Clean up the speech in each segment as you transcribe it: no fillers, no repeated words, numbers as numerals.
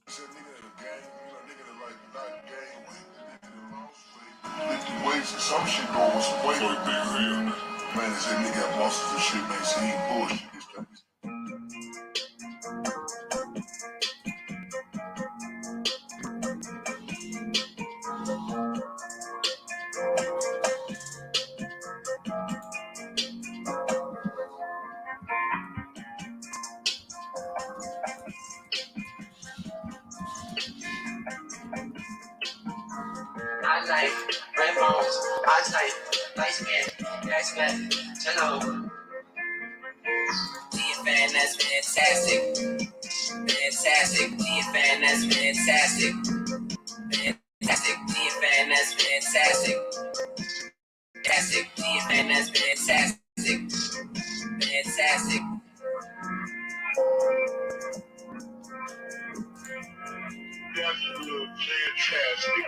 Said nigga in the game, nigga that like not gain weight, nigga that lost weight, lifting weights and some shit going with some weight. So it been real, man. They said nigga got muscles and shit, man. So he ain't bullshit. I like red bones, I type, light skin, X-Men, hello. Fan, that's fantastic. Fantastic, fan, that's fantastic. Fantastic, fan, that's fantastic. Fantastic, fan, that's fantastic. Fantastic. That's fantastic.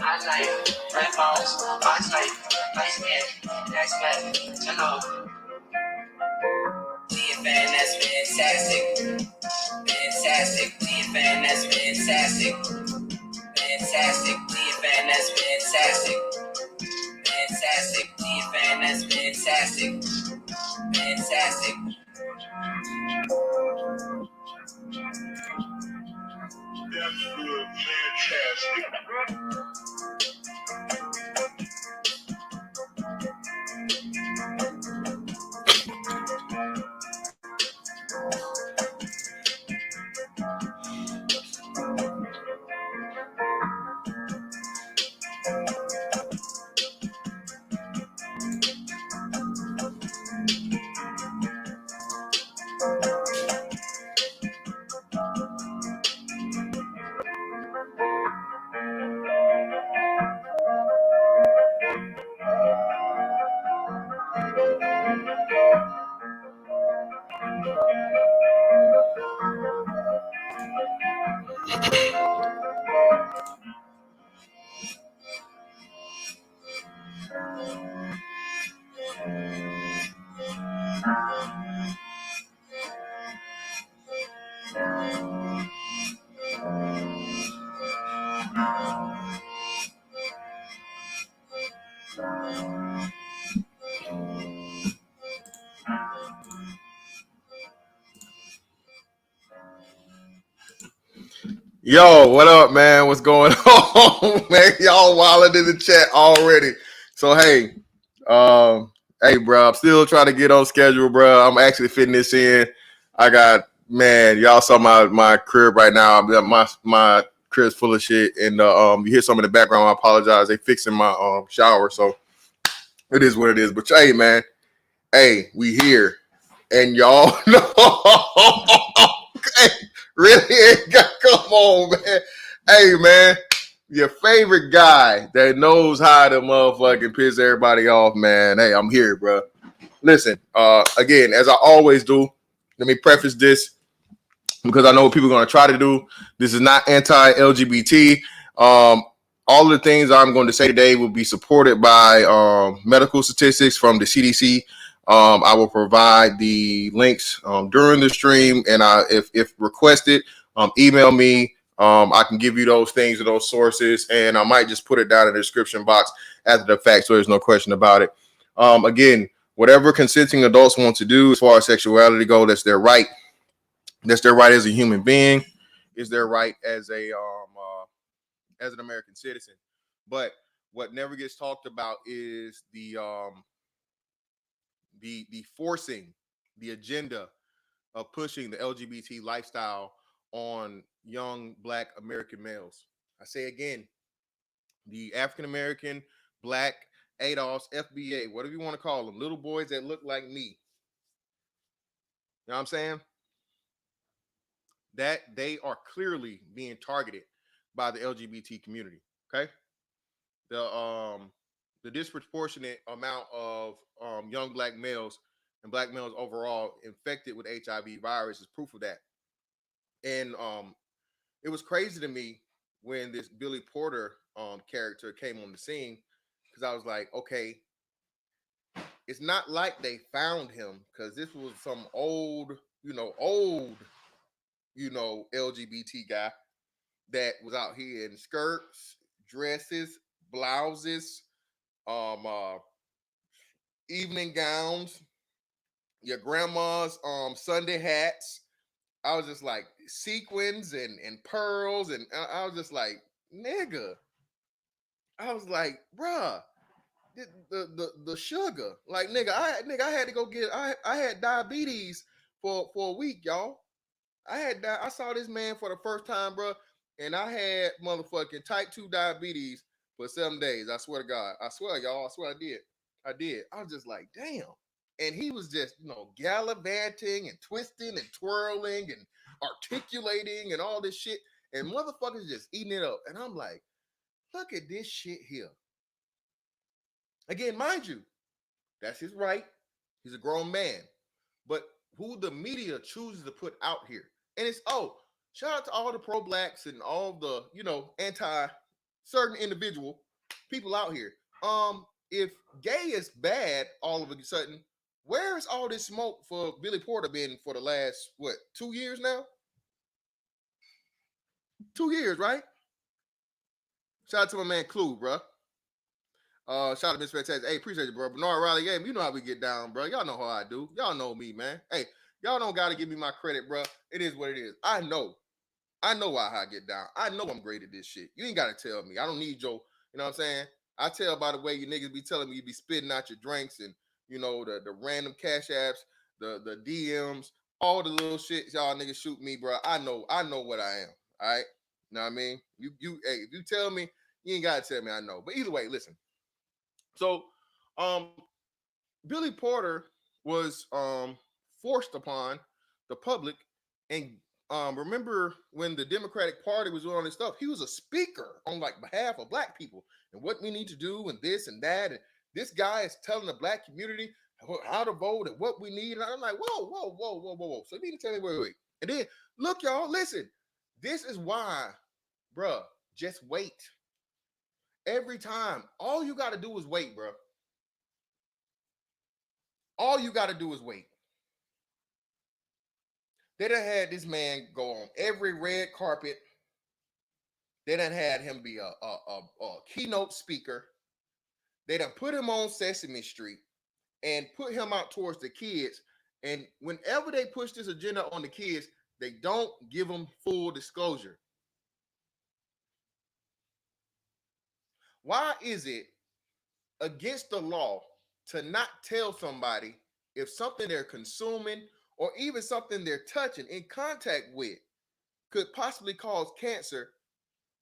I like red balls, box light, light skin, X-Men, hello. Fan, that's fantastic. Fantastic, fan, that's fantastic. Fantastic, fan, that's fantastic. Fantastic, fan, that's fantastic. Fantastic. That's good, fantastic. Yo, what up, man? What's going on, man? Y'all wilding in the chat already. So hey, bro, I'm still trying to get on schedule, bro. I'm actually fitting this in. I got, man, y'all saw my crib right now. My crib's full of shit, and you hear some in the background. I apologize. They fixing my shower, so it is what it is. But hey, man, hey, we here, and y'all know. Hey, really? Come on, man. Hey, man, your favorite guy that knows how to motherfucking piss everybody off, man. Hey, I'm here, bro. Listen, again, as I always do, let me preface this because I know what people are going to try to do. This is not anti-LGBT. All the things I'm going to say today will be supported by medical statistics from the CDC. I will provide the links during the stream, and if requested, email me. I can give you those things or those sources, and I might just put it down in the description box after the fact, so there's no question about it. Again, whatever consenting adults want to do as far as sexuality goes, that's their right. That's their right as a human being. Is their right as as an American citizen. But what never gets talked about is the forcing, the agenda of pushing the LGBT lifestyle on young Black American males. I say again, the African American, Black, ADOS, FBA, whatever you want to call them, little boys that look like me. You know what I'm saying? That they are clearly being targeted by the LGBT community. Okay. the disproportionate amount of young black males and black males overall infected with HIV virus is proof of that. And it was crazy to me when this Billy Porter character came on the scene, because I was like, okay, it's not like they found him, because this was some old, LGBT guy that was out here in skirts, dresses, blouses, um, uh, evening gowns, your grandma's Sunday hats. I was just like sequins and pearls, and I was just like, nigga. I was like, bruh, the sugar, like nigga, I had to go get. I had diabetes for a week, y'all. I saw this man for the first time, bro, and I had motherfucking type 2 diabetes for 7 days. I swear to God. I swear, y'all. I swear I did. I did. I was just like, damn. And he was just, gallivanting and twisting and twirling and articulating and all this shit. And motherfuckers just eating it up. And I'm like, look at this shit here. Again, mind you, that's his right. He's a grown man. But who the media chooses to put out here. And it's, shout out to all the pro-blacks and all the, anti-certain individual people out here. If gay is bad all of a sudden, where is all this smoke for Billy Porter been for the last, 2 years now? 2 years, right? Shout out to my man Clue, bro. Shout out to Miss Fantastic. Hey, appreciate you, bro. Bernard Riley game. You know how we get down, bro. Y'all know how I do. Y'all know me, man. Hey, y'all don't gotta give me my credit, bro. It is what it is. I know how I get down. I know I'm great at this shit. You ain't gotta tell me. I don't need your, you know what I'm saying? I tell by the way you niggas be telling me you be spitting out your drinks and the random cash apps, the DMs, all the little shit y'all niggas shoot me, bro. I know what I am. All right. You know what I mean? Hey, if you tell me, you ain't gotta tell me I know. But either way, listen. So, Billy Porter was forced upon the public, and remember when the Democratic Party was doing all this stuff, he was a speaker on like behalf of black people and what we need to do and this and that, and this guy is telling the black community how to vote and what we need, and I'm like, whoa. So you need to tell me, wait, and then look, y'all, listen, this is why, bruh, just wait. Every time, all you got to do is wait, bro. All you got to do is wait. They done had this man go on every red carpet. They done had him be a keynote speaker. They done put him on Sesame Street and put him out towards the kids. And whenever they push this agenda on the kids, they don't give them full disclosure. Why is it against the law to not tell somebody if something they're consuming or even something they're touching in contact with could possibly cause cancer?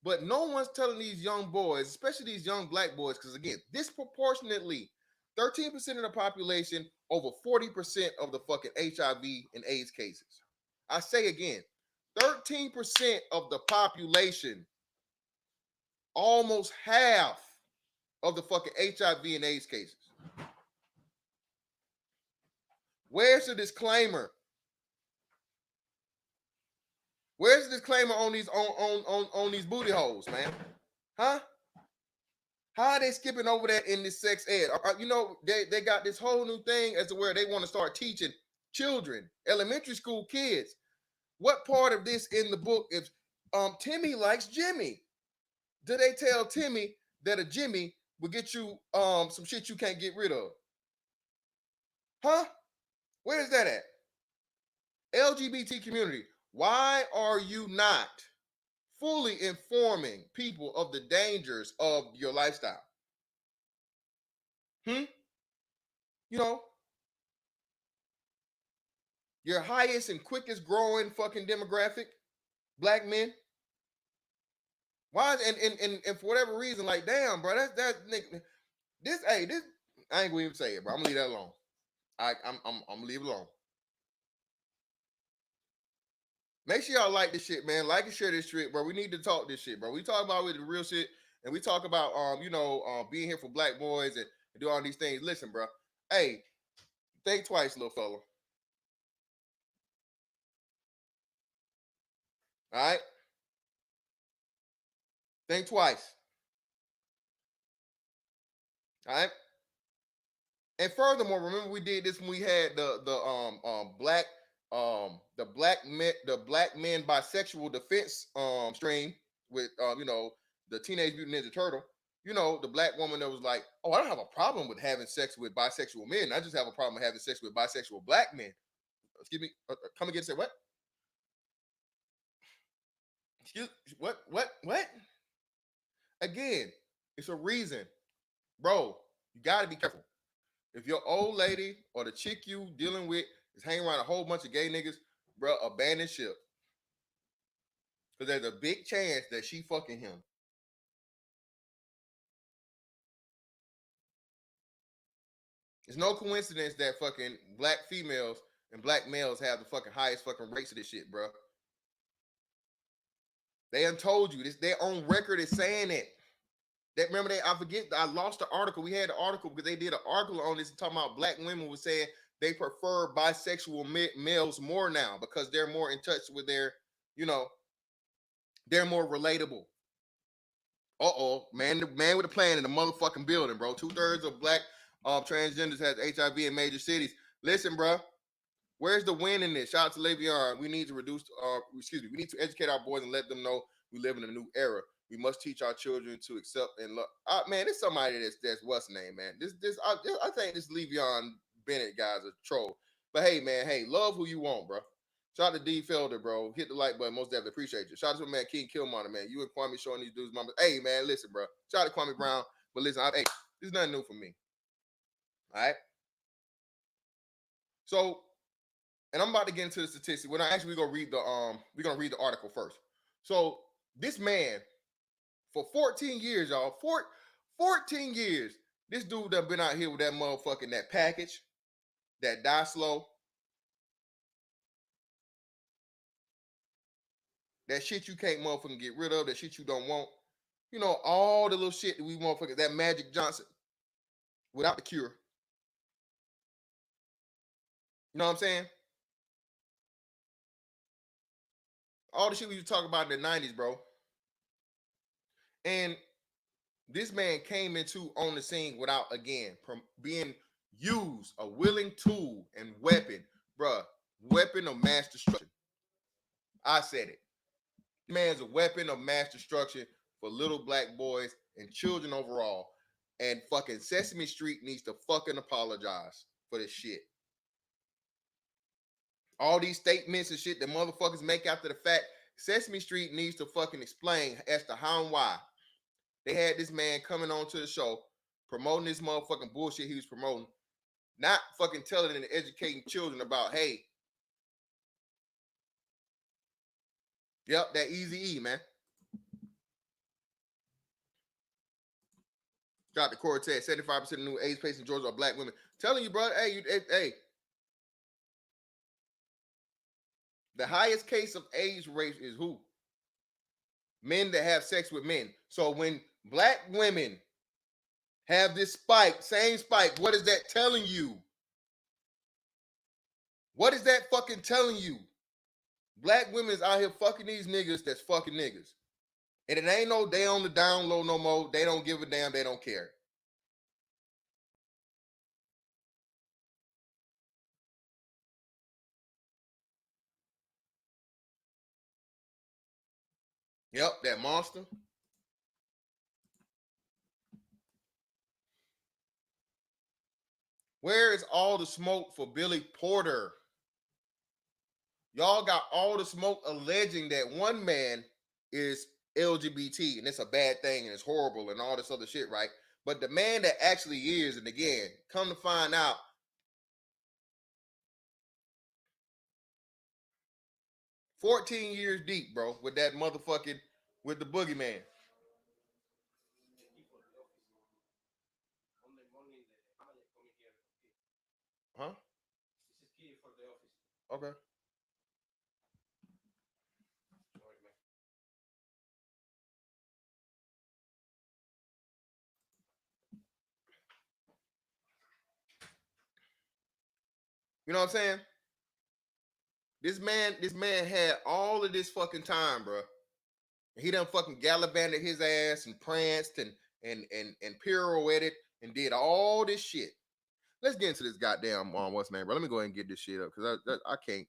But no one's telling these young boys, especially these young black boys, because again, disproportionately, 13% of the population, over 40% of the fucking HIV and AIDS cases. I say again, 13% of the population, almost half of the fucking HIV and AIDS cases. Where's the disclaimer? Where's the disclaimer on these on these booty holes, man? Huh? How are they skipping over that in this sex ed? They got this whole new thing as to where they want to start teaching children, elementary school kids. What part of this in the book is Timmy likes Jimmy? Do they tell Timmy that a Jimmy will get you some shit you can't get rid of? Huh? Where is that at? LGBT community, why are you not fully informing people of the dangers of your lifestyle? Your highest and quickest growing fucking demographic, black men. Why? And for whatever reason, like, damn, bro, that's this. Hey, this I ain't gonna even say it, bro. I'm gonna leave that alone. I'm gonna leave it alone. Make sure y'all like this shit, man. Like and share this shit, bro. We need to talk this shit, bro. We talk about with the real shit. and we talk about being here for black boys and do all these things. Listen, bro. Hey, think twice, little fella. All right? Think twice. All right? And furthermore, remember we did this when we had the black men bisexual defense stream with the Teenage Mutant Ninja Turtle. You know, the black woman that was like, "Oh, I don't have a problem with having sex with bisexual men. I just have a problem with having sex with bisexual black men." Excuse me. Come again. Say what? Excuse what? What? Again, it's a reason, bro. You got to be careful. If your old lady or the chick you dealing with is hanging around a whole bunch of gay niggas, bro, abandon ship. Because there's a big chance that she fucking him. It's no coincidence that fucking black females and black males have the fucking highest fucking rates of this shit, bro. They done told you this. Their own record is saying it. That remember I forget. I lost the article. We had the article because they did an article on this talking about black women was saying they prefer bisexual males more now because they're more in touch with their, they're more relatable. Man, the man with a plan in the motherfucking building, bro. 2/3 of black transgenders has HIV in major cities. Listen, bro. Where's the win in this? Shout out to Le'Veon. We need to we need to educate our boys and let them know we live in a new era. We must teach our children to accept and love. Man, there's somebody that's what's name, man. I think this Le'Veon Bennett guy's a troll. But hey, man, love who you want, bro. Shout out to D Felder, bro. Hit the like button. Most definitely appreciate you. Shout out to my man King Killmonger, man. You and Kwame showing these dudes, mama. Hey, man, listen, bro. Shout out to Kwame Brown. But listen, this is nothing new for me. All right. So, and I'm about to get into the statistics. We're gonna read the article first. So this man, for 14 years, y'all, 14 years, this dude done been out here with that motherfucking that package, that die slow, that shit you can't motherfucking get rid of, that shit you don't want. You know, all the little shit that we motherfuckers, that Magic Johnson without the cure. You know what I'm saying? All the shit we used to talk about in the 90s, bro. And this man came into on the scene without, again, being used, a willing tool and weapon, bruh, weapon of mass destruction. I said it. This man's a weapon of mass destruction for little black boys and children overall. And fucking Sesame Street needs to fucking apologize for this shit. All these statements and shit that motherfuckers make after the fact, Sesame Street needs to fucking explain as to how and why they had this man coming on to the show promoting this motherfucking bullshit he was promoting, not fucking telling and educating children about, hey, yep, that Easy E, man. Shout out to Cortez, 75% of new AIDS patients in Georgia are black women. Telling you, brother, hey. The highest case of AIDS rate is who? Men that have sex with men. So when black women have this spike, same spike, what is that telling you? What is that fucking telling you? Black women is out here fucking these niggas that's fucking niggas. And it ain't no they on the down low no more. They don't give a damn. They don't care. Yep, that monster. Where is all the smoke for Billy Porter? Y'all got all the smoke alleging that one man is LGBT and it's a bad thing and it's horrible and all this other shit, right? But the man that actually is, and again, come to find out, $14 years deep, bro, with that motherfucking, with the boogeyman. Huh? Okay. You know what I'm saying? This man had all of this fucking time, bro. He done fucking gallivanted his ass and pranced and pirouetted and did all this shit. Let's get into this goddamn what's name, bro. Let me go ahead and get this shit up because I can't.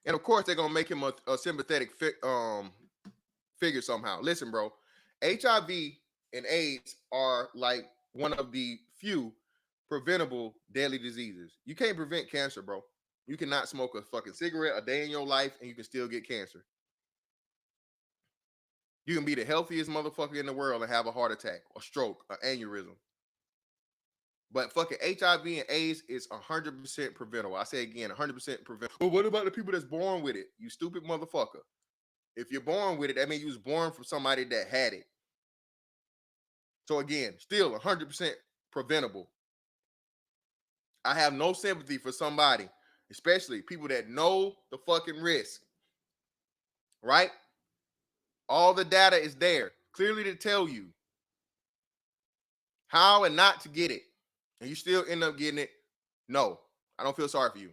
And of course, they're gonna make him a sympathetic figure somehow. Listen, bro, HIV and AIDS are like one of the few preventable deadly diseases. You can't prevent cancer, bro. You cannot smoke a fucking cigarette a day in your life and you can still get cancer. You can be the healthiest motherfucker in the world and have a heart attack, a stroke, an aneurysm. But fucking HIV and AIDS is 100% preventable. I say again, 100% preventable. Well, what about the people that's born with it? You stupid motherfucker. If you're born with it, that means you was born from somebody that had it. So again, still 100% preventable. I have no sympathy for somebody, especially people that know the fucking risk, right? All the data is there clearly to tell you how and not to get it. And you still end up getting it. No, I don't feel sorry for you.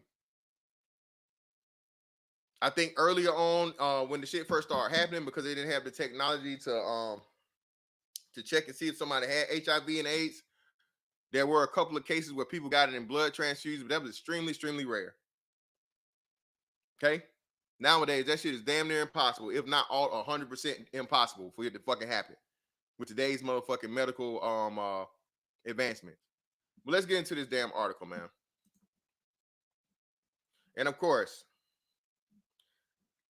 I think earlier on, when the shit first started happening, because they didn't have the technology to check and see if somebody had HIV and AIDS, there were a couple of cases where people got it in blood transfusions, but that was extremely, extremely rare. Okay? Nowadays, that shit is damn near impossible, if not all 100% impossible for it to fucking happen with today's motherfucking medical advancements. But let's get into this damn article, man. And of course,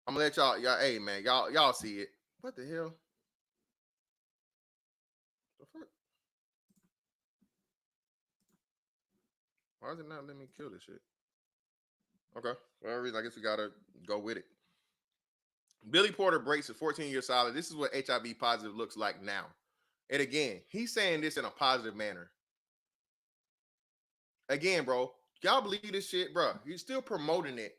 I'm gonna let y'all, hey man, y'all see it. What the hell? The fuck? Why is it not letting me kill this shit? Okay. For whatever reason, I guess we gotta go with it. Billy Porter breaks a 14-year silence. This is what HIV positive looks like now. And again, he's saying this in a positive manner. Again, bro, y'all believe this shit, bro? He's still promoting it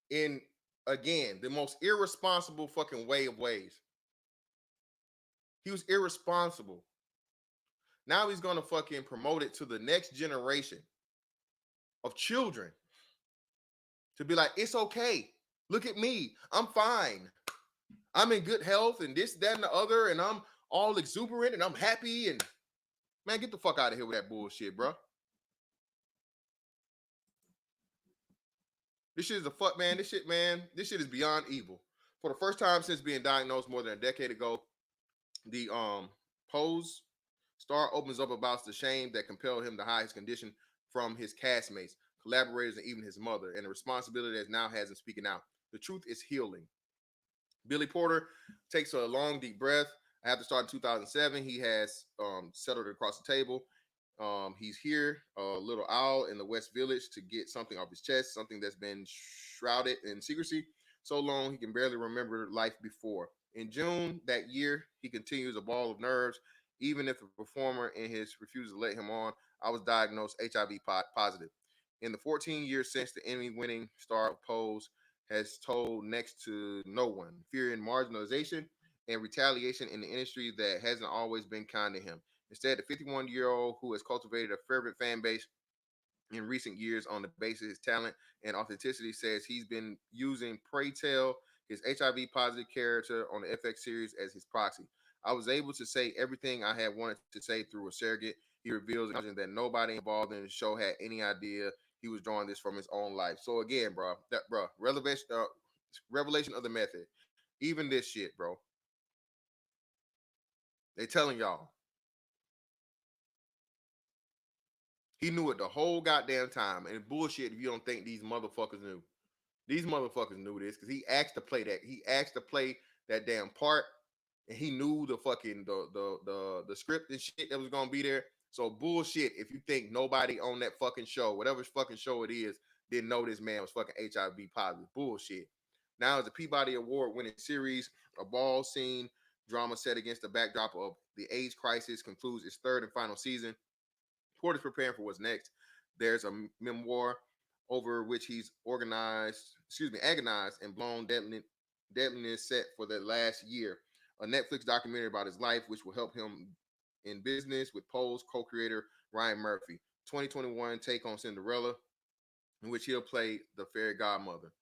in, again, the most irresponsible fucking way of ways. He was irresponsible. Now he's gonna fucking promote it to the next generation of children to be like, it's okay. Look at me. I'm fine. I'm in good health and this, that, and the other, and I'm all exuberant and I'm happy. And man, get the fuck out of here with that bullshit, bro. This shit is a fuck, man. This shit is beyond evil. For the first time since being diagnosed more than a decade ago, the Pose star opens up about the shame that compelled him to hide his condition from his castmates, collaborators, and even his mother, and the responsibility that now has him speaking out. The truth is healing. Billy Porter takes a long, deep breath. After starting 2007, he has settled across the table. He's here, a little owl in the West Village, to get something off his chest, something that's been shrouded in secrecy so long he can barely remember life before. In June that year, he continues a ball of nerves. Even if the performer in his refusal to let him on, I was diagnosed HIV positive. In the 14 years since, the Emmy-winning star of Pose has told next to no one, fearing marginalization and retaliation in the industry that hasn't always been kind to him. Instead, the 51-year-old, who has cultivated a fervent fan base in recent years on the basis of his talent and authenticity, says he's been using Pray Tell, his HIV positive character on the FX series, as his proxy. I was able to say everything I had wanted to say through a surrogate. He reveals that nobody involved in the show had any idea he was drawing this from his own life. So again, bro, revelation of the method. Even this shit, bro. They telling y'all. He knew it the whole goddamn time. And bullshit if you don't think these motherfuckers knew. These motherfuckers knew this because he asked to play that. He asked to play that damn part. And he knew the fucking the script and shit that was gonna be there. So bullshit if you think nobody on that fucking show, whatever fucking show it is, didn't know this man was fucking HIV positive. Bullshit. Now it's a Peabody Award winning series, a ball scene drama set against the backdrop of the AIDS crisis concludes its third and final season. Porter's preparing for what's next. There's a memoir over which he's agonized and blown deadliness set for the last year. a Netflix documentary about his life, which will help him in business with Pose co-creator Ryan Murphy. 2021 take on Cinderella, in which he'll play the fairy godmother.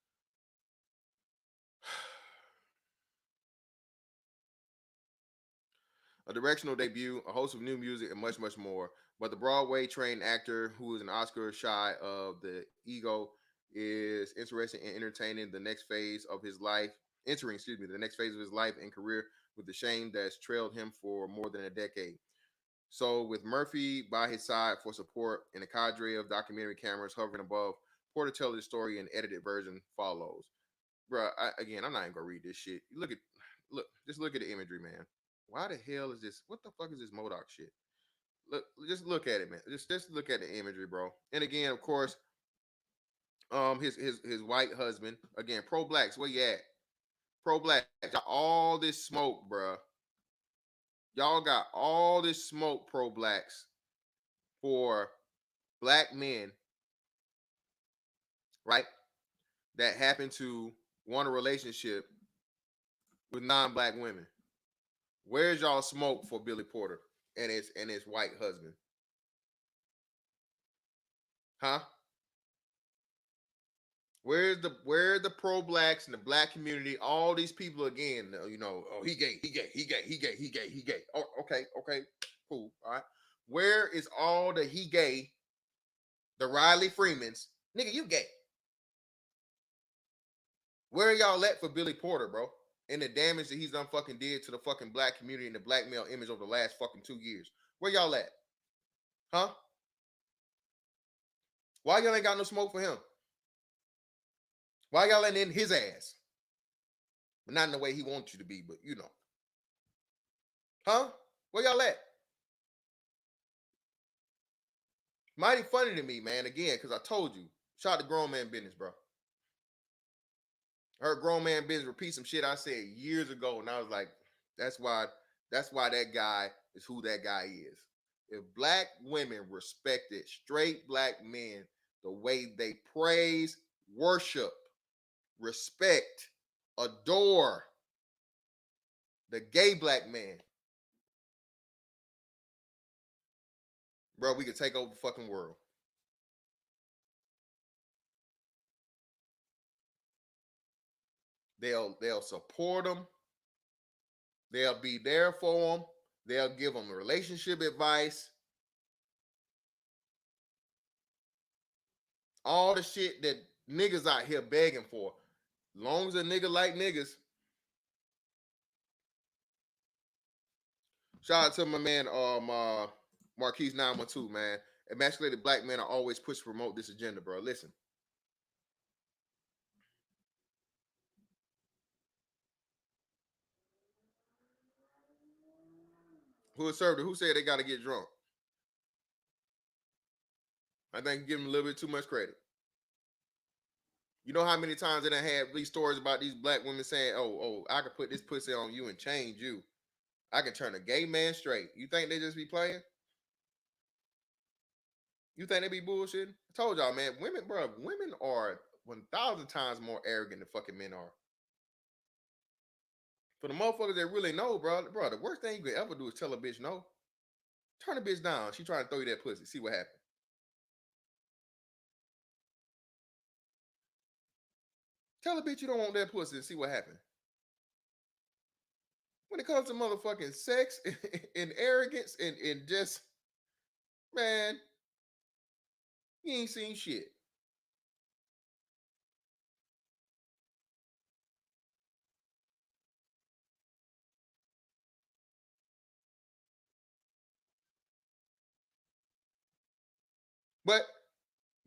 A directional debut, a host of new music, and much, much more. But the Broadway trained actor, who is an Oscar shy of the ego, is interested in entertaining the next phase of his life, the next phase of his life and career with the shame that's trailed him for more than a decade. So, with Murphy by his side for support and a cadre of documentary cameras hovering above, Porter tells his story and edited version follows. Bruh, I'm not even gonna read this shit. Just look at the imagery, man. Why the hell is this? What the fuck is this Modoc shit? Just look at it, man. Just look at the imagery, bro. And again, of course, his white husband, again, pro blacks. Where you at? Pro blacks. All this smoke, bruh. Y'all got all this smoke, pro blacks, for black men, right? That happen to want a relationship with non-black women. Where's y'all smoke for Billy Porter and his white husband? Huh? Where are the pro blacks and the black community? All these people again, oh, he gay. Oh, okay, cool. All right. Where is all the he gay, the Riley Freemans? Nigga, you gay. Where are y'all at for Billy Porter, bro? And the damage that he's done fucking did to the fucking black community and the black male image over the last fucking 2 years. Where y'all at? Huh? Why y'all ain't got no smoke for him? Why y'all letting in his ass? But not in the way he wants you to be, but you know. Huh? Where y'all at? Mighty funny to me, man, again, because I told you. Shout out to Grown Man Business, bro. I heard Grown Man Business repeat some shit I said years ago, and I was like, that's why that guy is who that guy is. If black women respected straight black men the way they praise, worship, respect, adore the gay black man, bro, we could take over the fucking world. They'll support them. They'll be there for them. They'll give them relationship advice. All the shit that niggas out here begging for. Long as a nigga like niggas. Shout out to my man, Marquise 912, man. Emasculated black men are always pushed to promote this agenda, bro. Listen. Who served it? Who said they got to get drunk? I think give them a little bit too much credit. You know how many times they done had these stories about these black women saying, oh, I could put this pussy on you and change you. I can turn a gay man straight. You think they just be playing? You think they be bullshitting? I told y'all, man, women are 1,000 times more arrogant than fucking men are. For the motherfuckers that really know, bro, the worst thing you could ever do is tell a bitch no. Turn a bitch down. She trying to throw you that pussy. See what happens. Tell a bitch you don't want that pussy and see what happens. When it comes to motherfucking sex and arrogance and just, man, you ain't seen shit. But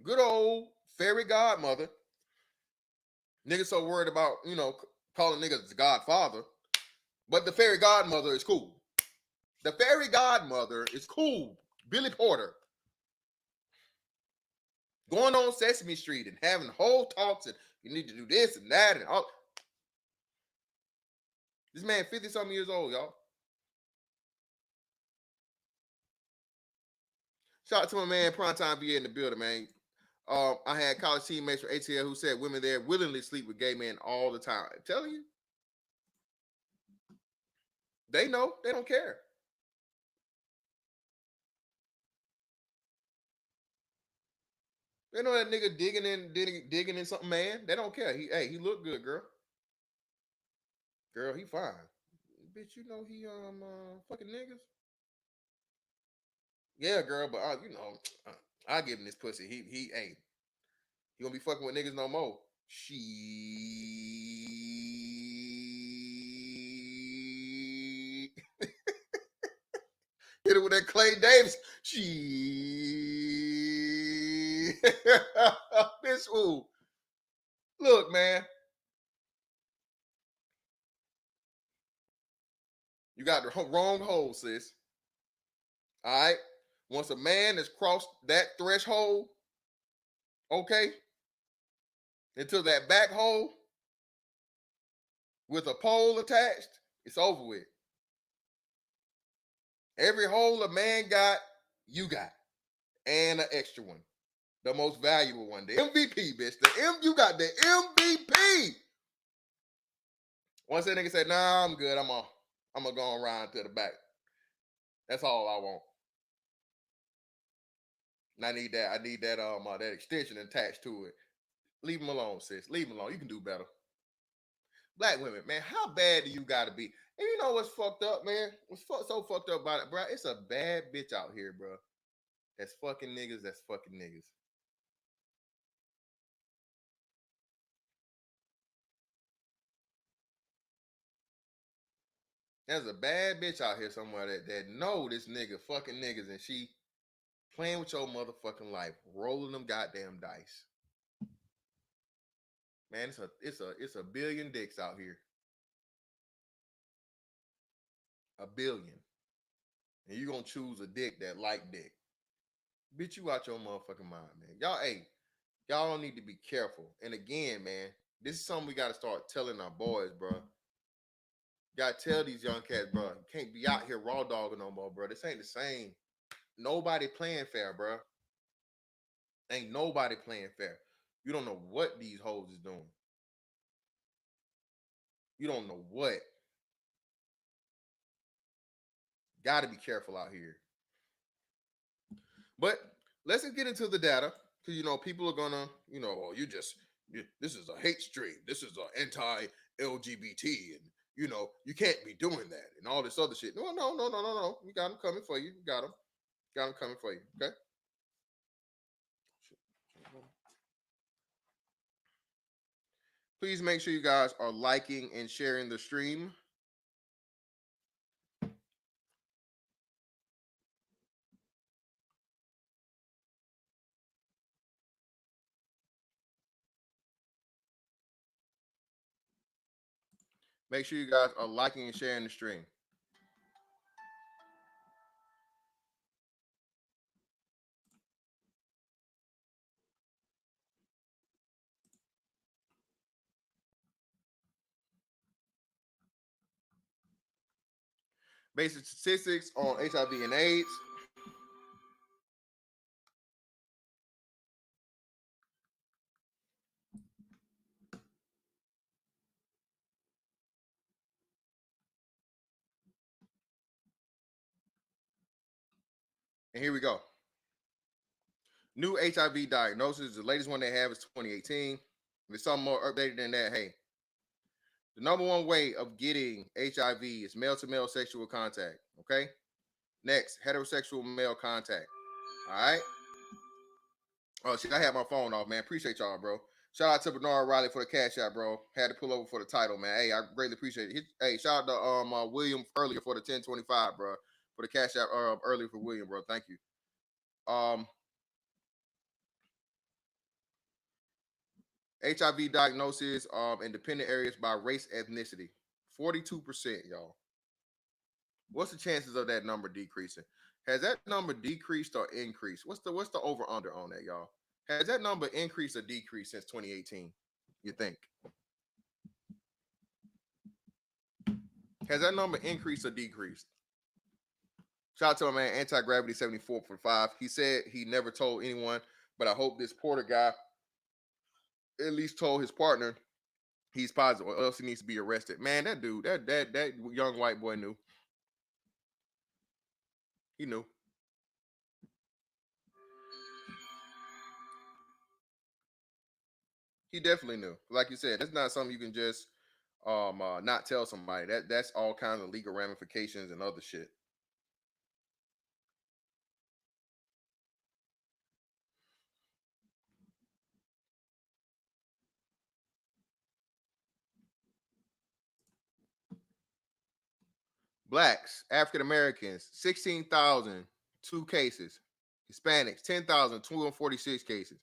good old fairy godmother, niggas so worried about, calling niggas the godfather, but the fairy godmother is cool. The fairy godmother is cool. Billy Porter. Going on Sesame Street and having whole talks and you need to do this and that and all. This man 50-something years old, y'all. Shout out to my man Primetime VA in the building, man. I had college teammates from ATL who said women there willingly sleep with gay men all the time. I'm telling you. They know. They don't care. They know that nigga digging in something, man. They don't care. He look good, girl. Girl, he fine. Bitch, you know he fucking niggas. Yeah, girl, but I give him this pussy. He gonna be fucking with niggas no more. She hit it with that Clay Davis. She this ooh. Look, man. You got the wrong hole, sis. All right. Once a man has crossed that threshold, okay, into that back hole with a pole attached, it's over with. Every hole a man got, you got. And an extra one. The most valuable one. The MVP, bitch. You got the MVP. Once that nigga said, nah, I'm good. I'm gonna go around to the back. That's all I want. And I need that extension attached to it. Leave him alone, sis. Leave him alone. You can do better. Black women, man, how bad do you gotta be? And you know what's fucked up, man? So fucked up about it, bro? It's a bad bitch out here, bro. That's fucking niggas. That's fucking niggas. There's a bad bitch out here somewhere that know this nigga fucking niggas, and she playing with your motherfucking life, rolling them goddamn dice. Man, it's a billion dicks out here. A billion. And you gonna choose a dick that like dick. Bitch, you out your motherfucking mind, man. Y'all don't need to be careful. And again, man, this is something we gotta start telling our boys, bro. You gotta tell these young cats, bro. You can't be out here raw dogging no more, bro. This ain't the same. Nobody playing fair, bro. Ain't nobody playing fair. You don't know what these hoes is doing. You don't know what. Gotta be careful out here. But let's just get into the data. Because people are gonna, this is a hate stream. This is an anti-LGBT, and you can't be doing that and all this other shit. No. We got them coming for you. Got them coming for you. Okay. Please make sure you guys are liking and sharing the stream. Make sure you guys are liking and sharing the stream. Basic statistics on HIV and AIDS. And here we go. New HIV diagnosis. The latest one they have is 2018. If it's something more updated than that, hey. The number one way of getting HIV is male-to-male sexual contact. Okay. Next, heterosexual male contact. All right. Oh shit, I had my phone off, man. Appreciate y'all, bro. Shout out to Bernard Riley for the cash out, bro. Had to pull over for the title, man. Hey, I greatly appreciate it. Hey, shout out to William earlier for the 1025, bro. For the cash out earlier for William, bro. Thank you. HIV diagnosis in dependent areas by race, ethnicity. 42%, y'all. What's the chances of that number decreasing? Has that number decreased or increased? What's the over under on that, y'all? Has that number increased or decreased since 2018? You think? Has that number increased or decreased? Shout out to my man Anti-Gravity 74 for 5. He said he never told anyone, but I hope this Porter guy at least told his partner he's positive, or else he needs to be arrested. Man, that dude, that young white boy knew. He knew. He definitely knew. Like you said, that's not something you can just not tell somebody. That's all kinds of legal ramifications and other shit. Blacks, African Americans, 16,000, 2 cases. Hispanics, 10,246 cases.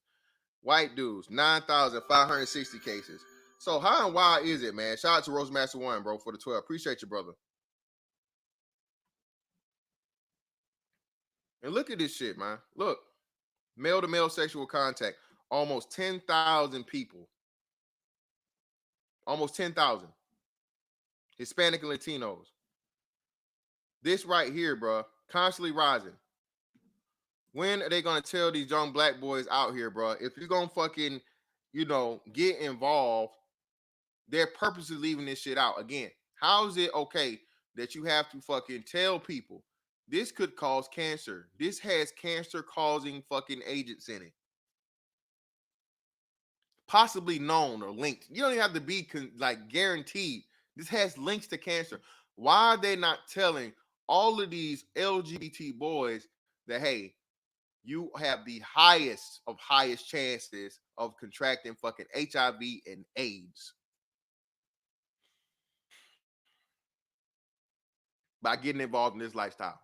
White dudes, 9,560 cases. So how and why is it, man? Shout out to Roastmaster One, bro, for the 12. Appreciate you, brother. And look at this shit, man. Look, male to male sexual contact, almost 10,000 people. Almost 10,000. Hispanic and Latinos. This right here, bro, constantly rising. When are they gonna tell these young black boys out here, bro? If you're gonna fucking, get involved, they're purposely leaving this shit out. Again, how is it okay that you have to fucking tell people this could cause cancer? This has cancer causing fucking agents in it. Possibly known or linked. You don't even have to be like guaranteed. This has links to cancer. Why are they not telling all of these LGBT boys that, hey, you have the highest chances of contracting fucking HIV and AIDS by getting involved in this lifestyle?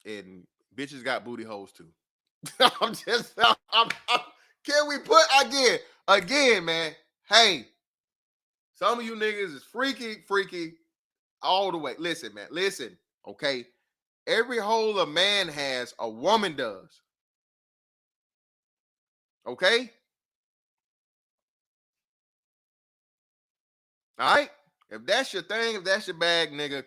And bitches got booty holes too. Can we put again, man? Hey, some of you niggas is freaky all the way. Listen, man, listen, okay? Every hole a man has, a woman does. Okay? All right? If that's your thing, if that's your bag, nigga,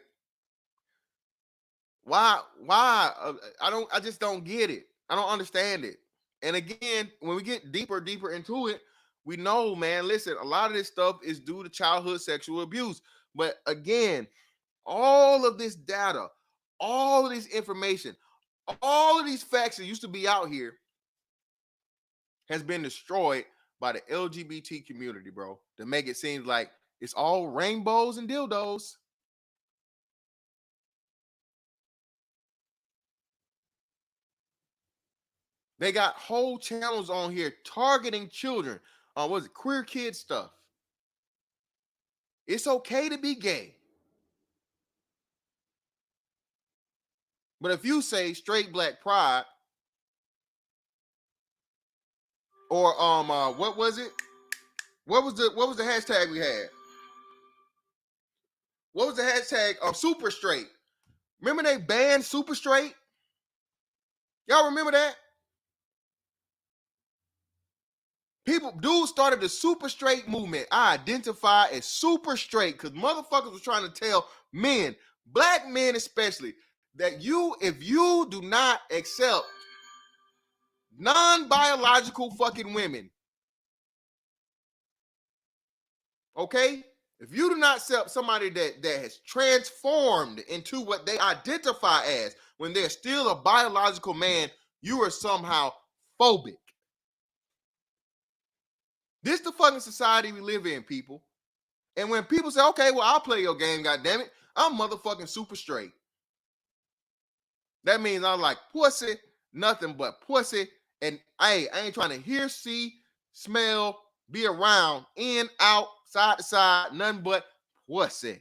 why? I just don't get it. I don't understand it. And again, when we get deeper into it, we know, man, listen, a lot of this stuff is due to childhood sexual abuse. But again, all of this data, all of this information, all of these facts that used to be out here has been destroyed by the LGBT community, bro, to make it seem like it's all rainbows and dildos. They got whole channels on here targeting children. What is it? Queer kid stuff. It's okay to be gay. But if you say straight black pride, or what was it? What was the hashtag we had? What was the hashtag? Super straight. Remember they banned super straight? Y'all remember that? Dudes started the super straight movement. I identify as super straight because motherfuckers was trying to tell men, black men especially, that if you do not accept non-biological fucking women, okay? If you do not accept somebody that has transformed into what they identify as when they're still a biological man, you are somehow phobic. This the fucking society we live in, people. And when people say, okay, well, I'll play your game, goddammit, I'm motherfucking super straight. That means I'm like pussy, nothing but pussy. And hey, I ain't trying to hear, see, smell, be around, in, out, side to side, nothing but pussy.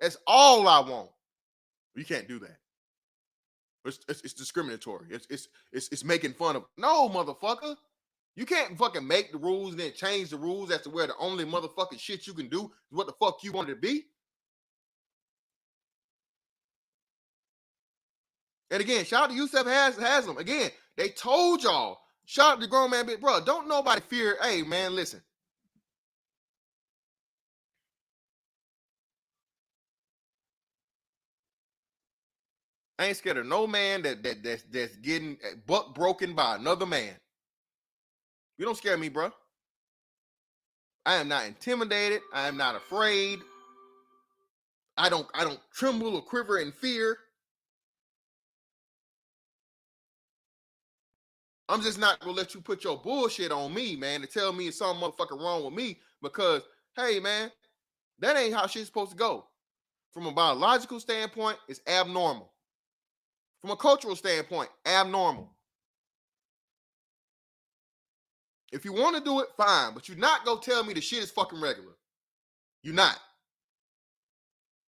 That's all I want. You can't do that. It's discriminatory. It's making fun of. No, motherfucker. You can't fucking make the rules and then change the rules as to where the only motherfucking shit you can do is what the fuck you want it to be. And again, shout out to Yusef Haslam. Again, they told y'all. Shout out to grown man, bro. Don't nobody fear. Hey, man, listen. I ain't scared of no man that's getting buck broken by another man. You don't scare me, bro. I am not intimidated. I am not afraid. I don't tremble or quiver in fear. I'm just not gonna let you put your bullshit on me, man, to tell me it's some motherfucker wrong with me because, hey, man, that ain't how shit's supposed to go. From a biological standpoint, it's abnormal. From a cultural standpoint, abnormal. If you want to do it, fine, but you're not gonna tell me the shit is fucking regular. You're not.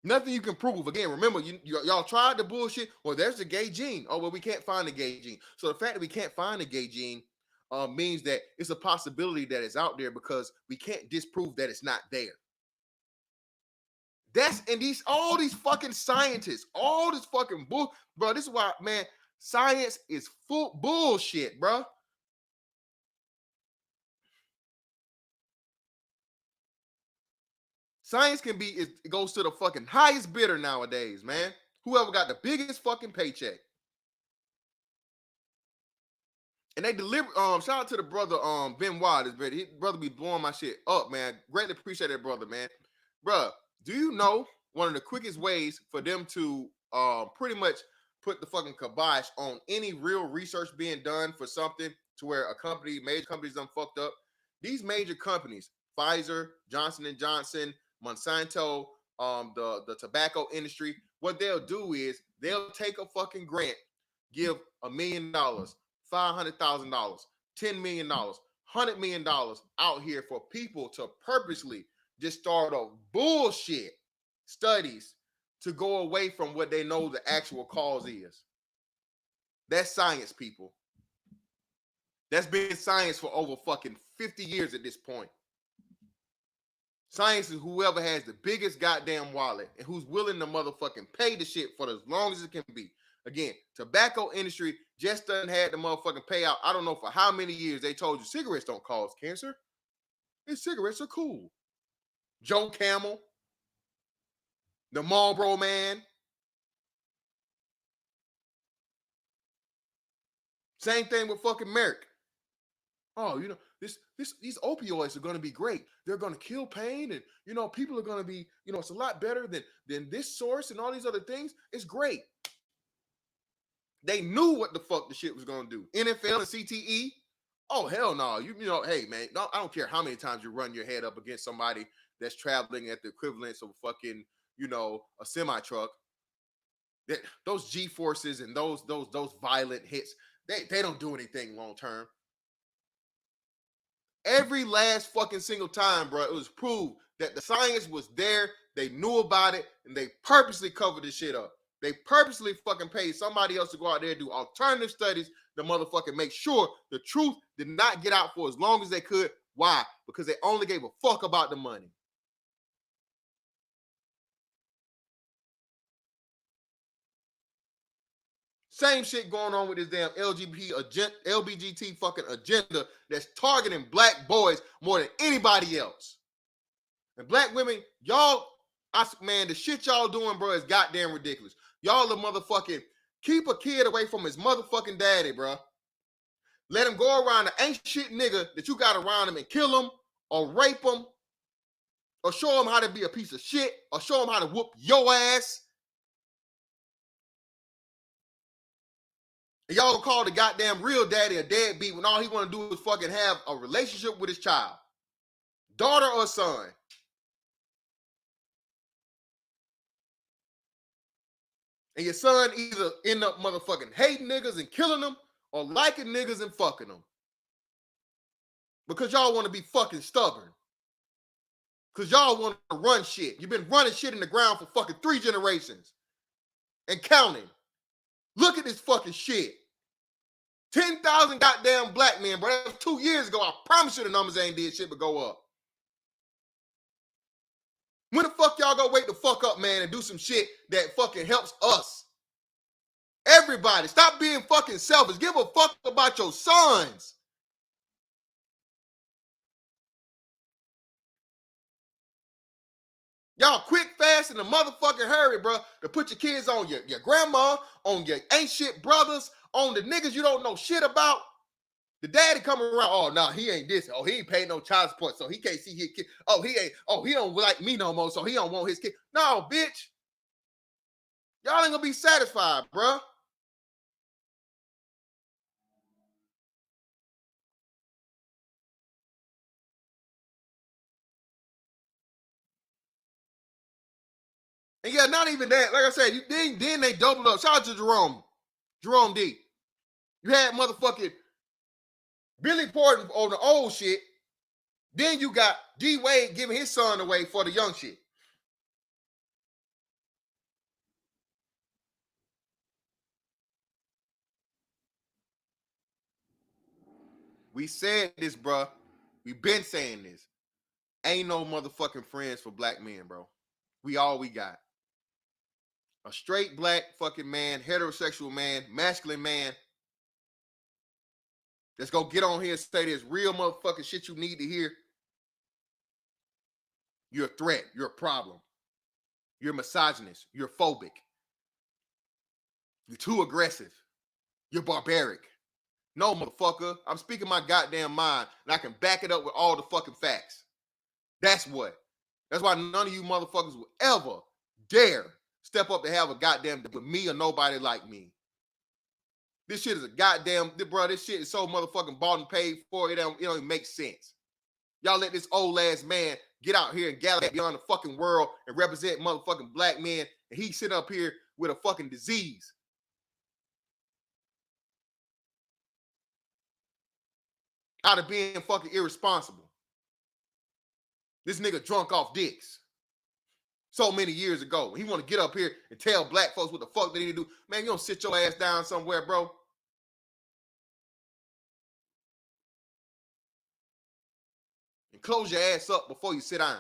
Nothing you can prove. Again, remember, y'all tried the bullshit. Well, there's the gay gene. Oh, well, we can't find the gay gene. So the fact that we can't find the gay gene means that it's a possibility that it's out there because we can't disprove that it's not there. All these fucking scientists, all this fucking bull, bro. This is why, man, science is full bullshit, bro. Science it goes to the fucking highest bidder nowadays, man. Whoever got the biggest fucking paycheck. And they deliver. Shout out to the brother, Ben Waters, brother be blowing my shit up, man. Greatly appreciate that, brother, man. Bruh, do you know one of the quickest ways for them to pretty much put the fucking kibosh on any real research being done for something to where major companies done fucked up? These major companies, Pfizer, Johnson & Johnson, Monsanto, the tobacco industry, what they'll do is they'll take a fucking grant, give $1 million, $500,000, $10 million, $100 million out here for people to purposely just start off bullshit studies to go away from what they know the actual cause is. That's science, people. That's been science for over fucking 50 years at this point. Science is whoever has the biggest goddamn wallet and who's willing to motherfucking pay the shit for as long as it can be. Again, tobacco industry just doesn't have the motherfucking payout. I don't know for how many years they told you cigarettes don't cause cancer. And cigarettes are cool. Joe Camel, the Marlboro Man. Same thing with fucking Merck. Oh, you know, these opioids are going to be great. They're going to kill pain, and you know, people are going to be, you know, it's a lot better than this source and all these other things. It's great. They knew what the fuck the shit was going to do. NFL and CTE. Oh hell no. You know, hey man, I don't care how many times you run your head up against somebody that's traveling at the equivalence of fucking, you know, a semi truck. Those G forces and those violent hits, they don't do anything long term. Every last fucking single time, bro, it was proved that the science was there. They knew about it, and they purposely covered this shit up. They purposely fucking paid somebody else to go out there and do alternative studies to motherfucking make sure the truth did not get out for as long as they could. Why? Because they only gave a fuck about the money. Same shit going on with this damn LGBT fucking agenda that's targeting black boys more than anybody else. And black women, y'all, man, the shit y'all doing, bro, is goddamn ridiculous. Y'all are motherfucking keep a kid away from his motherfucking daddy, bro. Let him go around the ain't shit nigga that you got around him and kill him or rape him or show him how to be a piece of shit or show him how to whoop your ass. And y'all call the goddamn real daddy a deadbeat when all he want to do is fucking have a relationship with his child. Daughter or son. And your son either end up motherfucking hating niggas and killing them or liking niggas and fucking them. Because y'all want to be fucking stubborn. Because y'all want to run shit. You've been running shit in the ground for fucking 3 generations. And counting. Look at this fucking shit. 10,000 goddamn black men, bro. That was 2 years ago. I promise you the numbers ain't did shit but go up. When the fuck y'all gonna wake the fuck up, man, and do some shit that fucking helps us? Everybody, stop being fucking selfish. Give a fuck about your sons. Y'all quick, fast, in a motherfucking hurry, bro, to put your kids on your grandma, on your ain't shit brothers, on the niggas you don't know shit about. The daddy come around, oh, no, he ain't this. Oh, he ain't paying no child support, so he can't see his kid. Oh, he don't like me no more, so he don't want his kid. No, bitch. Y'all ain't gonna be satisfied, bruh. And yeah, not even that. Like I said, then they doubled up. Shout out to Jerome D. You had motherfucking Billy Porter on the old shit. Then you got D Wade giving his son away for the young shit. We said this, bruh. We been saying this. Ain't no motherfucking friends for black men, bro. We all we got. A straight black fucking man, heterosexual man, masculine man that's gonna get on here and say this real motherfucking shit you need to hear. You're a threat. You're a problem. You're misogynist. You're phobic. You're too aggressive. You're barbaric. No, motherfucker. I'm speaking my goddamn mind, and I can back it up with all the fucking facts. That's what. That's why none of you motherfuckers will ever dare step up to have a goddamn with me or nobody like me. This shit is a goddamn, bro. This shit is so motherfucking bought and paid for. It don't even make sense. Y'all let this old ass man get out here and gallop beyond the fucking world and represent motherfucking black men, and he sit up here with a fucking disease. Out of being fucking irresponsible. This nigga drunk off dicks. So many years ago. He want to get up here and tell black folks what the fuck they need to do. Man, you don't sit your ass down somewhere, bro. And close your ass up before you sit down.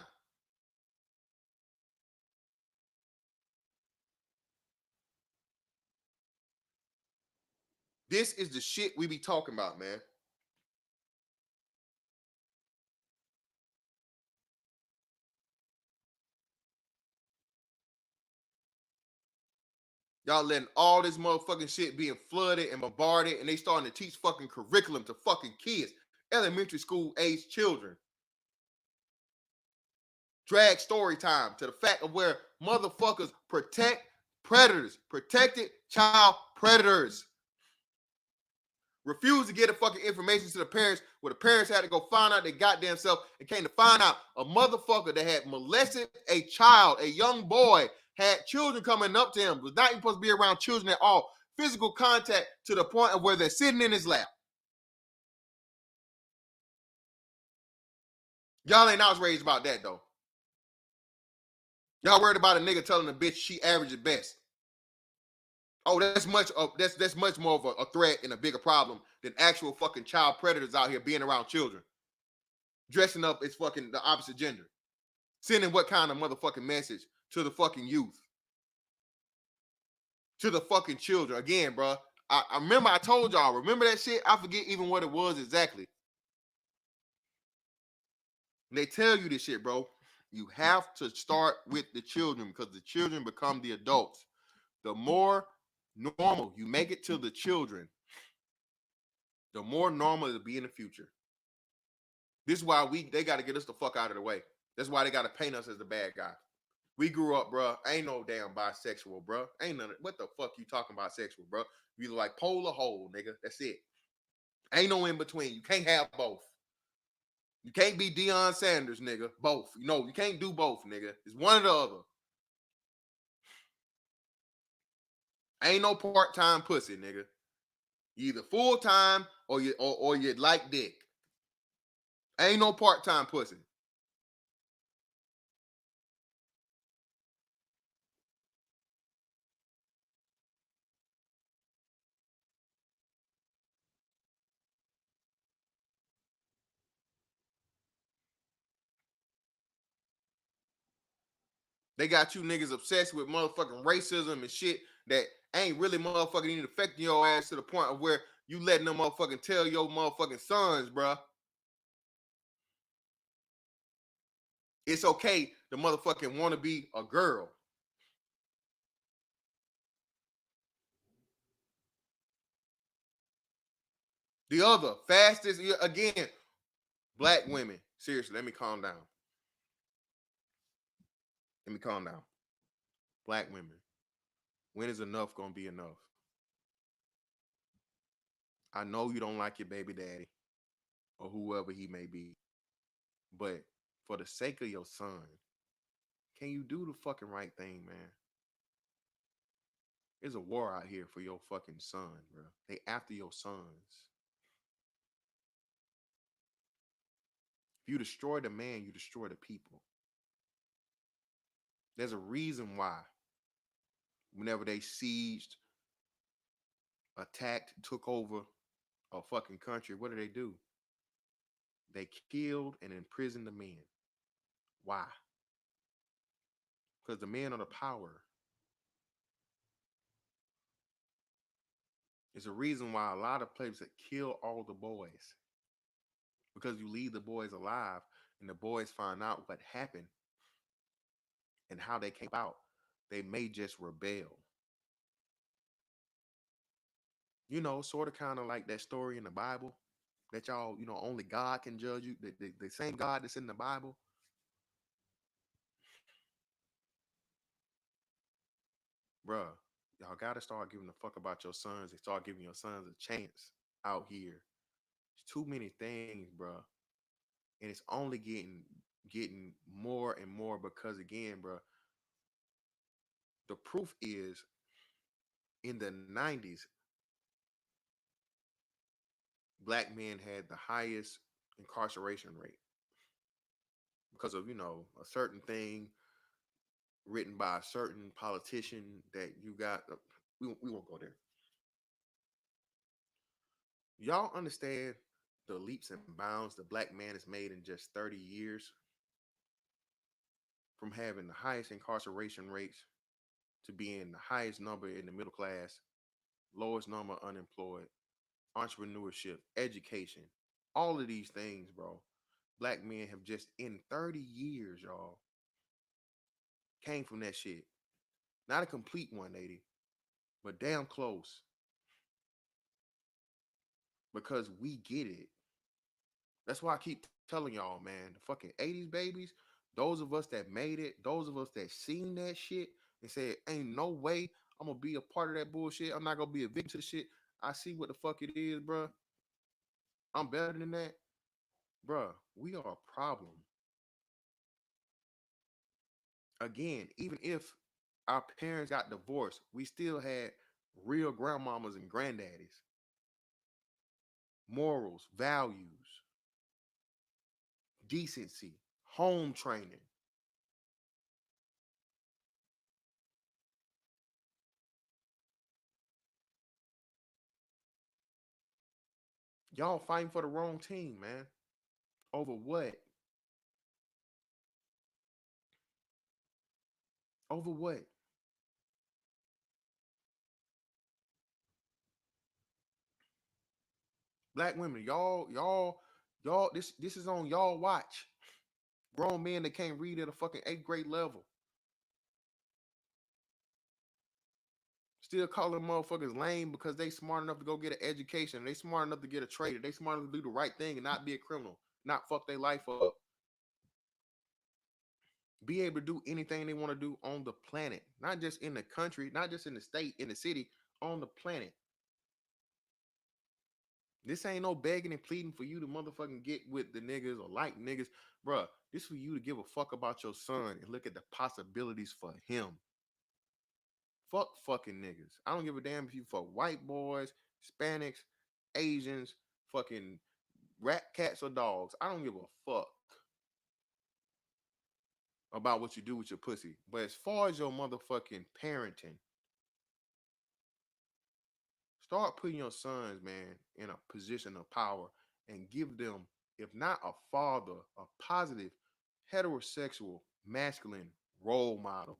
This is the shit we be talking about, man. Y'all letting all this motherfucking shit being flooded and bombarded, and they starting to teach fucking curriculum to fucking kids, elementary school age children. Drag story time to the fact of where motherfuckers protect predators, protected child predators. Refuse to get the fucking information to the parents, where the parents had to go find out their goddamn self, and came to find out a motherfucker that had molested a child, a young boy, had children coming up to him, was not even supposed to be around children at all. Physical contact to the point of where they're sitting in his lap. Y'all ain't outraged about that though. Y'all worried about a nigga telling a bitch she average at best. Oh, that's much more of a threat and a bigger problem than actual fucking child predators out here being around children, dressing up as fucking the opposite gender, sending what kind of motherfucking message to the fucking youth, to the fucking children. Again, bro, I remember I told y'all, remember that shit? I forget even what it was exactly. And they tell you this shit, bro. You have to start with the children because the children become the adults. The more normal you make it to the children, the more normal it'll be in the future. This is why they got to get us the fuck out of the way. That's why they got to paint us as the bad guy. We grew up, bro. Ain't no damn bisexual, bro. Ain't none. What the fuck you talking about sexual, bro? You either like pole or hole, nigga. That's it. Ain't no in between. You can't have both. You can't be Deion Sanders, nigga. Both. You can't do both, nigga. It's one or the other. Ain't no part-time pussy, nigga. You either full-time or you like dick. Ain't no part-time pussy. They got you niggas obsessed with motherfucking racism and shit that ain't really motherfucking even affecting your ass to the point of where you letting them motherfucking tell your motherfucking sons, bro. It's okay to motherfucking want to be a girl. The other fastest, again, black women. Seriously, let me calm down. Let me calm down. Black women. When is enough gonna be enough? I know you don't like your baby daddy or whoever he may be, but for the sake of your son, can you do the fucking right thing, man? There's a war out here for your fucking son, bro. They after your sons. If you destroy the man, you destroy the people. There's a reason why whenever they sieged, attacked, took over a fucking country, what do? They killed and imprisoned the men. Why? Because the men are the power. It's a reason why a lot of places that kill all the boys. Because you leave the boys alive and the boys find out what happened and how they came out. They may just rebel. You know, sort of kind of like that story in the Bible that y'all, only God can judge you. The same God that's in the Bible. Bruh, y'all got to start giving a fuck about your sons and start giving your sons a chance out here. There's too many things, bruh. And it's only getting more and more because, again, bruh, the proof is in the 90s, black men had the highest incarceration rate because of, a certain thing written by a certain politician that you got. We won't go there. Y'all understand the leaps and bounds the black man has made in just 30 years from having the highest incarceration rates to being the highest number in the middle class, lowest number unemployed, entrepreneurship, education, all of these things, bro. Black men have just in 30 years, y'all, came from that shit. Not a complete 180, but damn close. Because we get it. That's why I keep telling y'all, man, the fucking 80s babies, those of us that made it, those of us that seen that shit and said, ain't no way I'm gonna be a part of that bullshit. I'm not gonna be a victim to the shit. I see what the fuck it is, bro. I'm better than that. Bruh, we are a problem. Again, even if our parents got divorced, we still had real grandmamas and granddaddies. Morals, values, decency, home training. Y'all fighting for the wrong team, man. Over what? Over what? Black women, y'all, this is on y'all watch. Grown men that can't read at a fucking 8th grade level. Still calling motherfuckers lame because they smart enough to go get an education. They smart enough to get a trade. They smart enough to do the right thing and not be a criminal. Not fuck their life up. Be able to do anything they want to do on the planet. Not just in the country, not just in the state, in the city, on the planet. This ain't no begging and pleading for you to motherfucking get with the niggas or like niggas. Bruh, this for you to give a fuck about your son and look at the possibilities for him. Fuck fucking niggas. I don't give a damn if you fuck white boys, Hispanics, Asians, fucking rat, cats, or dogs. I don't give a fuck about what you do with your pussy. But as far as your motherfucking parenting, start putting your sons, man, in a position of power and give them, if not a father, a positive, heterosexual, masculine role model.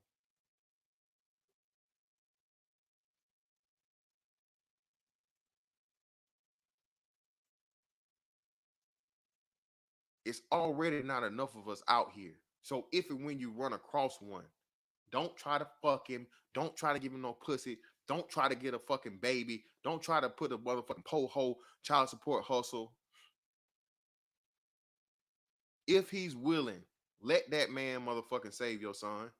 It's already not enough of us out here. So if and when you run across one, don't try to fuck him. Don't try to give him no pussy. Don't try to get a fucking baby. Don't try to put a motherfucking po-ho child support hustle. If he's willing, let that man motherfucking save your son.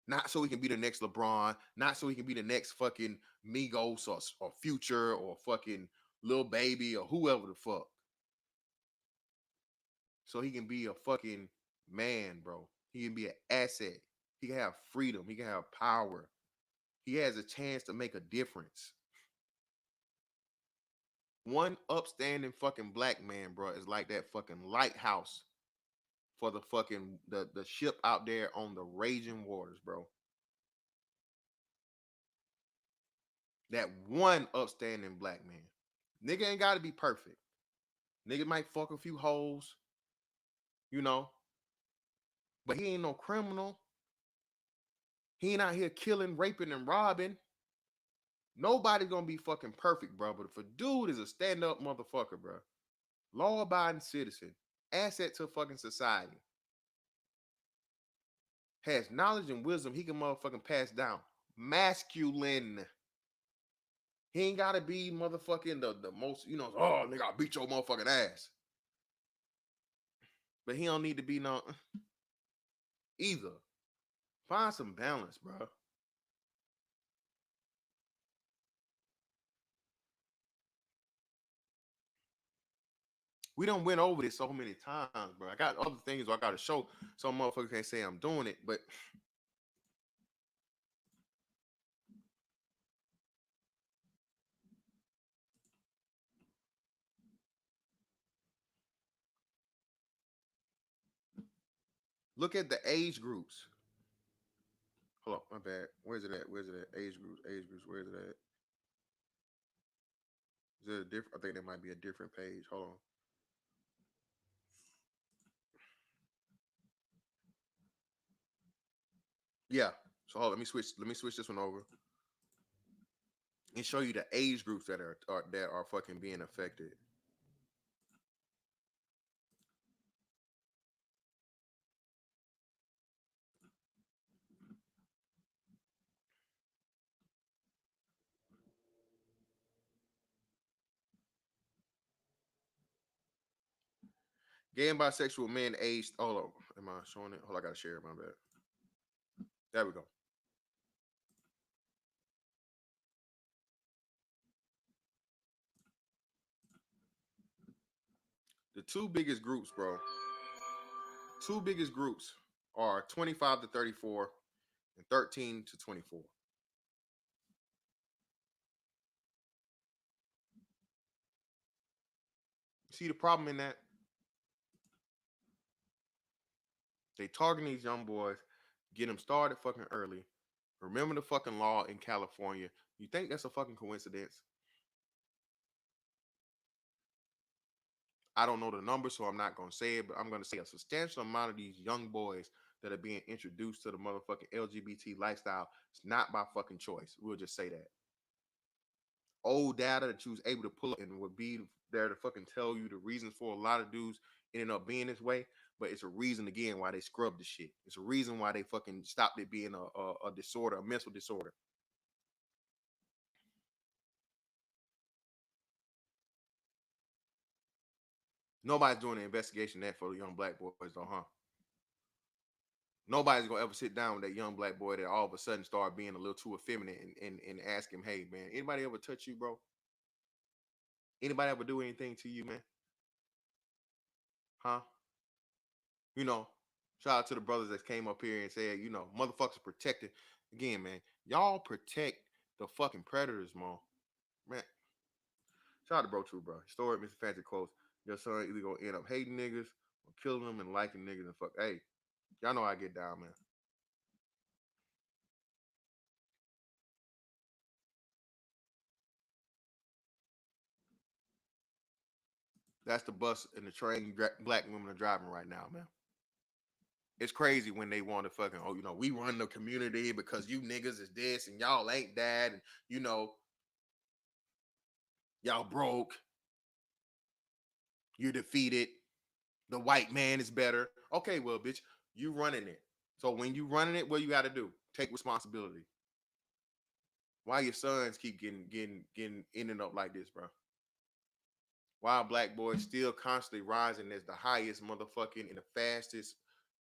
Not so he can be the next LeBron, not so he can be the next fucking Migos or Future or fucking Lil Baby or whoever the fuck. So he can be a fucking man, bro. He can be an asset. He can have freedom. He can have power. He has a chance to make a difference. One upstanding fucking black man, bro, is like that fucking lighthouse for the fucking the ship out there on the raging waters, bro. That one upstanding black man. Nigga ain't got to be perfect. Nigga might fuck a few hoes, you know, but he ain't no criminal. He ain't out here killing, raping, and robbing. Nobody's gonna be fucking perfect, bro. But if a dude is a stand-up motherfucker, bro, law-abiding citizen, asset to fucking society, has knowledge and wisdom he can motherfucking pass down. Masculine. He ain't gotta be motherfucking the most, you know, oh nigga, I'll beat your motherfucking ass. But he don't need to be no either. Find some balance, bro. We done went over this so many times, bro. I got other things I gotta show. Some motherfuckers can't say I'm doing it, but look at the age groups. Hold on, my bad. Where's it at? Where's it at? Age groups, age groups. Where's it at? Is there a different? I think there might be a different page. Hold on. Yeah. So hold on, let me switch. Let me switch this one over and show you the age groups that are fucking being affected. Gay and bisexual men aged. Hold on. Am I showing it? Hold on, I gotta share it. My bad. There we go. The two biggest groups, bro. Two biggest groups are 25 to 34 and 13 to 24. See the problem in that? They targeting these young boys, get them started fucking early. Remember the fucking law in California. You think that's a fucking coincidence? I don't know the number, so I'm not gonna say it, but I'm gonna say a substantial amount of these young boys that are being introduced to the motherfucking LGBT lifestyle, it's not by fucking choice. We'll just say that. Old data that you was able to pull up and would be there to fucking tell you the reasons for a lot of dudes ending up being this way. But it's a reason again why they scrubbed the shit. It's a reason why they fucking stopped it being a disorder, a mental disorder. Nobody's doing an investigation that for the young black boys though, huh? Nobody's gonna ever sit down with that young black boy that all of a sudden start being a little too effeminate and ask him, hey man, anybody ever touch you, bro? Anybody ever do anything to you, man? Huh? You know, shout out to the brothers that came up here and said, you know, motherfuckers protected. Again, man, y'all protect the fucking predators, man. Shout out to Bro True, bro. Historic Mr. Fancy quotes. Your son either gonna end up hating niggas or killing them and liking niggas and fuck. Hey, y'all know how I get down, man. That's the bus and the train black women are driving right now, man. It's crazy when they want to fucking, oh, you know, we run the community because you niggas is this and y'all ain't that. And, you know, y'all broke. You're defeated. The white man is better. Okay, well, bitch, you running it. So when you running it, what you got to do? Take responsibility. Why your sons keep getting ending up like this, bro? Why black boys still constantly rising as the highest motherfucking and the fastest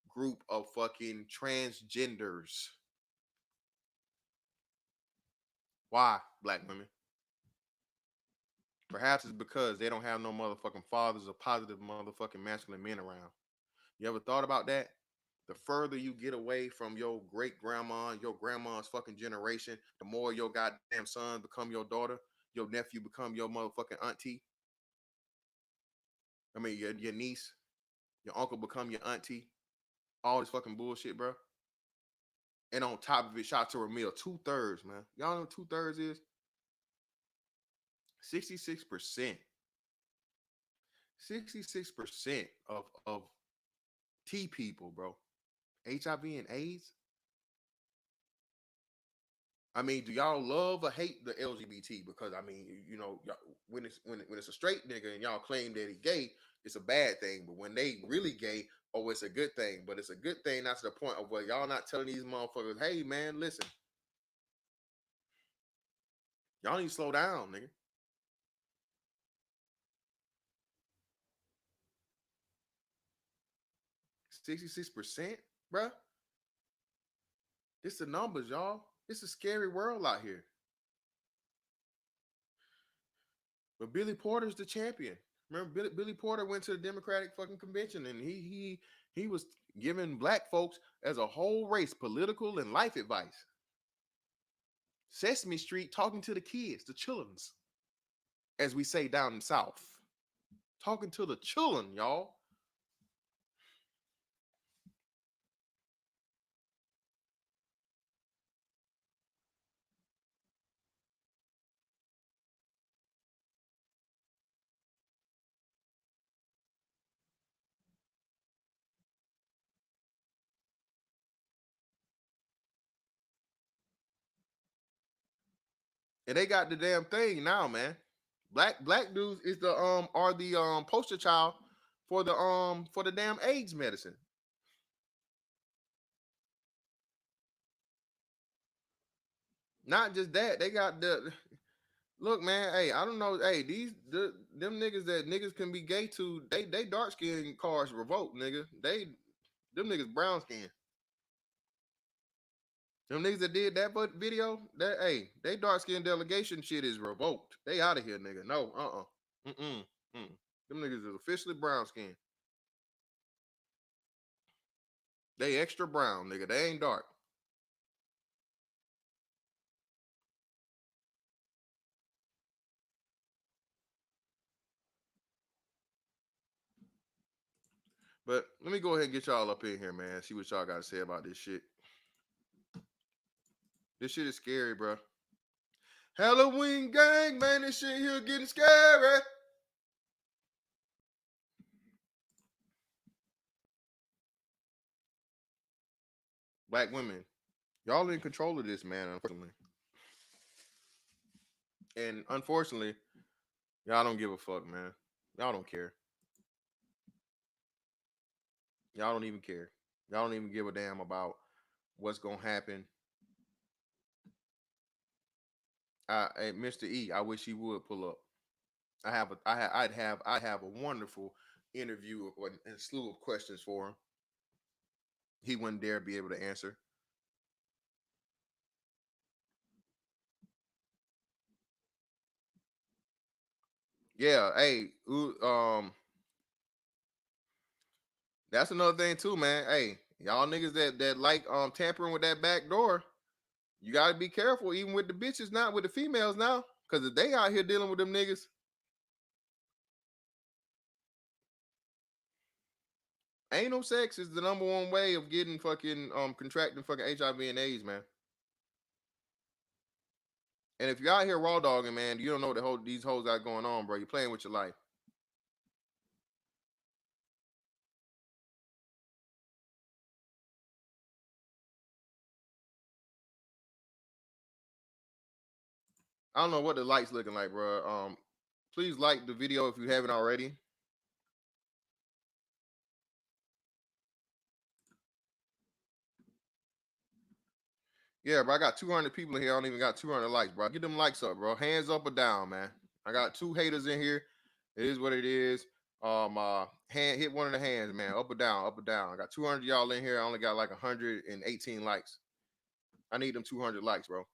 group of fucking transgenders? Why black women? Perhaps it's because they don't have no motherfucking fathers or positive motherfucking masculine men around. You ever thought about that? The further you get away from your great grandma, your grandma's fucking generation, the more your goddamn son become your daughter, your nephew become your motherfucking auntie. I mean, your niece, your uncle become your auntie. All this fucking bullshit, bro. And on top of it, shout out to Ramil, 2/3, man. Y'all know what 2/3 is? 66%. 66% of T people, bro. HIV and AIDS. I mean, do y'all love or hate the LGBT? Because I mean, you know, when it's a straight nigga and y'all claim that he gay, it's a bad thing. But when they really gay, oh, it's a good thing. But it's a good thing not to the point of where y'all not telling these motherfuckers, hey man, listen, y'all need to slow down, nigga. 66%, bruh. This the numbers, y'all. It's a scary world out here. But Billy Porter's the champion. Remember, Billy Porter went to the Democratic fucking convention, and he was giving black folks as a whole race political and life advice. Sesame Street talking to the kids, the chillins, as we say down in the South. Talking to the chillin, y'all. And they got the damn thing now, man. Black dudes is the are the poster child for the damn AIDS medicine. Not just that, they got the look, man. Hey, I don't know. Hey, them niggas that niggas can be gay to, they dark skin cards revoked, nigga. Them niggas brown skin. Them niggas that did that video, that hey, they dark skin delegation shit is revoked. They out of here, nigga. No, mm. Them niggas is officially brown skin. They extra brown, nigga. They ain't dark. But let me go ahead and get y'all up in here, man. See what y'all got to say about this shit. This shit is scary, bro. Halloween gang, man. This shit here getting scary. Black women, y'all in control of this, man, unfortunately. And unfortunately, y'all don't give a fuck, man. Y'all don't care. Y'all don't even care. Y'all don't even give a damn about what's gonna happen. Hey, Mr. E, I wish he would pull up. I'd have a wonderful interview and a slew of questions for him. He wouldn't dare be able to answer. Yeah, hey, that's another thing too, man. Hey, y'all niggas that like tampering with that back door, you gotta be careful, even with the bitches, not with the females now, because if they out here dealing with them niggas, anal sex is the number one way of getting fucking contracting fucking HIV and AIDS, man. And if you're out here raw dogging, man, you don't know what these hoes got going on, bro. You're playing with your life. I don't know what the lights looking like, bro. Please like the video if you haven't already. Yeah, bro. I got 200 people in here. I don't even got 200 likes, bro. Get them likes up, bro. Hands up or down, man. I got 2 haters in here. It is what it is. Hand hit one of the hands, man. Up or down, up or down. I got 200 y'all in here. I only got like 118 likes. I need them 200 likes, bro.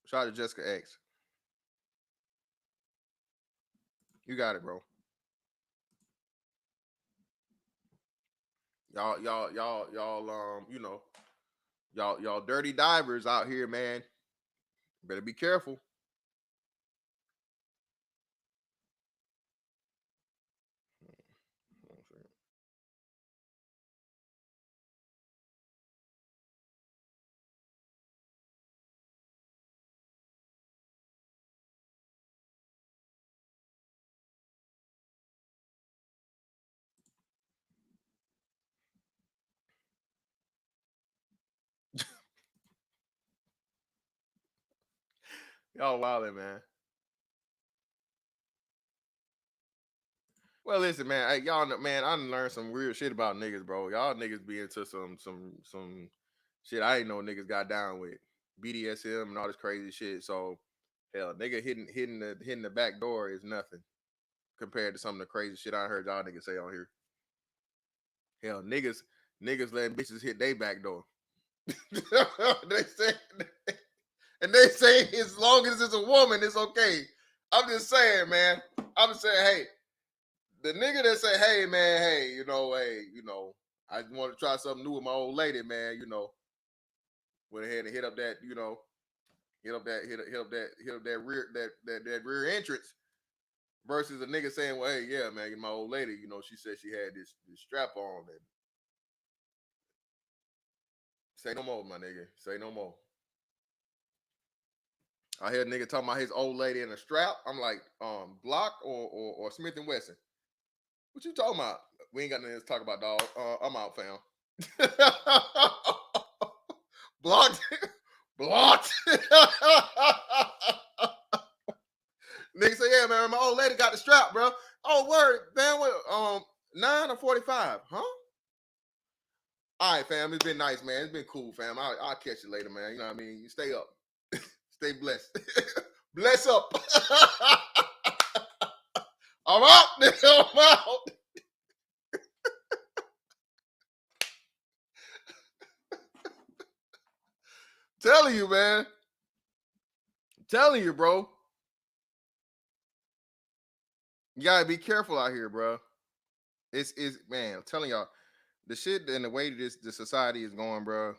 Shout out to Jessica X. You got it, bro. Y'all, y'all dirty divers out here, man. Better be careful. Y'all wildin', man. Well, listen, man. Y'all, man, I done learned some weird shit about niggas, bro. Y'all niggas be into some shit I didn't know niggas got down with BDSM and all this crazy shit. So, hell, nigga hitting the back door is nothing compared to some of the crazy shit I heard y'all niggas say on here. Hell, niggas letting bitches hit they back door. they say, and they say as long as it's a woman, it's okay. I'm just saying, man. I'm just saying, hey. The nigga that say, hey, man, hey, I just want to try something new with my old lady, man, went ahead and hit up that, hit up that rear entrance versus a nigga saying, well, hey, yeah, man, my old lady, she said she had this strap on. And say no more, my nigga. Say no more. I hear a nigga talking about his old lady in a strap. I'm like, Block or Smith & Wesson. What you talking about? We ain't got nothing to talk about, dog. I'm out, fam. Blocked. Blocked. Nigga say, yeah, man, my old lady got the strap, bro. Oh, word, man. What, 9 or 45? Huh? All right, fam. It's been nice, man. It's been cool, fam. I'll catch you later, man. You know what I mean? You stay up. Stay blessed. Bless up. I'm out. I'm out. Telling you, man. Telling you, bro. You gotta be careful out here, bro. It's man. I'm telling y'all, the shit and the way the society is going, bro.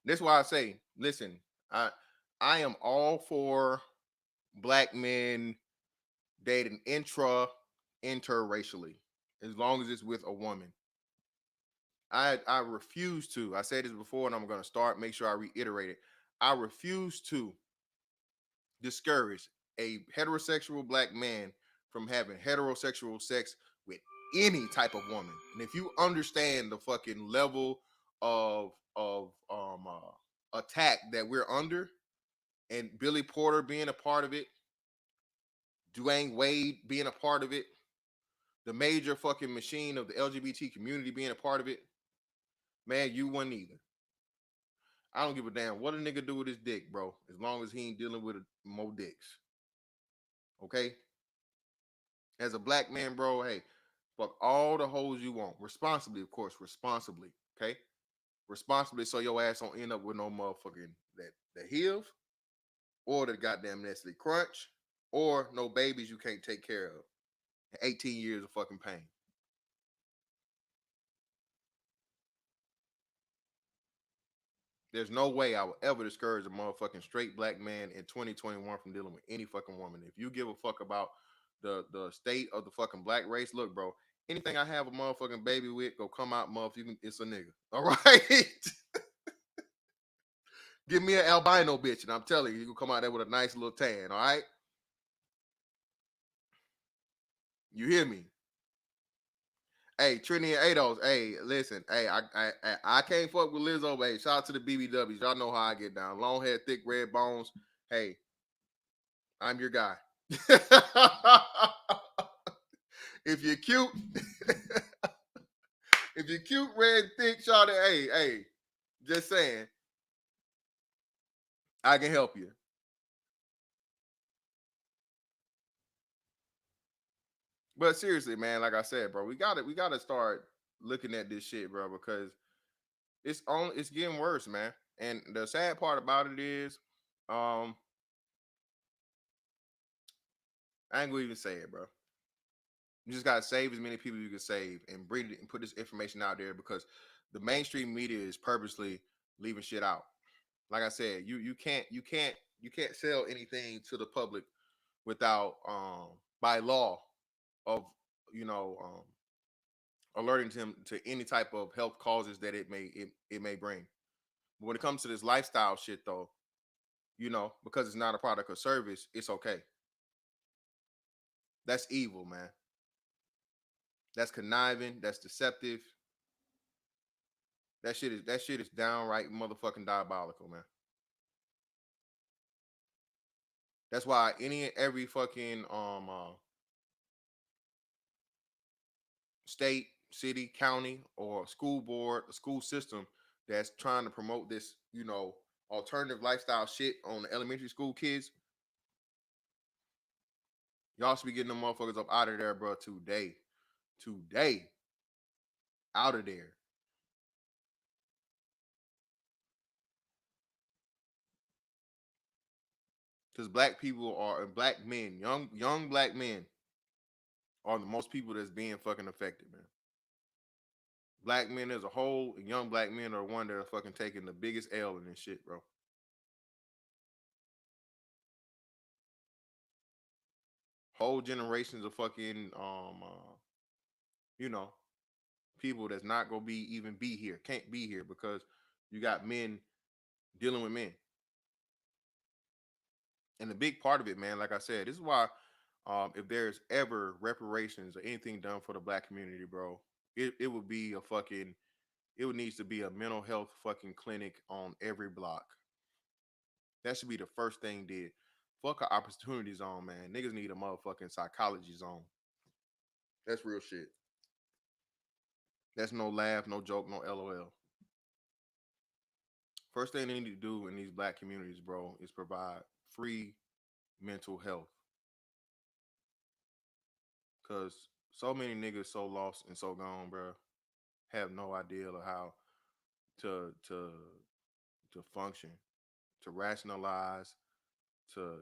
That's why I say, listen, I am all for black men dating interracially, as long as it's with a woman. I refuse to. I said this before, and I'm gonna start. Make sure I reiterate it. I refuse to discourage a heterosexual black man from having heterosexual sex with any type of woman. And if you understand the fucking level of attack that we're under, and Billy Porter being a part of it, Dwayne Wade being a part of it, the major fucking machine of the LGBT community being a part of it, man, you wouldn't either. I don't give a damn what a nigga do with his dick, bro, as long as he ain't dealing with more dicks. Okay? As a black man, bro, hey, fuck all the hoes you want. Responsibly, of course, responsibly. Okay? Responsibly, so your ass don't end up with no motherfucking that HIV or the goddamn Nestle Crunch or no babies you can't take care of. 18 years of fucking pain. There's no way I would ever discourage a motherfucking straight black man in 2021 from dealing with any fucking woman. If you give a fuck about the state of the fucking black race, look, bro, anything I have a motherfucking baby with, go come out, motherfucker. It's a nigga. All right. Give me an albino bitch, and I'm telling you, you can come out there with a nice little tan. All right. You hear me? Hey, Trini and Ados. Hey, listen. Hey, I can't fuck with Lizzo. But hey, shout out to the BBWs. Y'all know how I get down. Long hair, thick red bones. Hey, I'm your guy. If you're cute, if you're cute, red, thick, shout out. Hey, just saying, I can help you. But seriously, man, like I said, bro, we gotta start looking at this shit, bro, because it's getting worse, man. And the sad part about it is, um, I ain't gonna even say it, bro. You just gotta save as many people you can save and bring it and put this information out there because the mainstream media is purposely leaving shit out. Like I said, you can't sell anything to the public without by law of you know alerting them to any type of health causes that it may bring. But when it comes to this lifestyle shit though, because it's not a product or service, it's okay. That's evil, man. That's conniving, that's deceptive. That shit is downright motherfucking diabolical, man. That's why any and every fucking state, city, county, or school board, or school system that's trying to promote this, alternative lifestyle shit on the elementary school kids, y'all should be getting them motherfuckers up out of there, bro. Today, out of there. Because black people are black men, young black men are the most people that's being fucking affected, man. Black men as a whole and young black men are the one that are fucking taking the biggest L in this shit, bro. Whole generations of fucking you know, people that's not gonna be here, can't be here because you got men dealing with men. And the big part of it, man, like I said, this is why if there's ever reparations or anything done for the black community, bro, it would be it would needs to be a mental health fucking clinic on every block. That should be the first thing did. Fuck an opportunity zone, man. Niggas need a motherfucking psychology zone. That's real shit. That's no laugh, no joke, no LOL. First thing they need to do in these black communities, bro, is provide free mental health. Cause so many niggas so lost and so gone, bro, have no idea of how to function, to rationalize, to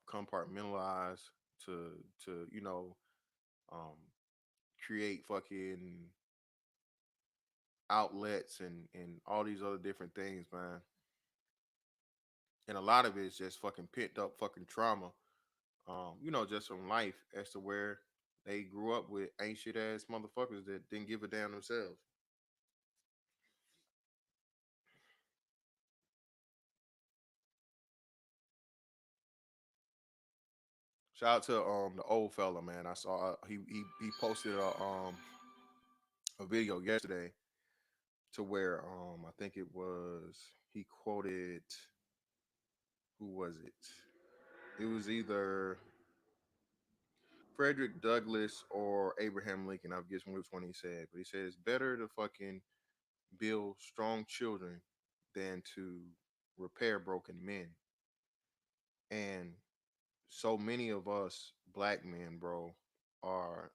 compartmentalize, to um, create fucking outlets and all these other different things, man. And a lot of it is just fucking pent up fucking trauma, just from life as to where they grew up with ain't shit ass motherfuckers that didn't give a damn themselves. Shout out to the old fella, man. I saw he posted a video yesterday to where I think it was he quoted, who was it? It was either Frederick Douglass or Abraham Lincoln. I forget which one he said, but he said it's better to fucking build strong children than to repair broken men. And so many of us black men, bro, are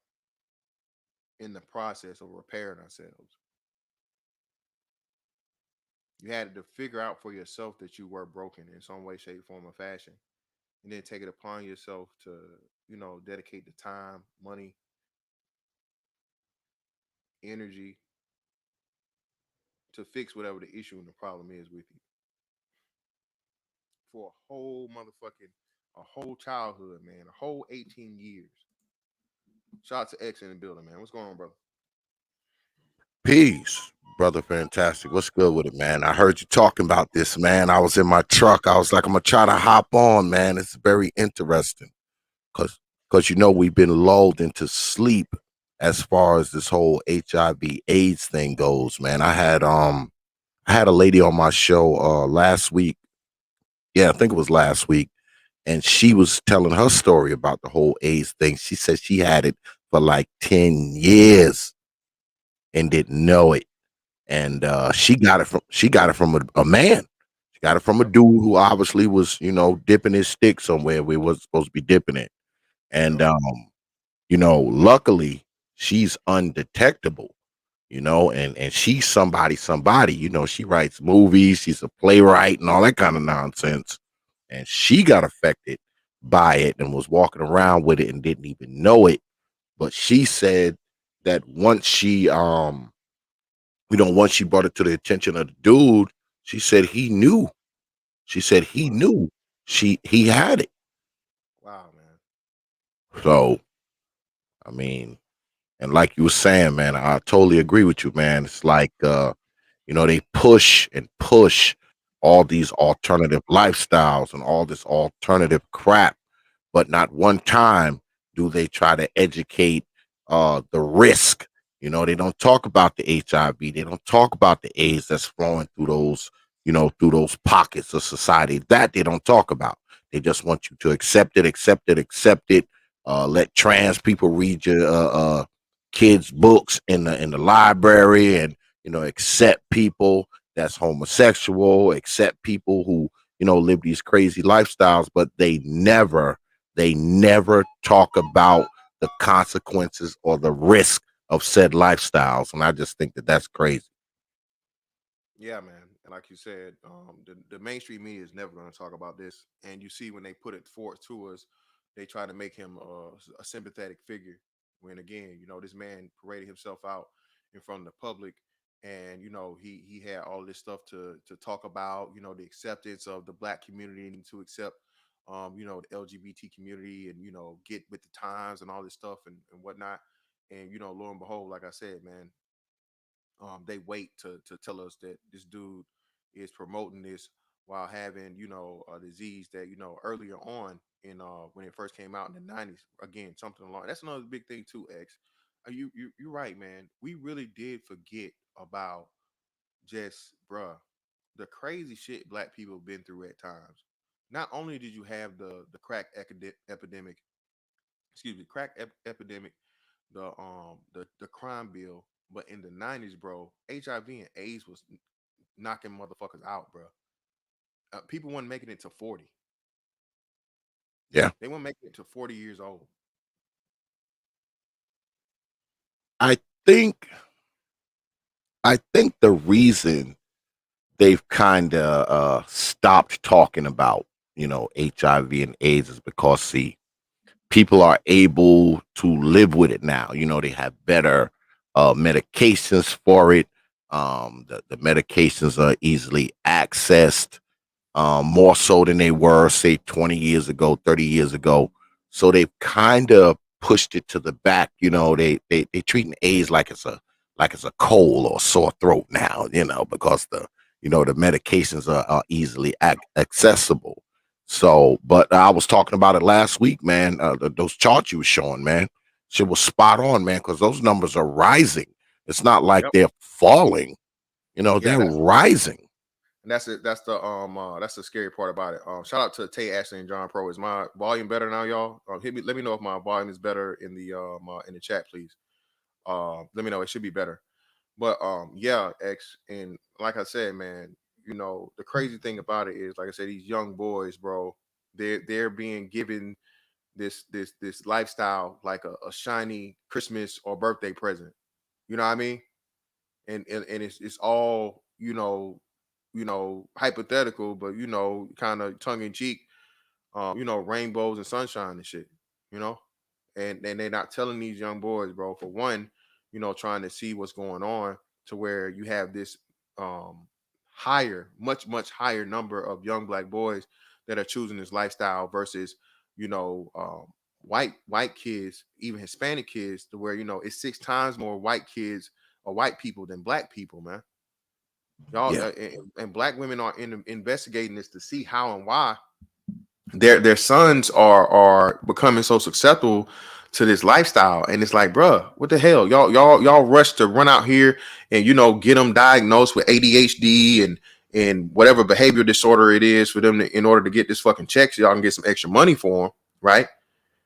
in the process of repairing ourselves. You had to figure out for yourself that you were broken in some way, shape, form, or fashion, and then take it upon yourself to, dedicate the time, money, energy to fix whatever the issue and the problem is with you for a whole childhood, man, a whole 18 years. Shout out to X in the building, man. What's going on, brother? Peace, brother. Fantastic. What's good with it, man? I heard you talking about this, man. I was in my truck. I was like, I'm gonna try to hop on, man. It's very interesting because because we've been lulled into sleep as far as this whole HIV/AIDS thing goes, man. I had a lady on my show last week. Yeah, I think it was last week, and she was telling her story about the whole AIDS thing. She said she had it for like 10 years and didn't know it. And she got it from a man. She got it from a Yep. dude who obviously was, dipping his stick somewhere where he wasn't supposed to be dipping it. And Yep. luckily she's undetectable, and she's somebody, she writes movies, she's a playwright and all that kind of nonsense. And she got affected by it and was walking around with it and didn't even know it. But she said that once she brought it to the attention of the dude, she said he knew. She said he Wow. knew he had it. Wow, man. So, I mean, and like you were saying, man, I totally agree with you, man. It's like they push and push all these alternative lifestyles and all this alternative crap, but not one time do they try to educate the risk. They don't talk about the HIV. They don't talk about the AIDS that's flowing through those pockets of society. That they don't talk about. They just want you to accept it, accept it, accept it. Let trans people read your kids' books in the library, and accept people that's homosexual, accept people who live these crazy lifestyles, but they never talk about the consequences or the risk of said lifestyles. And I just think that that's crazy. Yeah, man. And like you said, the mainstream media is never going to talk about this. And you see when they put it forth to us, they try to make him a sympathetic figure. When again, this man paraded himself out in front of the public, and he had all this stuff to talk about. The acceptance of the black community and to accept, the LGBT community, and get with the times and all this stuff and whatnot. And lo and behold, like I said, man, they wait to tell us that this dude is promoting this while having a disease that earlier on in when it first came out in the 90s. Again, something along that's another big thing too. X, you're right, man. We really did forget about just the crazy shit black people have been through at times. Not only did you have the crack epidemic, excuse me, epidemic, the crime bill. But in the 90s, bro, HIV and AIDS was knocking motherfuckers out, bro. People weren't making it to 40. Yeah. They weren't making it to 40 years old. I think I think the reason they've kind of stopped talking about, HIV and AIDS is because, see, people are able to live with it now. They have better medications for it. The medications are easily accessed, more so than they were, say, 20 years ago, 30 years ago. So they've kind of pushed it to the back. They treating AIDS like it's a cold or sore throat now. Because the medications are easily accessible. So, but I was talking about it last week, man. Those charts you were showing, man, shit was spot on, man. Because those numbers are rising. It's not like Yep. they're falling. Yeah, They're rising. that's it. That's the scary part about it. Shout out to Tay Ashley and John Pro. Is my volume better now, y'all? Hit me. Let me know if my volume is better in the chat, please. Let me know. It should be better. But yeah, X, and like I said, man, the crazy thing about it is, like I said, these young boys, bro, they're being given this lifestyle like a shiny Christmas or birthday present. You know what I mean? And it's all hypothetical, but kind of tongue in cheek, rainbows and sunshine and shit, you know, and they're not telling these young boys, bro. For one, trying to see what's going on, to where you have this higher, much higher number of young black boys that are choosing this lifestyle versus you know um, white kids, even Hispanic kids, to where it's 6 times more white kids or white people than black people, man. Y'all Yeah. and black women are investigating this to see how and why, their sons are becoming so susceptible to this lifestyle, and it's like, bruh, what the hell, y'all rush to run out here and get them diagnosed with ADHD and whatever behavioral disorder it is for them in order to get this fucking check so y'all can get some extra money for them, right?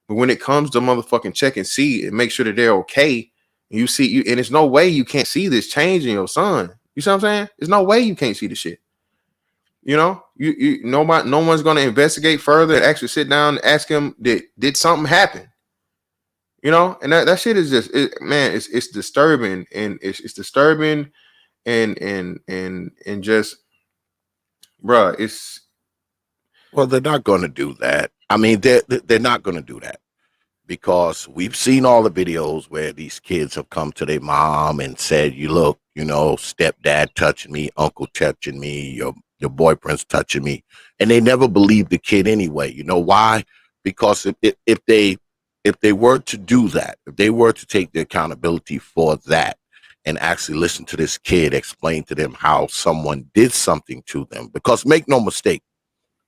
But when it comes to motherfucking check and see and make sure that they're okay, and you see and there's no way you can't see this change in your son. You see what I'm saying? There's no way you can't see the shit. No one's gonna investigate further and actually sit down and ask him, did something happen? And that shit is just man, it's disturbing, and it's disturbing, and just, bruh, it's Well, they're not going to do that. I mean, they're not going to do that because we've seen all the videos where these kids have come to their mom and said, "You look, stepdad touching me, uncle touching me, your boyfriend's touching me," and they never believe the kid anyway. You know why? Because if they were to do that, if they were to take the accountability for that and actually listen to this kid explain to them how someone did something to them, because make no mistake,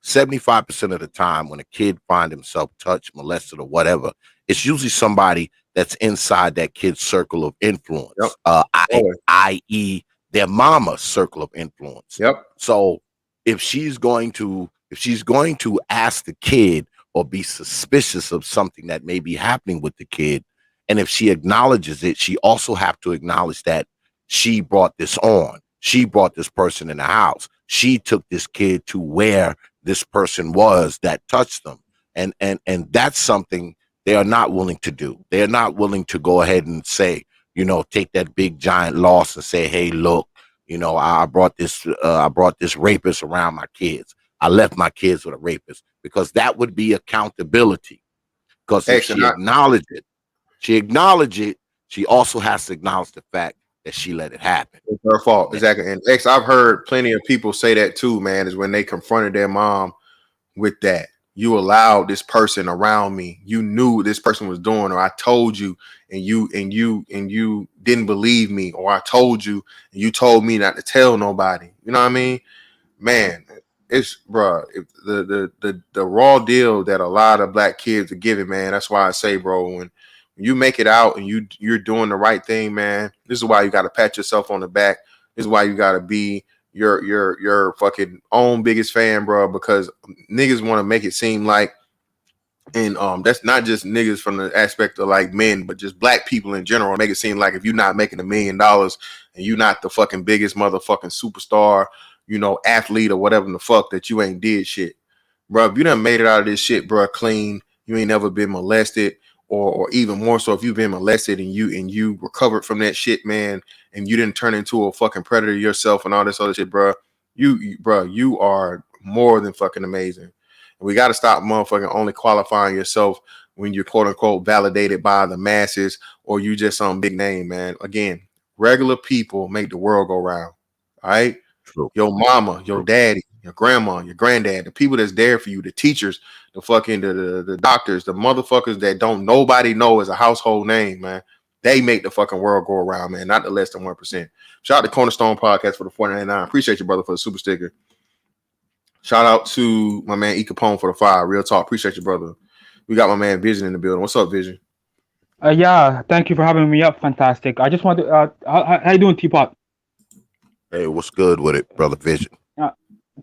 75% of the time when a kid find himself touched, molested, or whatever, it's usually somebody that's inside that kid's circle of influence, Yep. i.e. their mama's circle of influence. Yep. So if she's going to ask the kid or be suspicious of something that may be happening with the kid, and if she acknowledges it, she also have to acknowledge that she brought this on. She brought this person in the house. She took this kid to where this person was that touched them. And that's something they are not willing to do. They are not willing to go ahead and say, take that big giant loss and say, hey, look, I brought this rapist around my kids. I left my kids with a rapist, because that would be accountability. Because if she acknowledged it, she also has to acknowledge the fact that she let it happen. It's her fault. Exactly. And I've heard plenty of people say that too, man, is when they confronted their mom with that. You allowed this person around me. You knew what this person was doing, or I told you and you didn't believe me, or I told you and you told me not to tell nobody. You know what I mean? Man, it's the raw deal that a lot of black kids are giving, man. That's why I say, bro, when you make it out and you're doing the right thing, man, this is why you got to pat yourself on the back. This is why you got to be your fucking own biggest fan, bro, because niggas want to make it seem like, and that's not just niggas from the aspect of like men, but just black people in general, make it seem like if you're not making $1 million and you're not the fucking biggest motherfucking superstar, athlete or whatever the fuck, that you ain't did shit. Bro, if you done made it out of this shit, bro, clean, you ain't never been molested, or even more so, if you've been molested and you recovered from that shit, man, and you didn't turn into a fucking predator yourself and all this other shit, bro, you are more than fucking amazing. And we got to stop motherfucking only qualifying yourself when you're quote unquote validated by the masses, or you just some big name, man. Again, regular people make the world go round. All right. True. Your mama, your daddy, your grandma, your granddad, the people that's there for you, the teachers, the fucking the doctors, the motherfuckers that don't nobody know as a household name, man. They make the fucking world go around, man. Not the less than 1%. Shout out to Cornerstone Podcast for the 499. Appreciate you, brother, for the super sticker. Shout out to my man E Capone for the 5. Real talk. Appreciate you, brother. We got my man Vision in the building. What's up, Vision? Yeah, thank you for having me up. Fantastic. I just want to. How you doing, Teapot? Hey, what's good with it, brother Vision?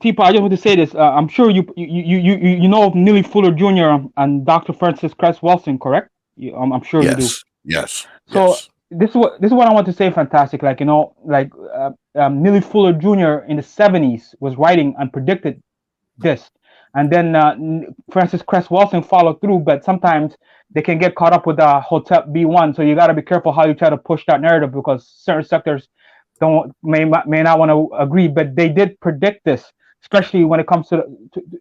Teapot, I just want to say this. I'm sure you know of Neely Fuller Jr. and Dr. Francis Cress Wilson, correct? I'm sure you do. Yes. So this is what I want to say. Fantastic. Neely Fuller Jr. in the 70s was writing and predicted this, and then Francis Cress Wilson followed through. But sometimes they can get caught up with the Hotel B1, so you got to be careful how you try to push that narrative, because certain sectors may not want to agree, but they did predict this, especially when it comes to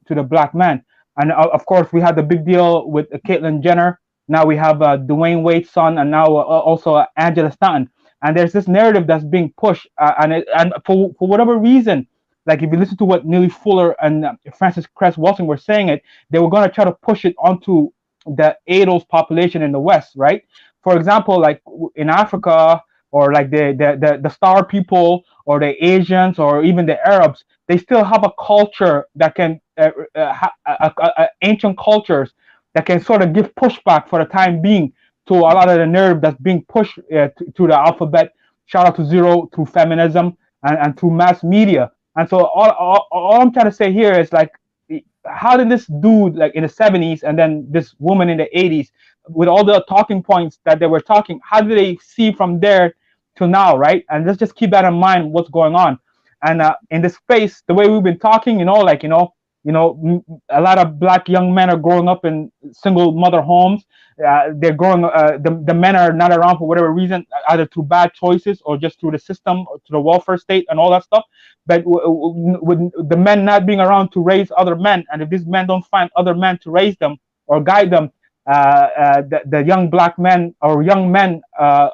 the black man. And of course, we had the big deal with Caitlyn Jenner. Now we have Dwayne Wade's son, and now also Angela Stanton. And there's this narrative that's being pushed, and for whatever reason, like if you listen to what Neely Fuller and Francis Cress Wilson were saying, they were going to try to push it onto the ADOS population in the West, right? For example, like in Africa, or like the star people, or the Asians, or even the Arabs, they still have a culture that can ancient cultures that can sort of give pushback for the time being to a lot of the nerve that's being pushed to the alphabet. Shout out to Zero through feminism and through mass media. And so all I'm trying to say here is like, how did this dude like in the 70s and then this woman in the 80s with all the talking points that they were talking, how did they see from there to now, right? And let's just keep that in mind, what's going on. And in this space, the way we've been talking, a lot of black young men are growing up in single mother homes. They're growing. The men are not around for whatever reason, either through bad choices or just through the system, or to the welfare state and all that stuff. But with the men not being around to raise other men, and if these men don't find other men to raise them or guide them, the young black men or young men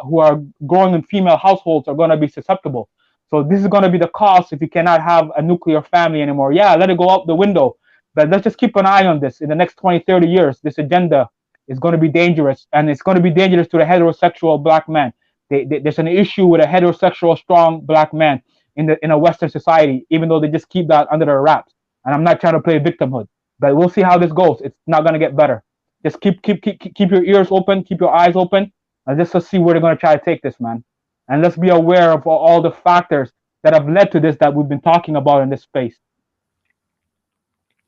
who are growing in female households are going to be susceptible. So this is going to be the cost if you cannot have a nuclear family anymore. Yeah, let it go out the window. But let's just keep an eye on this. In the next 20, 30 years, this agenda is going to be dangerous. And it's going to be dangerous to the heterosexual black man. There's an issue with a heterosexual, strong black man in a Western society, even though they just keep that under their wraps. And I'm not trying to play victimhood. But we'll see how this goes. It's not going to get better. Just keep your ears open, keep your eyes open, and just to see where they're going to try to take this, man. And let's be aware of all the factors that have led to this that we've been talking about in this space.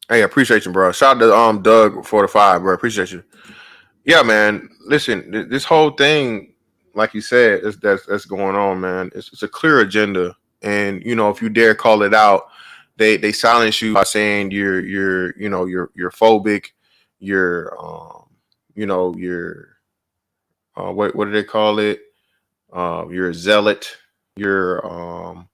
Hey, I appreciate you, bro. Shout out to Doug for the 5, bro. Appreciate you. Yeah, man. Listen, this whole thing, like you said, that's going on, man. It's a clear agenda, and if you dare call it out, they silence you by saying you're phobic, you're what do they call it? You're a zealot. You're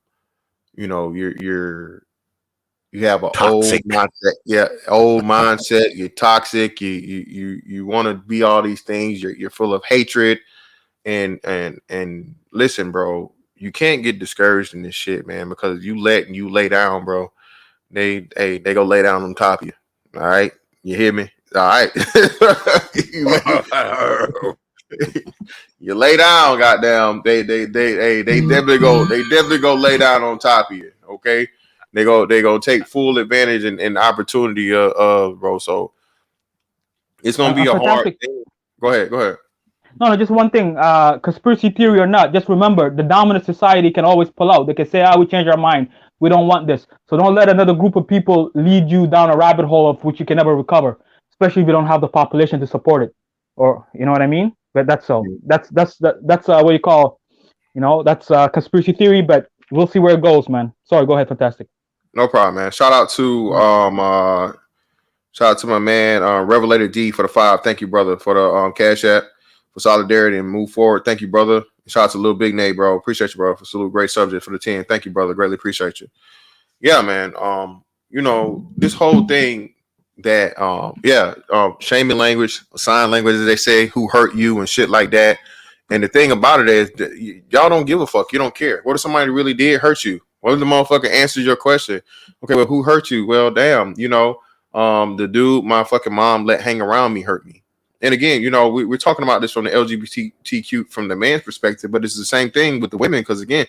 you have an Toxic. old mindset. Yeah, old mindset. You're toxic. You want to be all these things. You're full of hatred. And listen, bro, you can't get discouraged in this shit, man, because you lay down, bro. They go lay down on top of you. All right, you hear me? All right. You lay down, goddamn. They definitely go lay down on top of you. Okay, they go take full advantage and opportunity of bro. So it's gonna be a hard thing. Go ahead. No, just one thing. Conspiracy theory or not, just remember the dominant society can always pull out. They can say, we changed our mind. We don't want this. So don't let another group of people lead you down a rabbit hole of which you can never recover, especially if you don't have the population to support it. Or you know what I mean? But that's so. That's what you call, that's conspiracy theory. But we'll see where it goes, man. Sorry, go ahead, Fantastic. No problem, man. Shout out to my man Revelator D for the 5. Thank you, brother, for the Cash App for solidarity and move forward. Thank you, brother. Shout out to Lil Big Nate, bro. Appreciate you, bro. For salute, great subject for the 10. Thank you, brother. Greatly appreciate you. Yeah, man. This whole thing that shaming language, sign language, as they say, who hurt you and shit like that. And the thing about it is that y'all don't give a fuck. You don't care. What if somebody really did hurt you? What if the motherfucker answers your question? Okay, well, who hurt you? Well, damn, the dude my fucking mom let hang around me hurt me. And again, we're talking about this from the LGBTQ, from the man's perspective, but it's the same thing with the women, because again,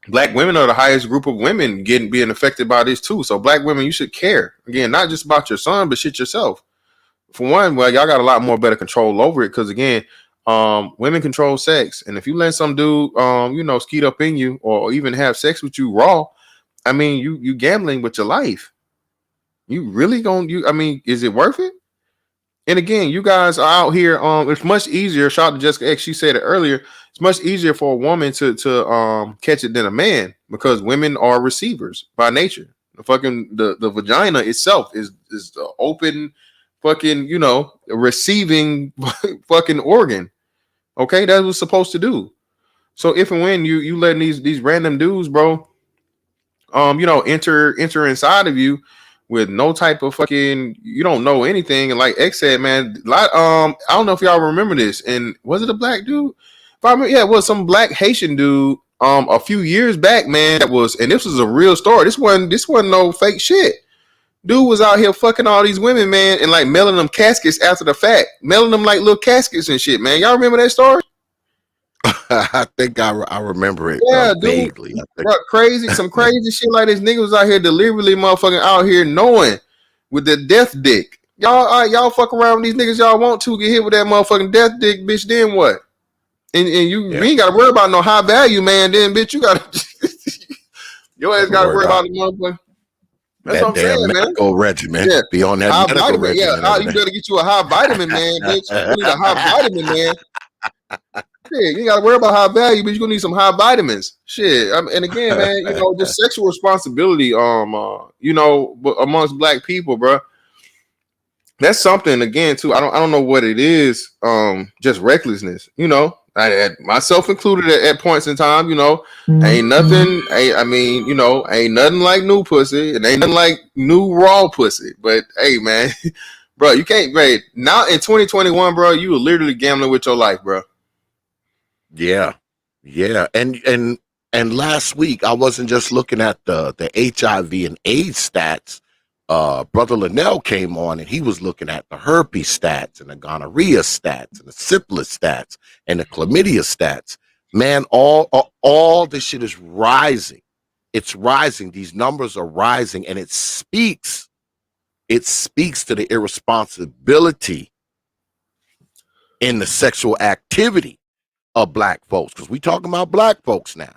black women are the highest group of women being affected by this too. So black women, you should care. Again, not just about your son, but shit yourself. For one, well, y'all got a lot more better control over it, because again, women control sex. And if you let some dude, skeet up in you or even have sex with you raw, I mean, you gambling with your life. You really is it worth it? And again, you guys are out here. It's much easier. Shout out to Jessica X. She said it earlier. It's much easier for a woman to catch it than a man, because women are receivers by nature. The vagina itself is the open fucking receiving fucking organ. Okay, that's what it's supposed to do. So if and when you letting these random dudes, bro, enter inside of you with no type of fucking, you don't know anything. And like X said, man, I don't know if y'all remember this. And was it a black dude? It was some black Haitian dude a few years back, man. And this was a real story. This wasn't no fake shit. Dude was out here fucking all these women, man, and like mailing them caskets after the fact, mailing them like little caskets and shit, man. Y'all remember that story? I think I remember it Yeah, dude, vaguely. I think. bro, crazy, some crazy shit like this. Niggas was out here deliberately, motherfucking out here knowing with the death dick. Y'all fuck around with these niggas y'all want to get hit with that motherfucking death dick, bitch. Then what? And you ain't got to worry about no high value man. Then bitch, you got to your ass got to worry about the motherfucker. That's what That I'm damn saying, man. medical regimen. Yeah, Be on that high medical vitamin. regimen. Yeah, you better get you a high vitamin, man, bitch. You need a high vitamin, man. Shit, you ain't got to worry about high value, but you're gonna need some high vitamins. Shit, and again, man, you know, just sexual responsibility, you know, amongst black people, bro. That's something again too. I don't know what it is. Just recklessness, you know. Myself included at points in time, you know, ain't nothing. I mean, you know, ain't nothing like new pussy, and ain't nothing like new raw pussy. But hey, man, bro, you can't. Right now in 2021, bro, you were literally gambling with your life, bro. Yeah, and last week I wasn't just looking at the HIV and AIDS stats. Brother Linnell came on and he was looking at the herpes stats and the gonorrhea stats and the syphilis stats and the chlamydia stats. Man, all this shit is rising. It's rising. These numbers are rising, and it speaks to the irresponsibility in the sexual activity of black folks, because we talking about black folks now.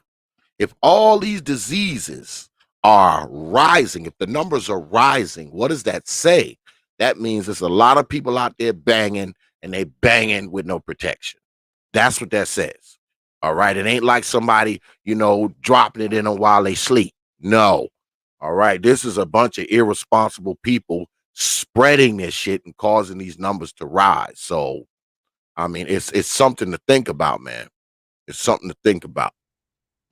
If all these diseases are rising, if the numbers are rising, what does that say? That means there's a lot of people out there banging, and they banging with no protection. That's what that says. All right. It ain't like somebody, you know, dropping it in them while they sleep. No. All right. This is a bunch of irresponsible people spreading this shit and causing these numbers to rise. So, I mean, it's something to think about, man. It's something to think about.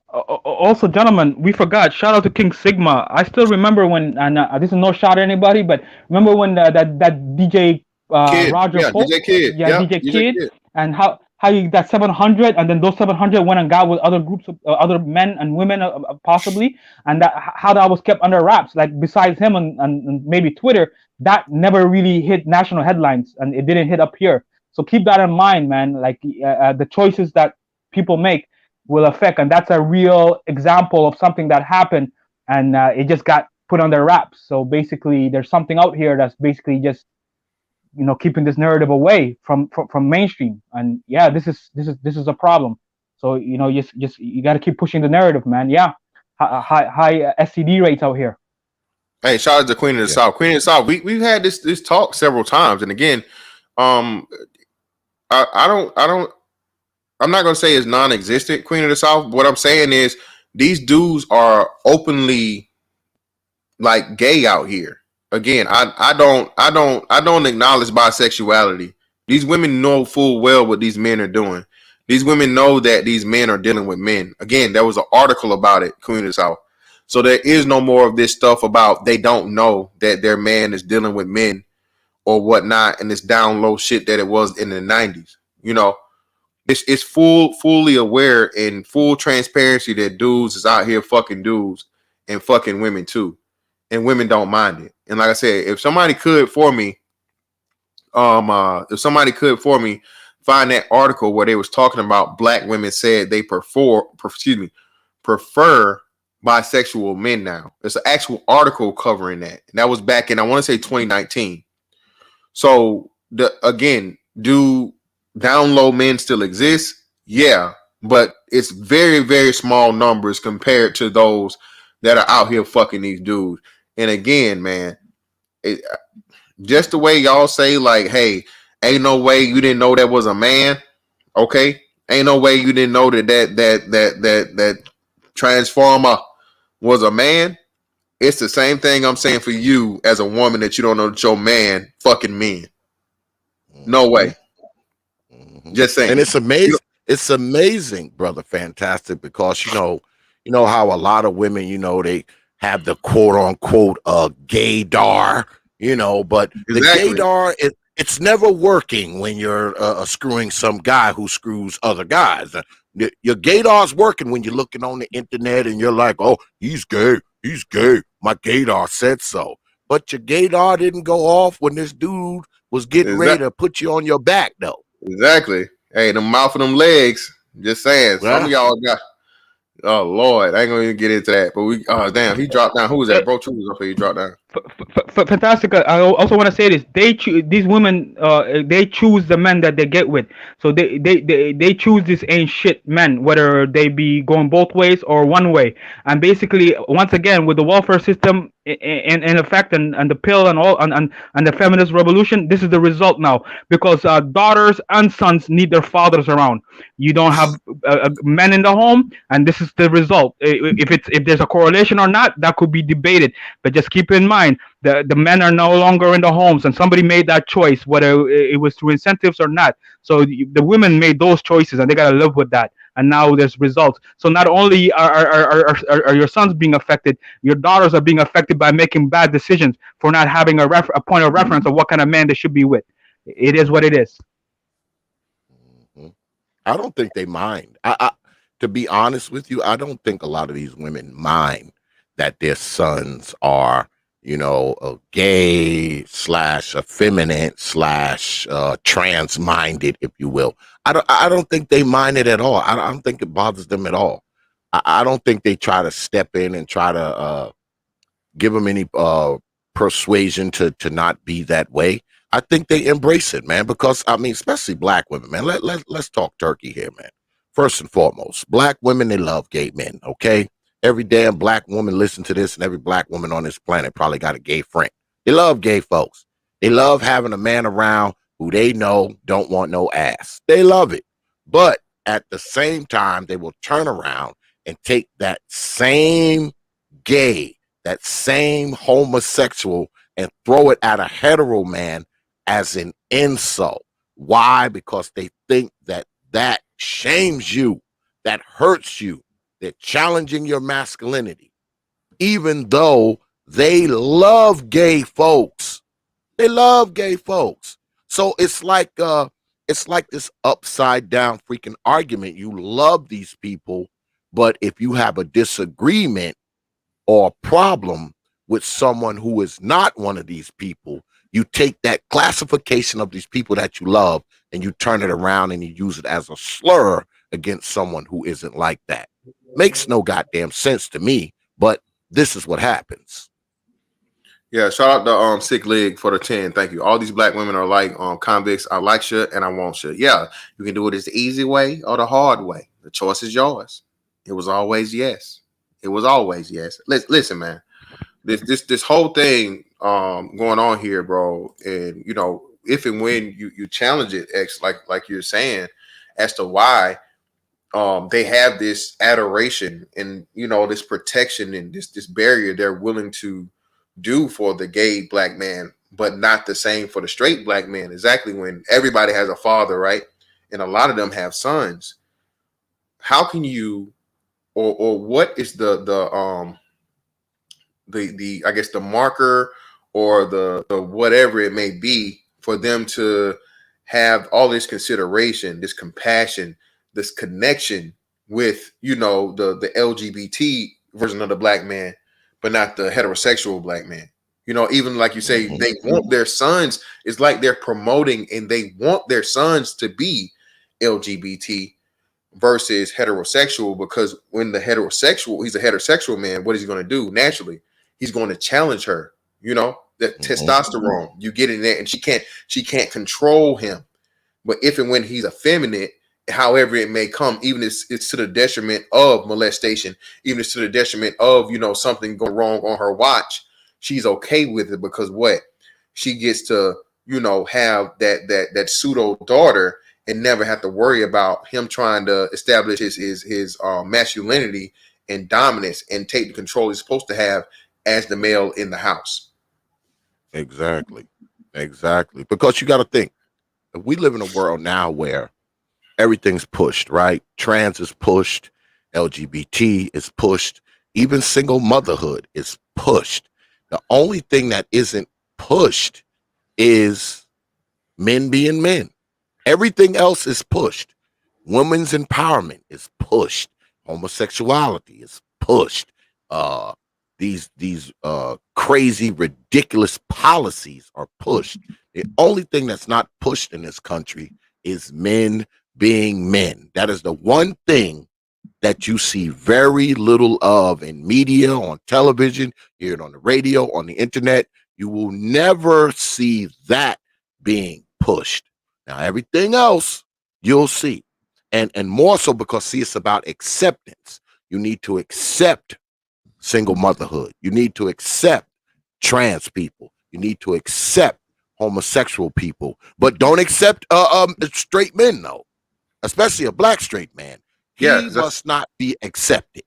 Also, gentlemen, we forgot. Shout out to King Sigma. I still remember when, and this is no shot at anybody, but remember when that DJ Kid, Roger yeah, Pope, DJ Kid, yeah, DJ Kid, and how you that 700, and then those 700 went and got with other groups of other men and women possibly, and that how that was kept under wraps. Like besides him and maybe Twitter, that never really hit national headlines, and it didn't hit up here. So keep that in mind, man. Like the choices that people make will affect, and that's a real example of something that happened, and it just got put on their wraps. So basically there's something out here that's basically just, you know, keeping this narrative away from mainstream. And yeah, this is a problem. So, you know, just you got to keep pushing the narrative, man. Yeah, high STD rates out here. Hey, shout out to Queen of the South. Queen of the South. We've had this talk several times, and again, I'm not gonna say it's non-existent, Queen of the South. What I'm saying is these dudes are openly like gay out here. Again, I don't acknowledge bisexuality. These women know full well what these men are doing. These women know that these men are dealing with men. Again, there was an article about it, Queen of the South. So there is no more of this stuff about they don't know that their man is dealing with men or whatnot, and this down low shit that it was in the 90s. You know, it's fully aware and full transparency that dudes is out here fucking dudes and fucking women too, and women don't mind it. And like I said, if somebody could for me, find that article where they was talking about black women said they prefer bisexual men now. There's an actual article covering that. And that was back in, I want to say 2019. So do down low men still exist? Yeah, but it's very, very small numbers compared to those that are out here fucking these dudes. And again, man, just the way y'all say, like, hey, ain't no way you didn't know that was a man. Okay, ain't no way you didn't know that transformer was a man. It's the same thing I'm saying for you as a woman that you don't know that your man fucking men. No way. Just saying. And it's amazing. It's amazing, brother. Fantastic, because you know how a lot of women, you know, they have the quote unquote gaydar, you know, but the gaydar, it's never working when you're screwing some guy who screws other guys. Your gaydar's working when you're looking on the internet and you're like, oh, he's gay. My gaydar said so. But your gaydar didn't go off when this dude was getting ready to put you on your back, though. Exactly. Hey, the mouth of them legs. Just saying. Some of y'all got. Oh Lord, I ain't gonna even get into that. But we, oh damn, he dropped down. Who was that? Bro, True was up here. He dropped down. Fantastic. I also want to say this. These women, they choose the men that they get with. So they choose these ain't shit men, whether they be going both ways or one way. And basically, once again, with the welfare system in effect, and the pill and all, and the feminist revolution, this is the result now. Because daughters and sons need their fathers around. You don't have men in the home, and this is the result. If there's a correlation or not, that could be debated. But just keep in mind, the men are no longer in the homes, and somebody made that choice, whether it was through incentives or not. So the women made those choices, and they gotta live with that. And now there's results. So not only are your sons being affected, your daughters are being affected by making bad decisions for not having a point of reference of what kind of man they should be with. It is what it is. I don't think they mind. To be honest with you, I don't think a lot of these women mind that their sons are, a gay / effeminate / trans-minded, if you will. I don't think they mind it at all. I don't think it bothers them at all. I don't think they try to step in and try to give them any persuasion to not be that way. I think they embrace it, man, because especially black women, man. Let's talk turkey here, man. First and foremost, black women, they love gay men, okay? Every damn black woman listen to this, and every black woman on this planet probably got a gay friend. They love gay folks. They love having a man around who they know don't want no ass. They love it. But at the same time, they will turn around and take that same gay, that same homosexual, and throw it at a hetero man as an insult. Why? Because they think that shames you, that hurts you. They're challenging your masculinity, even though they love gay folks. They love gay folks. So it's like this upside down freaking argument. You love these people, but if you have a disagreement or a problem with someone who is not one of these people, you take that classification of these people that you love and you turn it around and you use it as a slur against someone who isn't like that. Makes no goddamn sense to me, but this is what happens. Yeah, shout out to Sick Leg for the 10. Thank you. All these black women are like convicts. I like shit and I want shit. Yeah, you can do it as the easy way or the hard way. The choice is yours. It was always yes. It was always yes. Listen, man. This whole thing going on here, bro, and if and when you challenge it, X, like you're saying, as to why they have this adoration and this protection and this barrier they're willing to do for the gay black man, but not the same for the straight black man. Exactly, when everybody has a father, right? And a lot of them have sons. How can you, or what is the I guess the marker or the whatever it may be for them to have all this consideration, this compassion, this connection with the LGBT version of the black man, but not the heterosexual black man. Even like you say, they want their sons. It's like they're promoting and they want their sons to be LGBT versus heterosexual, because when he's a heterosexual man, what is he going to do? Naturally, he's going to challenge her. That testosterone, you get in there and she can't control him. But if and when he's effeminate, however it may come, even if it's to the detriment of molestation, even if it's to the detriment of something going wrong on her watch, she's okay with it, because what she gets to have that pseudo daughter and never have to worry about him trying to establish his masculinity and dominance and take the control he's supposed to have as the male in the house. Exactly. Because you got to think, we live in a world now where everything's pushed, right? Trans is pushed, LGBT is pushed, even single motherhood is pushed. The only thing that isn't pushed is men being men. Everything else is pushed. Women's empowerment is pushed. Homosexuality is pushed. These crazy, ridiculous policies are pushed. The only thing that's not pushed in this country is men being men. That is the one thing that you see very little of in media, on television, hear it on the radio, on the internet. You will never see that being pushed. Now, everything else you'll see. And more so because, see, it's about acceptance. You need to accept single motherhood. You need to accept trans people. You need to accept homosexual people. But don't accept straight men, though, especially a black straight man. He must not be accepted.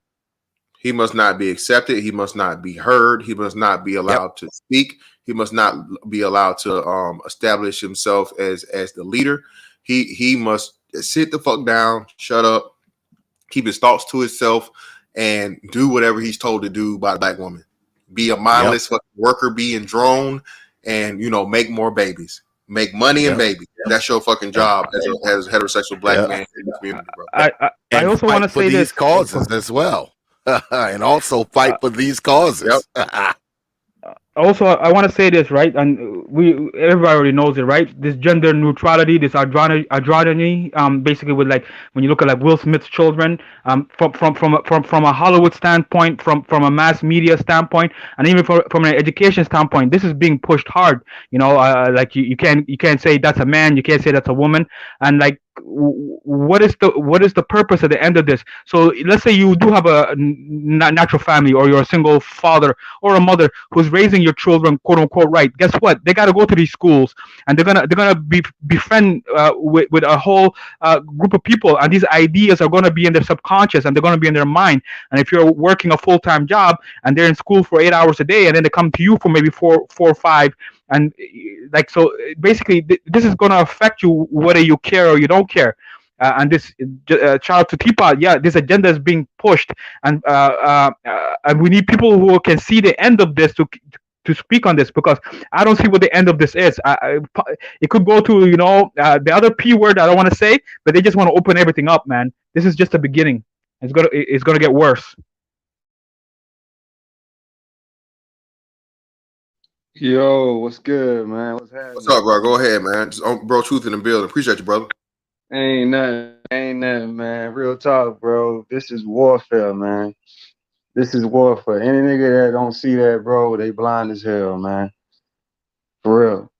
He must not be accepted. He must not be heard. He must not be allowed to speak. He must not be allowed to establish himself as the leader. He must sit the fuck down, shut up, keep his thoughts to himself, and do whatever he's told to do by the black woman. Be a mindless fucking worker, be in drone, and make more babies. Make money and babies. That's your fucking job as a heterosexual black man in the community, bro. I also want to say these this causes as well, and also fight for these causes. Also, I want to say this, right? And everybody already knows it, right? This gender neutrality, this androgyny, basically with like when you look at like Will Smith's children, from a Hollywood standpoint, from a mass media standpoint, and even from an education standpoint, this is being pushed hard. Like you can't say that's a man, you can't say that's a woman, and like what is the purpose at the end of this? So let's say you do have a natural family, or you're a single father or a mother who's raising your children, quote unquote, right? Guess what? They got to go to these schools, and they're gonna befriend with a whole group of people, and these ideas are gonna be in their subconscious, and they're gonna be in their mind. And if you're working a full-time job and they're in school for 8 hours a day, and then they come to you for maybe four or five, and like, so basically this is gonna affect you whether you care or you don't care. And this shout out to Teapot. Yeah, this agenda is being pushed, and we need people who can see the end of this to speak on this, because I don't see what the end of this is. It could go to the other P word I don't want to say, but they just want to open everything up, man. This is just the beginning. It's gonna get worse. Yo, what's good, man? What's happening? What's up, bro? Go ahead, man. Just bro, truth in the building. Appreciate you, brother. Ain't nothing, man. Real talk, bro. This is warfare, man. This is warfare. Any nigga that don't see that, bro, they blind as hell, man. For real.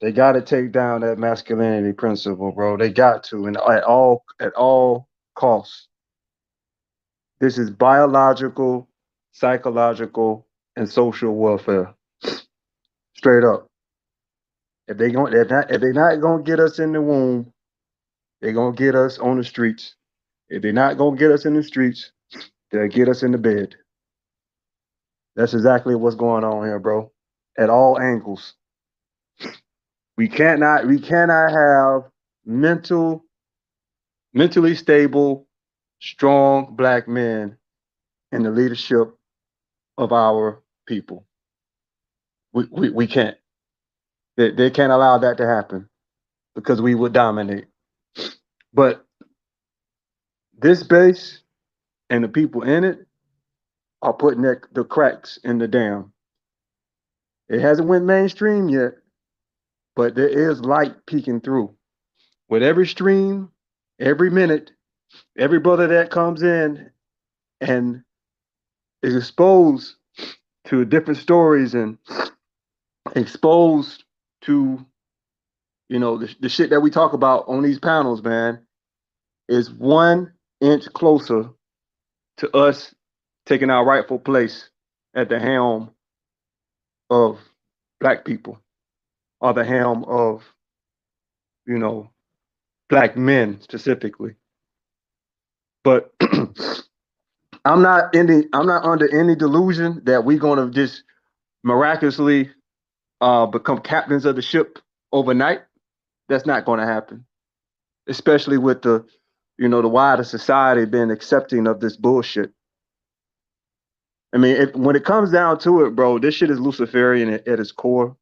They got to take down that masculinity principle, bro. They got to, and at all costs. This is biological, psychological, and social warfare. Straight up. If they're not gonna get us in the womb, they're gonna get us on the streets. If they're not gonna get us in the streets, they'll get us in the bed. That's exactly what's going on here, bro. At all angles. We cannot have mentally stable, strong black men in the leadership of our people. We can't. They can't allow that to happen, because we would dominate. But this base and the people in it are putting the cracks in the dam. It hasn't went mainstream yet, but there is light peeking through. With every stream, every minute, every brother that comes in and is exposed to different stories and exposed to, the shit that we talk about on these panels, man, is 1 inch closer to us taking our rightful place at the helm of black people, or the helm of, black men specifically. But I'm not under any delusion that we're gonna just miraculously become captains of the ship overnight. That's not going to happen, especially with the wider society being accepting of this bullshit. I mean, when it comes down to it, bro, this shit is Luciferian at its core.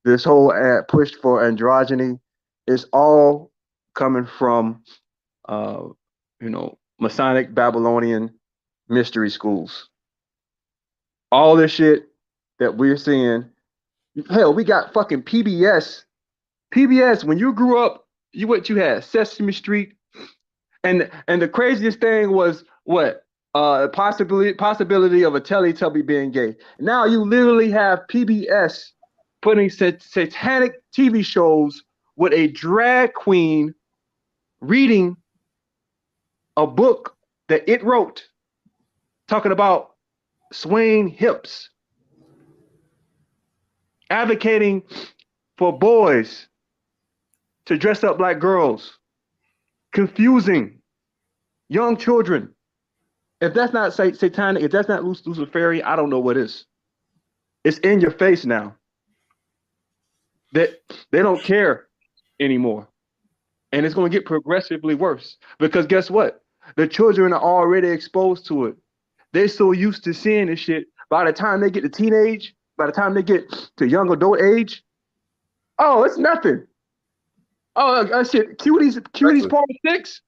This whole push for androgyny is all coming from, Masonic Babylonian mystery schools. All this shit that we're seeing. Hell, we got fucking PBS. PBS, when you grew up, you had Sesame Street, And the craziest thing was what? Possibility of a Teletubby being gay. Now you literally have PBS putting satanic TV shows with a drag queen reading a book that it wrote, talking about swaying hips, advocating for boys to dress up like girls, confusing young children. If that's not satanic, if that's not Luciferian, I don't know what is. It's in your face now. That they don't care anymore. And it's going to get progressively worse. Because guess what? The children are already exposed to it. They're so used to seeing this shit. By the time they get to teenage, by the time they get to young adult age, oh, it's nothing. Oh, shit, cuties part 6.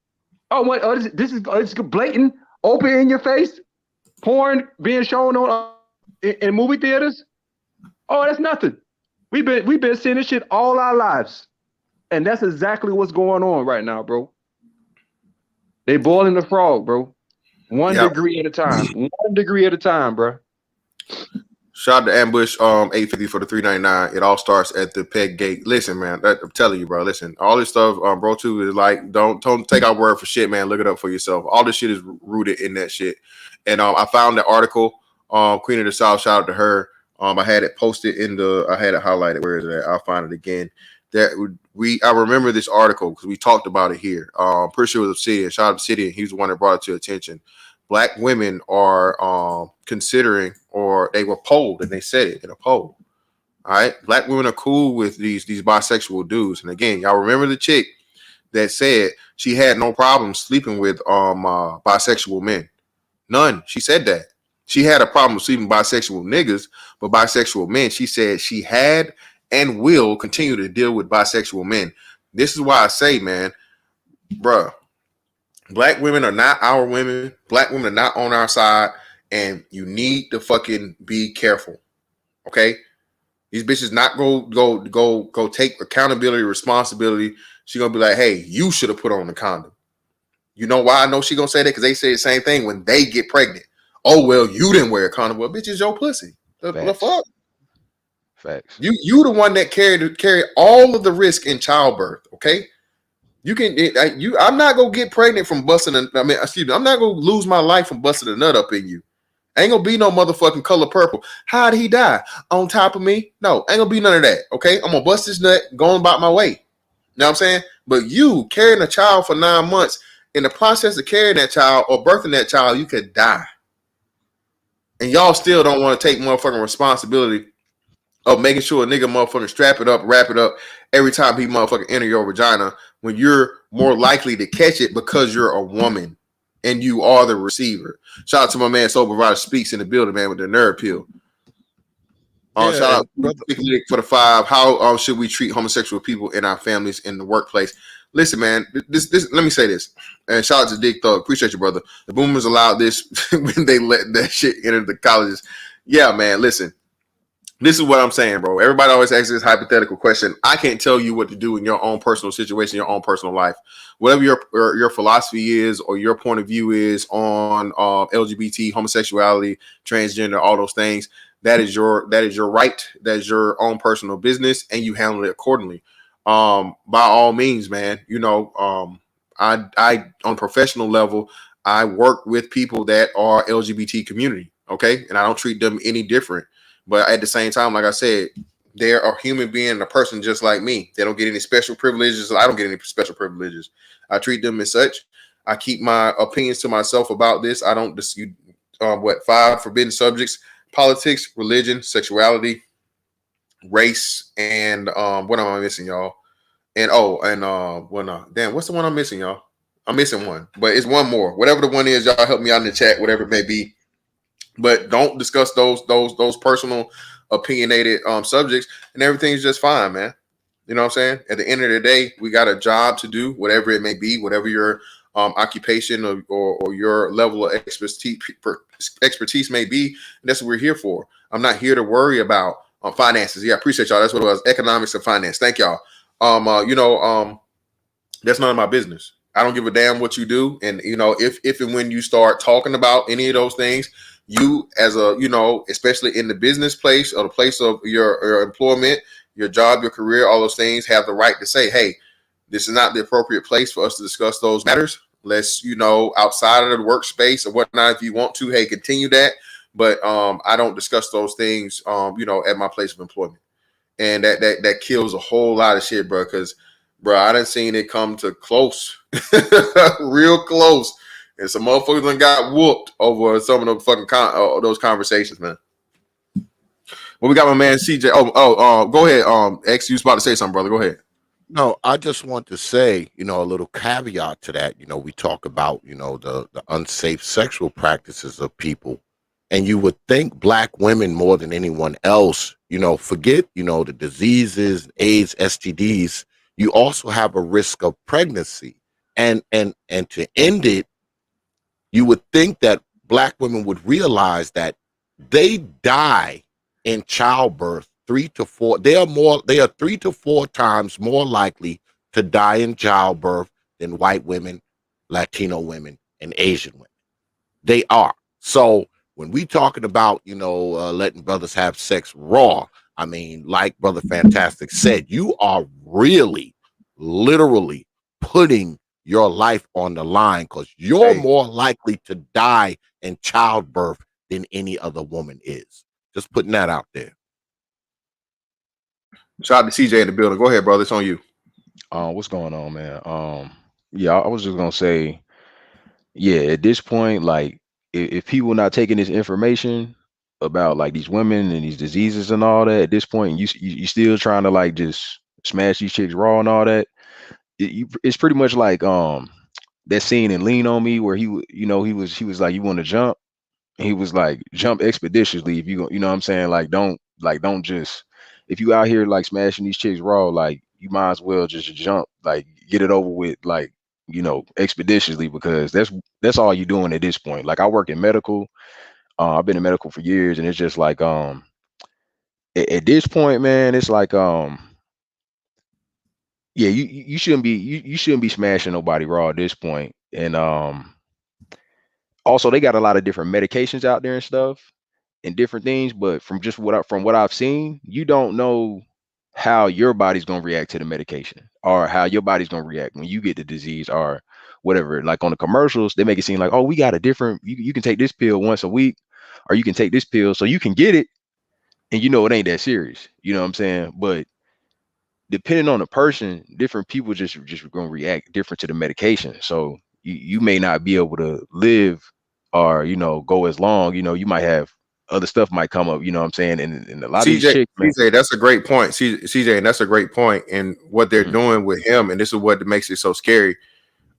Oh, what? Oh, this is blatant, open in your face, porn being shown on in movie theaters. Oh, that's nothing. We've been seeing this shit all our lives, and that's exactly what's going on right now, bro. They boiling the frog, bro. One degree at a time. 1 degree at a time, bro. Shout out to Ambush 850 for the 399. It all starts at the peg gate. Listen, man, I'm telling you, bro. Listen, all this stuff, bro, too, is like, don't take our word for shit, man. Look it up for yourself. All this shit is rooted in that shit. And I found the article, Queen of the South. Shout out to her. I had it posted I had it highlighted. Where is it at? I'll find it again. I remember this article because we talked about it here. Pretty sure it was Obsidian. Shout out to Obsidian. He was the one that brought it to attention. Black women are considering, or they were polled, and they said it in a poll. All right, black women are cool with these bisexual dudes. And again, y'all remember the chick that said she had no problem sleeping with bisexual men. None. She said that. She had a problem with sleeping bisexual niggas, but bisexual men, she said she had and will continue to deal with bisexual men. This is why I say, man, bruh, black women are not our women. Black women are not on our side, and you need to fucking be careful. Okay? These bitches not go take accountability, responsibility. She gonna be like, hey, you should have put on the condom. You know why I know she gonna say that? Because they say the same thing when they get pregnant. Oh, well, you didn't wear a condom. Well, bitch, it's your pussy. The fuck? Facts. You the one that carry all of the risk in childbirth, okay? You can I'm not gonna get pregnant from busting I'm not gonna lose my life from busting a nut up in you. Ain't gonna be no motherfucking color purple. How did he die? On top of me? No, ain't gonna be none of that. Okay, I'm gonna bust this nut, going about my way. You know what I'm saying? But you carrying a child for 9 months, in the process of carrying that child or birthing that child, you could die. And y'all still don't want to take motherfucking responsibility of making sure a nigga motherfucking strap it up, wrap it up every time he motherfucking enter your vagina, when you're more likely to catch it because you're a woman and you are the receiver. Shout out to my man Sober Rider Speaks in the building, man, with the nerd pill. Shout out for the 5. How should we treat homosexual people in our families, in the workplace? Listen, man, this let me say this. And shout out to Dick Thug. Appreciate you, brother. The boomers allowed this when they let that shit enter the colleges. Yeah, man, listen. This is what I'm saying, bro. Everybody always asks this hypothetical question. I can't tell you what to do in your own personal situation, your own personal life. Whatever your philosophy is or your point of view is on LGBT, homosexuality, transgender, all those things, that is your right. That is your own personal business, and you handle it accordingly. By all means, man. You know, I on a professional level, I work with people that are LGBT community, okay, and I don't treat them any different. But at the same time, like I said, they're a human being, a person just like me. They don't get any special privileges. I don't get any special privileges. I treat them as such. I keep my opinions to myself about this. I don't dispute 5 forbidden subjects: politics, religion, sexuality, race, and what am I missing, y'all? And damn, what's the one I'm missing, y'all? I'm missing one, but it's one more. Whatever the one is, y'all help me out in the chat, whatever it may be. But don't discuss those personal, opinionated subjects, and everything's just fine, man. You know what I'm saying? At the end of the day, we got a job to do, whatever it may be, whatever your occupation or your level of expertise may be. And that's what we're here for. I'm not here to worry about finances. Yeah, I appreciate y'all. That's what it was. Economics and finance. Thank y'all. That's none of my business. I don't give a damn what you do. And you know, if and when you start talking about any of those things, you as a, you know, especially in the business place or the place of your employment, your job, your career, all those things, have the right to say, hey, this is not the appropriate place for us to discuss those matters. Let's, you know, outside of the workspace or whatnot, if you want to, hey, continue that. But I don't discuss those things, you know, at my place of employment. And that kills a whole lot of shit, bro. Because, bro, I done seen it come to close, real close, and some motherfuckers done got whooped over some of the fucking those conversations, man. Well, we got my man CJ. Go ahead. X, you was about to say something, brother. Go ahead. No, I just want to say, you know, a little caveat to that. You know, we talk about, you know, the unsafe sexual practices of people, and you would think black women more than anyone else, you know, forget, you know, the diseases, AIDS, STDs. You also have a risk of pregnancy, and to end it, you would think that black women would realize that they die in childbirth 3 to 4. They are 3 to 4 times more likely to die in childbirth than white women, Latino women, and Asian women. They are. So when we talking about, you know, letting brothers have sex raw, I mean, like Brother Fantastic said, you are really, literally putting your life on the line, because you're more likely to die in childbirth than any other woman is. Just putting that out there. Shout out to CJ in the building. Go ahead, brother. It's on you. What's going on, man? Yeah, I was just gonna say, yeah, at this point, like, if people not taking this information about like these women and these diseases and all that, at this point, you still trying to like just smash these chicks raw and all that. It's pretty much like that scene in Lean on Me where he was like, you want to jump, and he was like, jump expeditiously if you go, you know what I'm saying, don't just, if you out here like smashing these chicks raw, like you might as well just jump, like get it over with, like, you know, expeditiously, because that's all you're doing at this point. Like, I work in medical, I've been in medical for years, and it's just like at this point, man, it's like yeah, you shouldn't be, you shouldn't be smashing nobody raw at this point. And also they got a lot of different medications out there and stuff and different things, but from what I've seen, you don't know how your body's gonna react to the medication, or how your body's gonna react when you get the disease or whatever. Like on the commercials, they make it seem like, oh, we got a different, you can take this pill once a week, or you can take this pill so you can get it, and you know it ain't that serious. You know what I'm saying? But depending on the person, different people just gonna react different to the medication. So you may not be able to live, or, you know, go as long. You know, you might have other stuff might come up, you know what I'm saying? And a lot of these chicks, man. CJ, that's a great point. CJ, and that's a great point. And what they're doing with him, and this is what makes it so scary.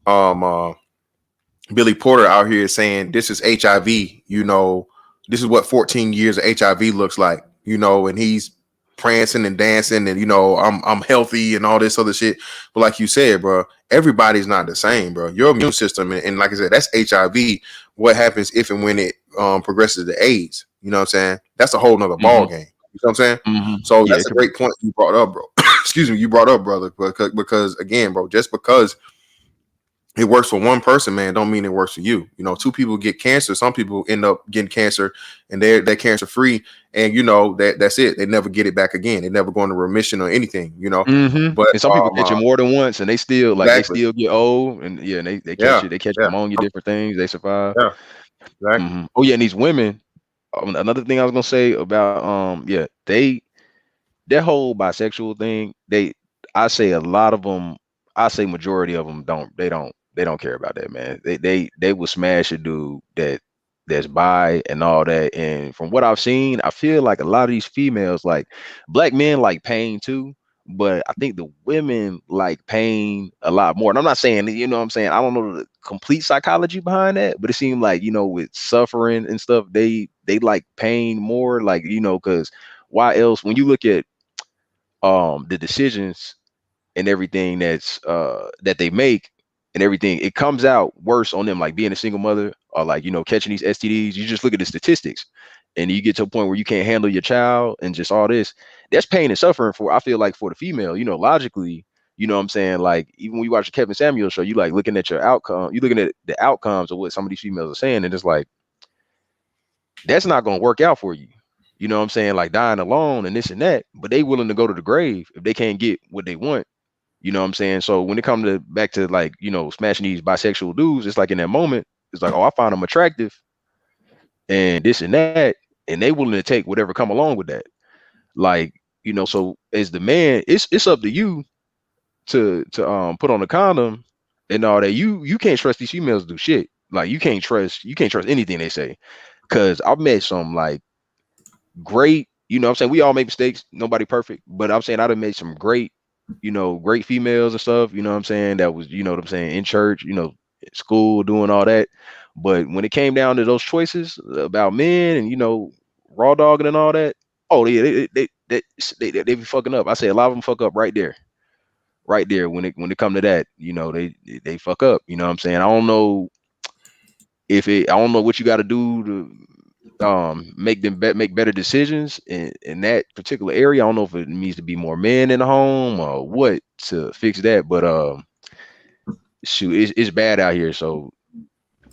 Billy Porter out here saying this is HIV, you know, this is what 14 years of HIV looks like, you know, and he's prancing and dancing and, you know, I'm healthy and all this other shit. But like you said, bro, everybody's not the same, bro. Your immune system, and like I said, that's HIV. What happens if and when it progresses to AIDS? You know what I'm saying? That's a whole nother ball game. You know what I'm saying? So Yeah, that's a great point you brought up, bro. Excuse me, you brought up, brother, because again, bro, just because it works for one person, man, don't mean it works for you. You know, 2 people get cancer. Some people end up getting cancer and they're cancer free. And you know, that's it. They never get it back again. They never go into remission or anything, you know. But and some people catch it more than once, and they still like exactly. they still get old, and yeah, and they catch it, they catch pneumonia, different things, they survive. Yeah, exactly. Oh yeah, and these women, another thing I was gonna say about yeah, that whole bisexual thing, I say a lot of them, I say majority of them don't care about that, man. They will smash a dude that's bi and all that. And from what I've seen, I feel like a lot of these females, like, black men like pain too, but I think the women like pain a lot more. And I'm not saying, you know what I'm saying, I don't know the complete psychology behind that, but it seemed like, you know, with suffering and stuff, they like pain more, like, you know, because why else, when you look at the decisions and everything that's that they make and everything, it comes out worse on them, like being a single mother, or like, you know, catching these STDs. You just look at the statistics, and you get to a point where you can't handle your child and just all this. That's pain and suffering for, I feel like, for the female, you know, logically, You know what I'm saying? Like even when you watch the Kevin Samuel show, you like looking at your outcome, you looking at the outcomes of what some of these females are saying, and it's like that's not gonna work out for you. You know what I'm saying? Like dying alone and this and that, but they willing to go to the grave if they can't get what they want. You know what I'm saying? So when it comes to back to like, you know, smashing these bisexual dudes, it's like in that moment, it's like, oh, I find them attractive and this and that, and they willing to take whatever come along with that. Like, you know, so as the man, it's up to you to put on a condom and all that. You can't trust these females to do shit. Like you can't trust anything they say. Cause I've met some like great, you know what I'm saying? We all make mistakes, nobody perfect, but I'm saying I'd have made some great, you know, great females and stuff, you know what I'm saying? That was, you know what I'm saying, in church, you know, school, doing all that. But when it came down to those choices about men and, you know, raw dogging and all that, oh yeah, they be fucking up. I say a lot of them fuck up right there. Right there when it come to that, you know, they fuck up. You know what I'm saying? I don't know what you got to do to make them make better decisions in that particular area. I don't know if it needs to be more men in the home or what to fix that, but shoot, it's bad out here. So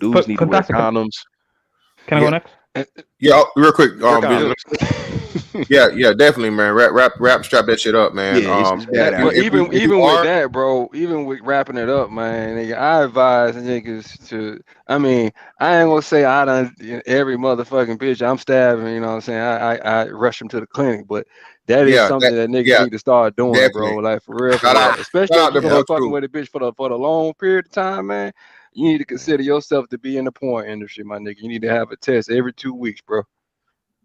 dudes need to wear condoms. Can I go next? Yeah, real quick. Yeah, definitely, man. Rap, strap that shit up, man. Yeah, it's bad out But here. even with that, bro, even with wrapping it up, man, nigga, I advise niggas to. I mean, I ain't gonna say I done every motherfucking bitch I'm stabbing. You know what I'm saying? I rush them to the clinic, but that is something that niggas need to start doing, definitely. bro. Like for real, especially if you're gonna fucking with a bitch for the long period of time, man. You need to consider yourself to be in the porn industry, my nigga. You need to have a test every 2 weeks, bro.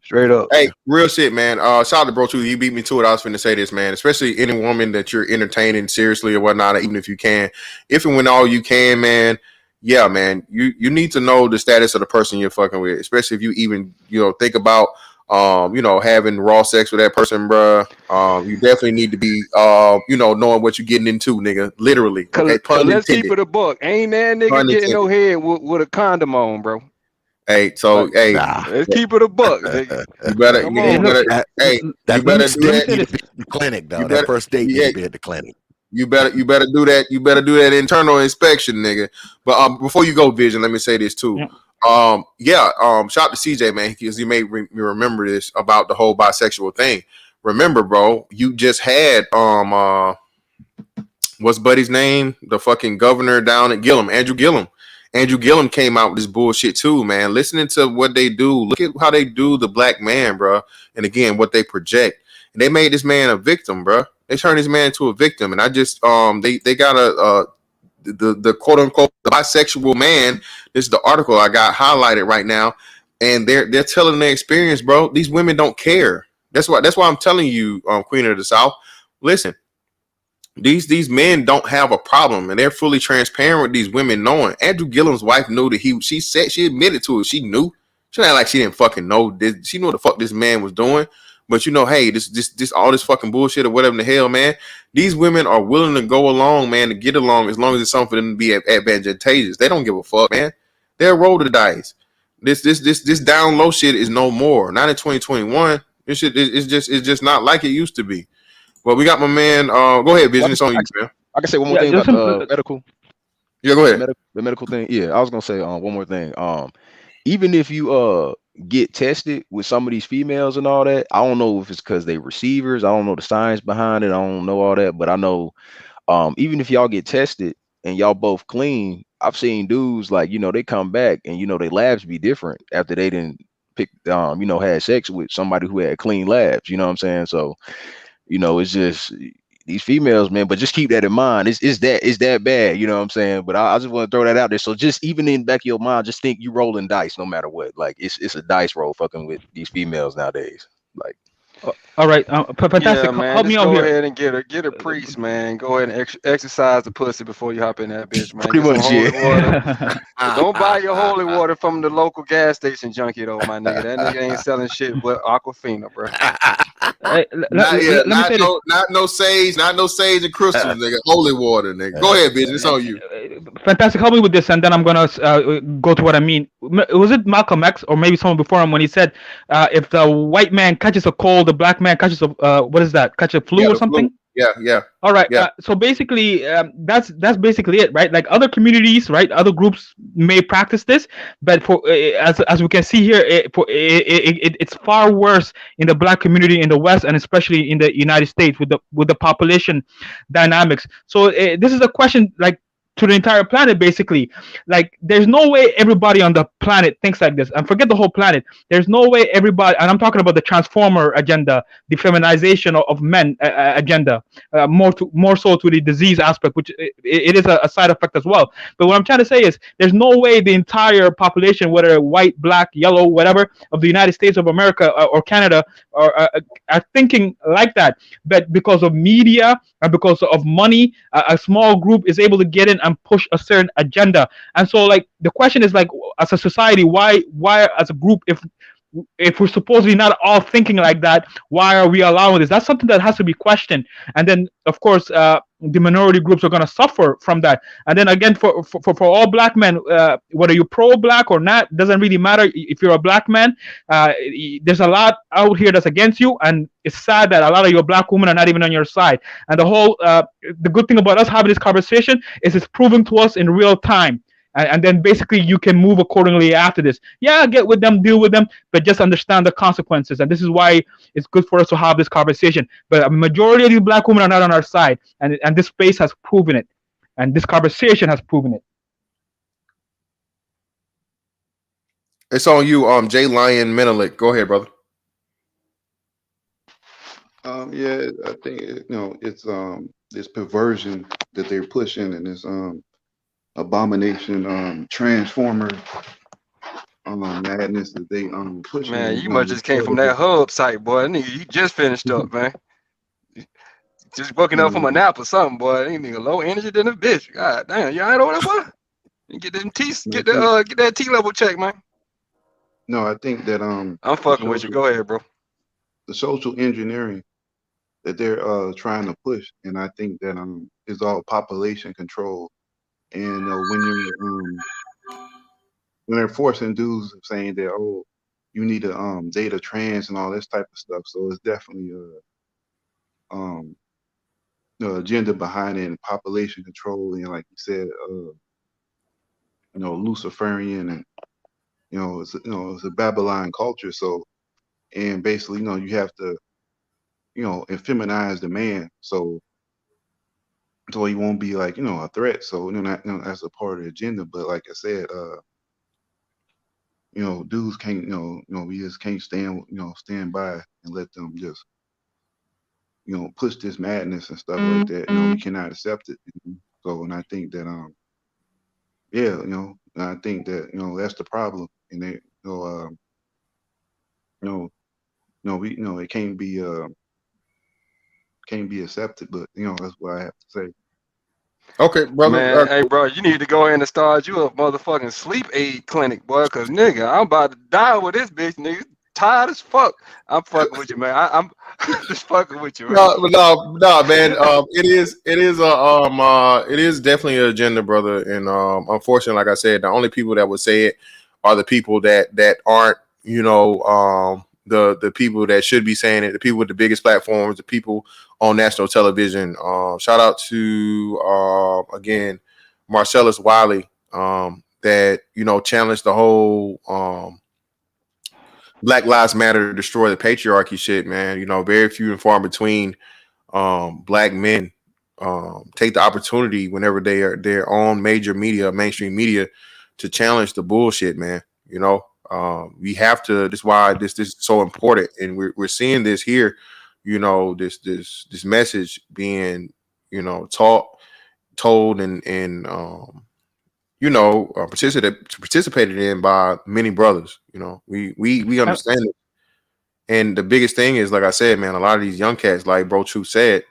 Straight up. Hey, real shit, man. Shout out to bro too. He beat me to it. I was finna say this, man. Especially any woman that you're entertaining seriously or whatnot, even if you can, if and when all you can, man. Yeah, man. You need to know the status of the person you're fucking with, especially if you even, you know, think about you know, having raw sex with that person, bruh. You definitely need to be you know, knowing what you're getting into, nigga. Literally. Okay, let's keep it a buck. Ain't that nigga getting no head with a condom on, bro? Hey, so hey, let's keep it a buck. Nigga. You better do that. The clinic, though. That first date you be at the clinic. You better do that. You better do that internal inspection, nigga. But before you go, Vision, let me say this too. Shout out to CJ, man, because he made me remember this about the whole bisexual thing. Remember, bro, you just had what's Buddy's name? The fucking governor down at Gillum, Andrew Gillum. Andrew Gillum came out with this bullshit too, man. Listening to what they do, look at how they do the black man, bro. And again, what they project. And they made this man a victim, bro. They turned this man into a victim. And I just they got the quote unquote the bisexual man. This is the article I got highlighted right now, and they're telling their experience, bro. These women don't care. That's why I'm telling you, Queen of the South. Listen, these men don't have a problem, and they're fully transparent with these women, knowing. Andrew Gillum's wife knew that she said she admitted to it. She knew. She not like she didn't fucking know. She knew what the fuck this man was doing. But you know, hey, this all this fucking bullshit or whatever in the hell, man. These women are willing to go along, man, to get along as long as it's something for them to be advantageous. They don't give a fuck, man. They'll roll the dice. This down low shit is no more. Not in 2021. This shit is just not like it used to be. Well, we got my man. Go ahead, Vision. It's on you, man. I can say one more thing about medical. Yeah, go ahead. The medical thing. Yeah, I was gonna say one more thing. Even if you get tested with some of these females and all that, I don't know if it's because they receivers. I don't know the science behind it. I don't know all that, but I know even if y'all get tested and y'all both clean, I've seen dudes like, you know, they come back and, you know, their labs be different after they didn't pick you know, had sex with somebody who had clean labs. You know what I'm saying? So, you know, it's just these females, man, but just keep that in mind. It's that bad, you know what I'm saying? But I just want to throw that out there. So just even in the back of your mind, just think you rolling dice no matter what. Like it's a dice roll fucking with these females nowadays. Like all right, fantastic. Yeah, man, help me out go here. ahead and get a priest, man. Go ahead and exercise the pussy before you hop in that bitch, man. Pretty much, Don't buy your holy water from the local gas station junkie, though, my nigga. That nigga ain't selling shit but Aquafina, bro. Hey, not no sage and crystals, nigga. Holy water, nigga. Go ahead, bitch. It's on you. Fantastic. Help me with this, and then I'm gonna go to what I mean. Was it Malcolm X or maybe someone before him when he said, if the white man catches a cold, the black man catches a what is that? Catch a flu or something? Yeah. All right. Yeah. So basically, that's basically it, right? Like other communities, right? Other groups may practice this, but for as we can see here, it's far worse in the black community in the West, and especially in the United States with the population dynamics. So this is a question like to the entire planet, basically. Like, there's no way everybody on the planet thinks like this, and forget the whole planet. There's no way everybody, and I'm talking about the transformer agenda, the feminization of men agenda, more so to the disease aspect, which it is a side effect as well. But what I'm trying to say is, there's no way the entire population, whether white, black, yellow, whatever, of the United States of America or Canada, are thinking like that. But because of media and because of money, a small group is able to get in and push a certain agenda. And so, like, the question is, like, as a society, why as a group, if we're supposedly not all thinking like that, why are we allowing this? That's something that has to be questioned. And then, of course, the minority groups are going to suffer from that. And then again, for all black men, whether you're pro-black or not, doesn't really matter. If you're a black man, there's a lot out here that's against you, and it's sad that a lot of your black women are not even on your side. And the good thing about us having this conversation is it's proven to us in real time. And then basically you can move accordingly after this. Yeah, get with them, deal with them, but just understand the consequences. And this is why it's good for us to have this conversation. But a majority of these black women are not on our side, and this space has proven it, and this conversation has proven it. It's on you, J Lion Menelik. Go ahead, brother. Yeah, I think it's this perversion that they're pushing, and this abomination transformer madness that they pushing. Man, you must just came from that hub site, boy. Nigga, you just finished up, man. Just waking up from a nap or something, boy. Nigga low energy than a bitch. God damn, you ain't over there, boy. You get them get that T level check, man. No, I think that I'm fucking with you. Go ahead, bro. The social engineering that they're trying to push, and I think that is all population control. And when they're forcing dudes saying that, oh, you need to data trans and all this type of stuff, so it's definitely the agenda behind it, and population control, and like you said, Luciferian, and it's a Babylon culture. So, and basically, you have to, effeminize the man, so he won't be like, a threat. So, that's a part of the agenda. But like I said, dudes can't, we just can't stand by and let them just, push this madness and stuff like that. We cannot accept it. So, and I think that, I think that, that's the problem. And they, it can't be accepted. But that's what I have to say. Okay, brother. Man, hey, bro, you need to go ahead and start you a motherfucking sleep aid clinic, boy. Cause nigga, I'm about to die with this bitch, nigga. Tired as fuck. I'm fucking with you, man. I'm just fucking with you. No, man. It is definitely an agenda, brother. And unfortunately, like I said, the only people that would say it are the people that aren't, the people that should be saying it, the people with the biggest platforms, the people on national television. Shout out to again Marcellus Wiley, that challenged the whole Black Lives Matter to destroy the patriarchy shit, man. Very few and far between black men take the opportunity whenever they're on major media, mainstream media, to challenge the bullshit, man. We have to. This is why this is so important, and we're seeing this here. This message being told and participated in by many brothers. We understand it. And the biggest thing is, like I said, man, a lot of these young cats, like Bro Truth said,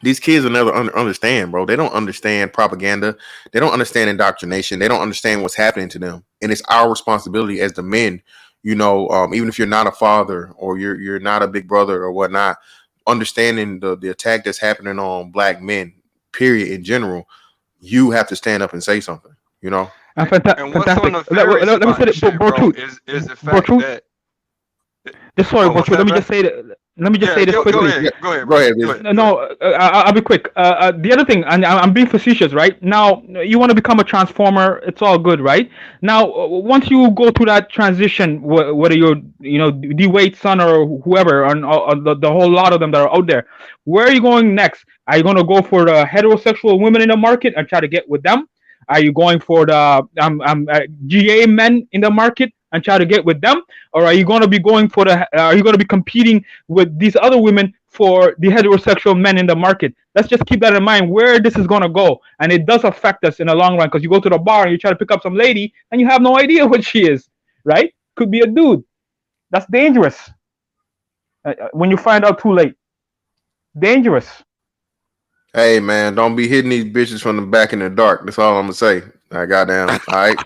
these kids will never understand, bro. They don't understand propaganda. They don't understand indoctrination. They don't understand what's happening to them. And it's our responsibility as the men, even if you're not a father or you're not a big brother or whatnot, understanding the attack that's happening on black men, period, in general, you have to stand up and say something, And what's so nefarious about this shit, bro, is the fact that... Sorry, Bro Truth, let me just say that. let me just Yeah, say this go quickly. ahead. Go ahead, Go bro. ahead, Go bitch. ahead. No, I'll be quick. The other thing, and I'm being facetious, right? Now, you want to become a transformer, it's all good, right? Now, once you go through that transition, whether you're, D-Wade's son or whoever, and the whole lot of them that are out there, where are you going next? Are you going to go for the heterosexual women in the market and try to get with them? Are you going for the GA men in the market and try to get with them? Or are you going to be going for the? Are you going to be competing with these other women for the heterosexual men in the market? Let's just keep that in mind where this is going to go, and it does affect us in the long run because you go to the bar and you try to pick up some lady and you have no idea what she is, right? Could be a dude. That's dangerous. When you find out too late, dangerous. Hey man, don't be hitting these bitches from the back in the dark. That's all I'm gonna say. I goddamn. All right,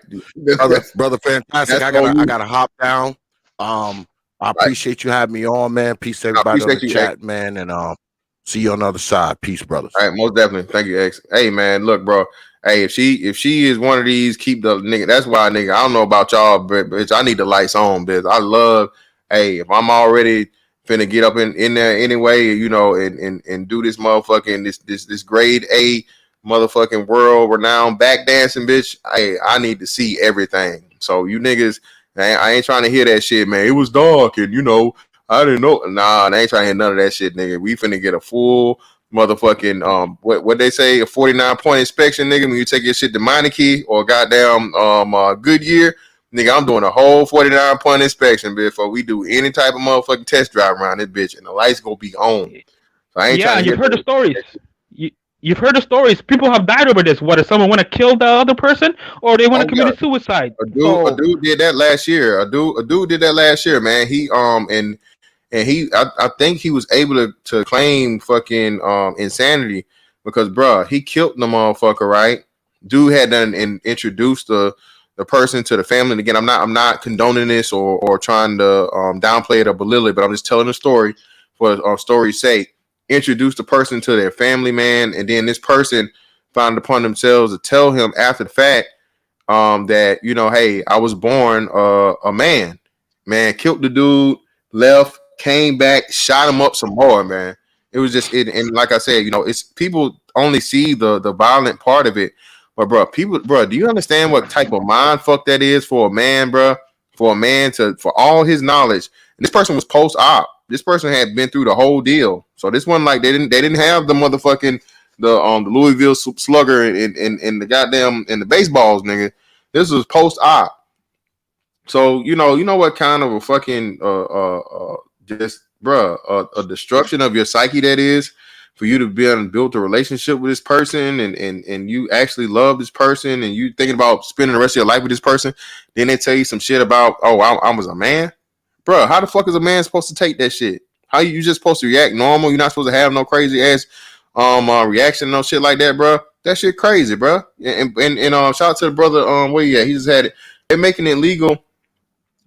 brother, fantastic. that's I on gotta, I you. gotta hop down. I Right. appreciate you having me on, man. Peace to I everybody on the appreciate you, X. chat, man, and see you on the other side. Peace, brothers. All right, most definitely. Thank you, X. Hey man, look, bro. Hey, if she is one of these, keep the nigga. That's why, nigga. I don't know about y'all, but bitch, I need the lights on, bitch. I love. Hey, if I'm already finna get up in there anyway, and do this motherfucking this grade A motherfucking world renowned back dancing, bitch. I need to see everything. So you niggas, I ain't trying to hear that shit, man. It was dark, and I didn't know. Nah, I ain't trying to hear none of that shit, nigga. We finna get a full motherfucking what they say, a 49-point inspection, nigga. When you take your shit to Meineke or goddamn Goodyear, nigga, I'm doing a whole 49-point inspection before we do any type of motherfucking test drive around this bitch, and the lights gonna be on. So I ain't trying Yeah, to and hear you've heard the that. stories. You've heard the stories. People have died over this. Whether someone want to kill the other person or they want to Oh yeah, commit suicide. a So dude did that last year. A dude did that last year, man. He and I think he was able to claim fucking insanity because bruh, he killed the motherfucker, right? Dude had done and introduced the person to the family. And again, I'm not condoning this or trying to downplay it or belittle it, but I'm just telling a story for story's sake. Introduced the person to their family, man, and then this person found upon themselves to tell him after the fact that hey, I was born a man. Man, killed the dude, left, came back, shot him up some more, man. It was just it, and like I said, it's people only see the violent part of it, but bro, do you understand what type of mind fuck that is for a man, bro? For a man for all his knowledge, and this person was post op. This person had been through the whole deal, so this one like they didn't have the motherfucking the Louisville Slugger and the goddamn and the baseballs, nigga. This was post op. So you know what kind of a fucking just bruh a destruction of your psyche that is for you to be able to build a relationship with this person and you actually love this person and you thinking about spending the rest of your life with this person. Then they tell you some shit about I was a man, bruh. How the fuck is a man supposed to take that shit? How you just supposed to react normal? You're not supposed to have no crazy ass reaction, no shit like that, bruh. That shit crazy, bruh. And shout out to the brother where he at? He just had it. They're making it legal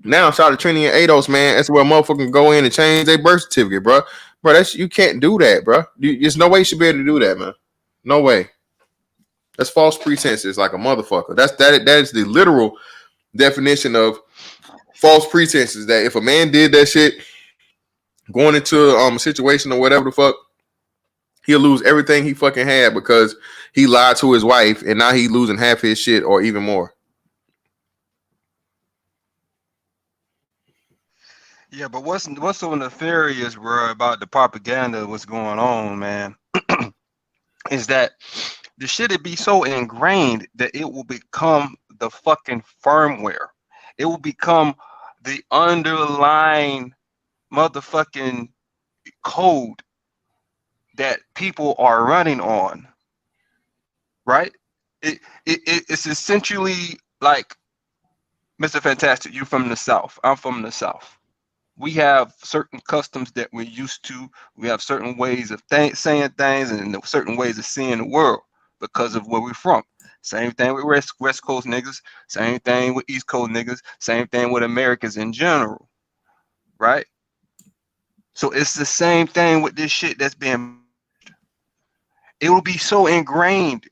now. Shout out to Trini and Ados, man. That's where a motherfucker can go in and change their birth certificate, bro. Bro, that's you can't do that, bro. There's no way you should be able to do that, man. No way. That's false pretenses, like a motherfucker. That is the literal definition of false pretenses. That if a man did that shit, going into a situation or whatever the fuck, he'll lose everything he fucking had because he lied to his wife, and now he losing half his shit or even more. Yeah, but what's so nefarious, bro, about the propaganda, what's going on, man, is that the shit it be so ingrained that it will become the fucking firmware. It will become the underlying motherfucking code that people are running on, right? It's essentially like, Mr. Fantastic, you from the South. I'm from the South. We have certain customs that we're used to. We have certain ways of saying things and certain ways of seeing the world because of where we're from. Same thing with West Coast niggas. Same thing with East Coast niggas. Same thing with Americans in general, right? So it's the same thing with this shit that's being. It will be so ingrained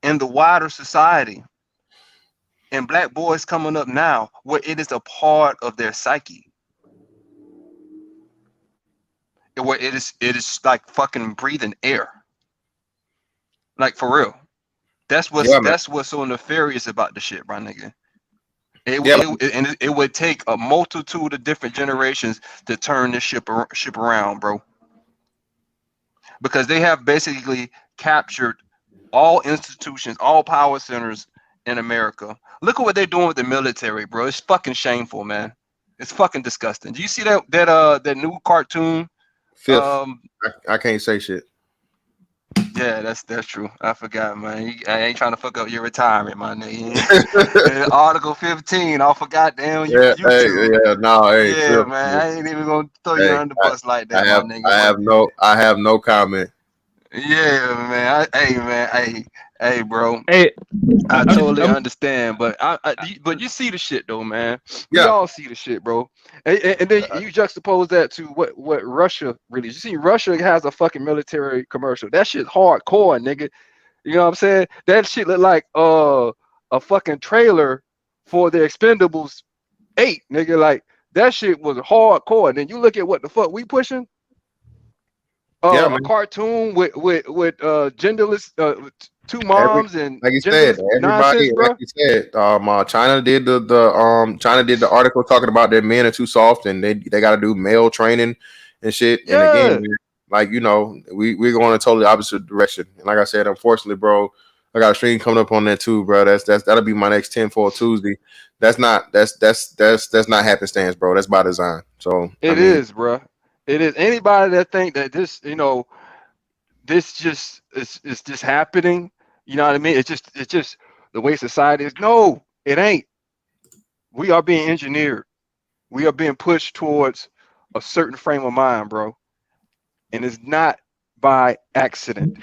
in the wider society and black boys coming up now where it is a part of their psyche. it is like fucking breathing air. Like for real. That's Yeah, man. what's so nefarious about the shit, bro, nigga. Yeah, It would take a multitude of different generations to turn this ship around, bro. Because they have basically captured all institutions, all power centers in America. Look at what they're doing with the military, bro. It's fucking shameful, man. It's fucking disgusting. Do you see that new cartoon? fifth. I can't say shit. Yeah, that's true. I forgot, man. I ain't trying to fuck up your retirement, my nigga. Article 15 off of goddamn Yeah, hey, YouTube. yeah, no, hey, Yeah, fifth. man. I ain't even gonna throw you Hey, under the bus like that, I my nigga. I have no comment. Yeah, man. Hey, man. Hey, bro. Hey, I I'm totally just, understand, but but you see the shit though, man. We Yeah. all see the shit, bro. And then you juxtapose that to what Russia really. You see, Russia has a fucking military commercial. That shit's hardcore, nigga. You know what I'm saying? That shit look like a fucking trailer for the Expendables 8, nigga. Like that shit was hardcore. And then you look at what the fuck we pushing. Yeah, A man. cartoon with genderless two Every, moms and like you said, genderless everybody, nonsense, like bro. you said, China did China did the article talking about that men are too soft and they got to do male training and shit. And again, Yeah. man, like we're going a totally opposite direction. And like I said, unfortunately, bro, I got a stream coming up on that too, bro. That'll be my next 10 for Tuesday. That's not happenstance, bro. That's by design. So I It mean, is, bro. It is. Anybody that think that this, this just is just happening, you know what I mean? It's just the way society is. No, it ain't. We are being engineered. We are being pushed towards a certain frame of mind, bro. And it's not by accident.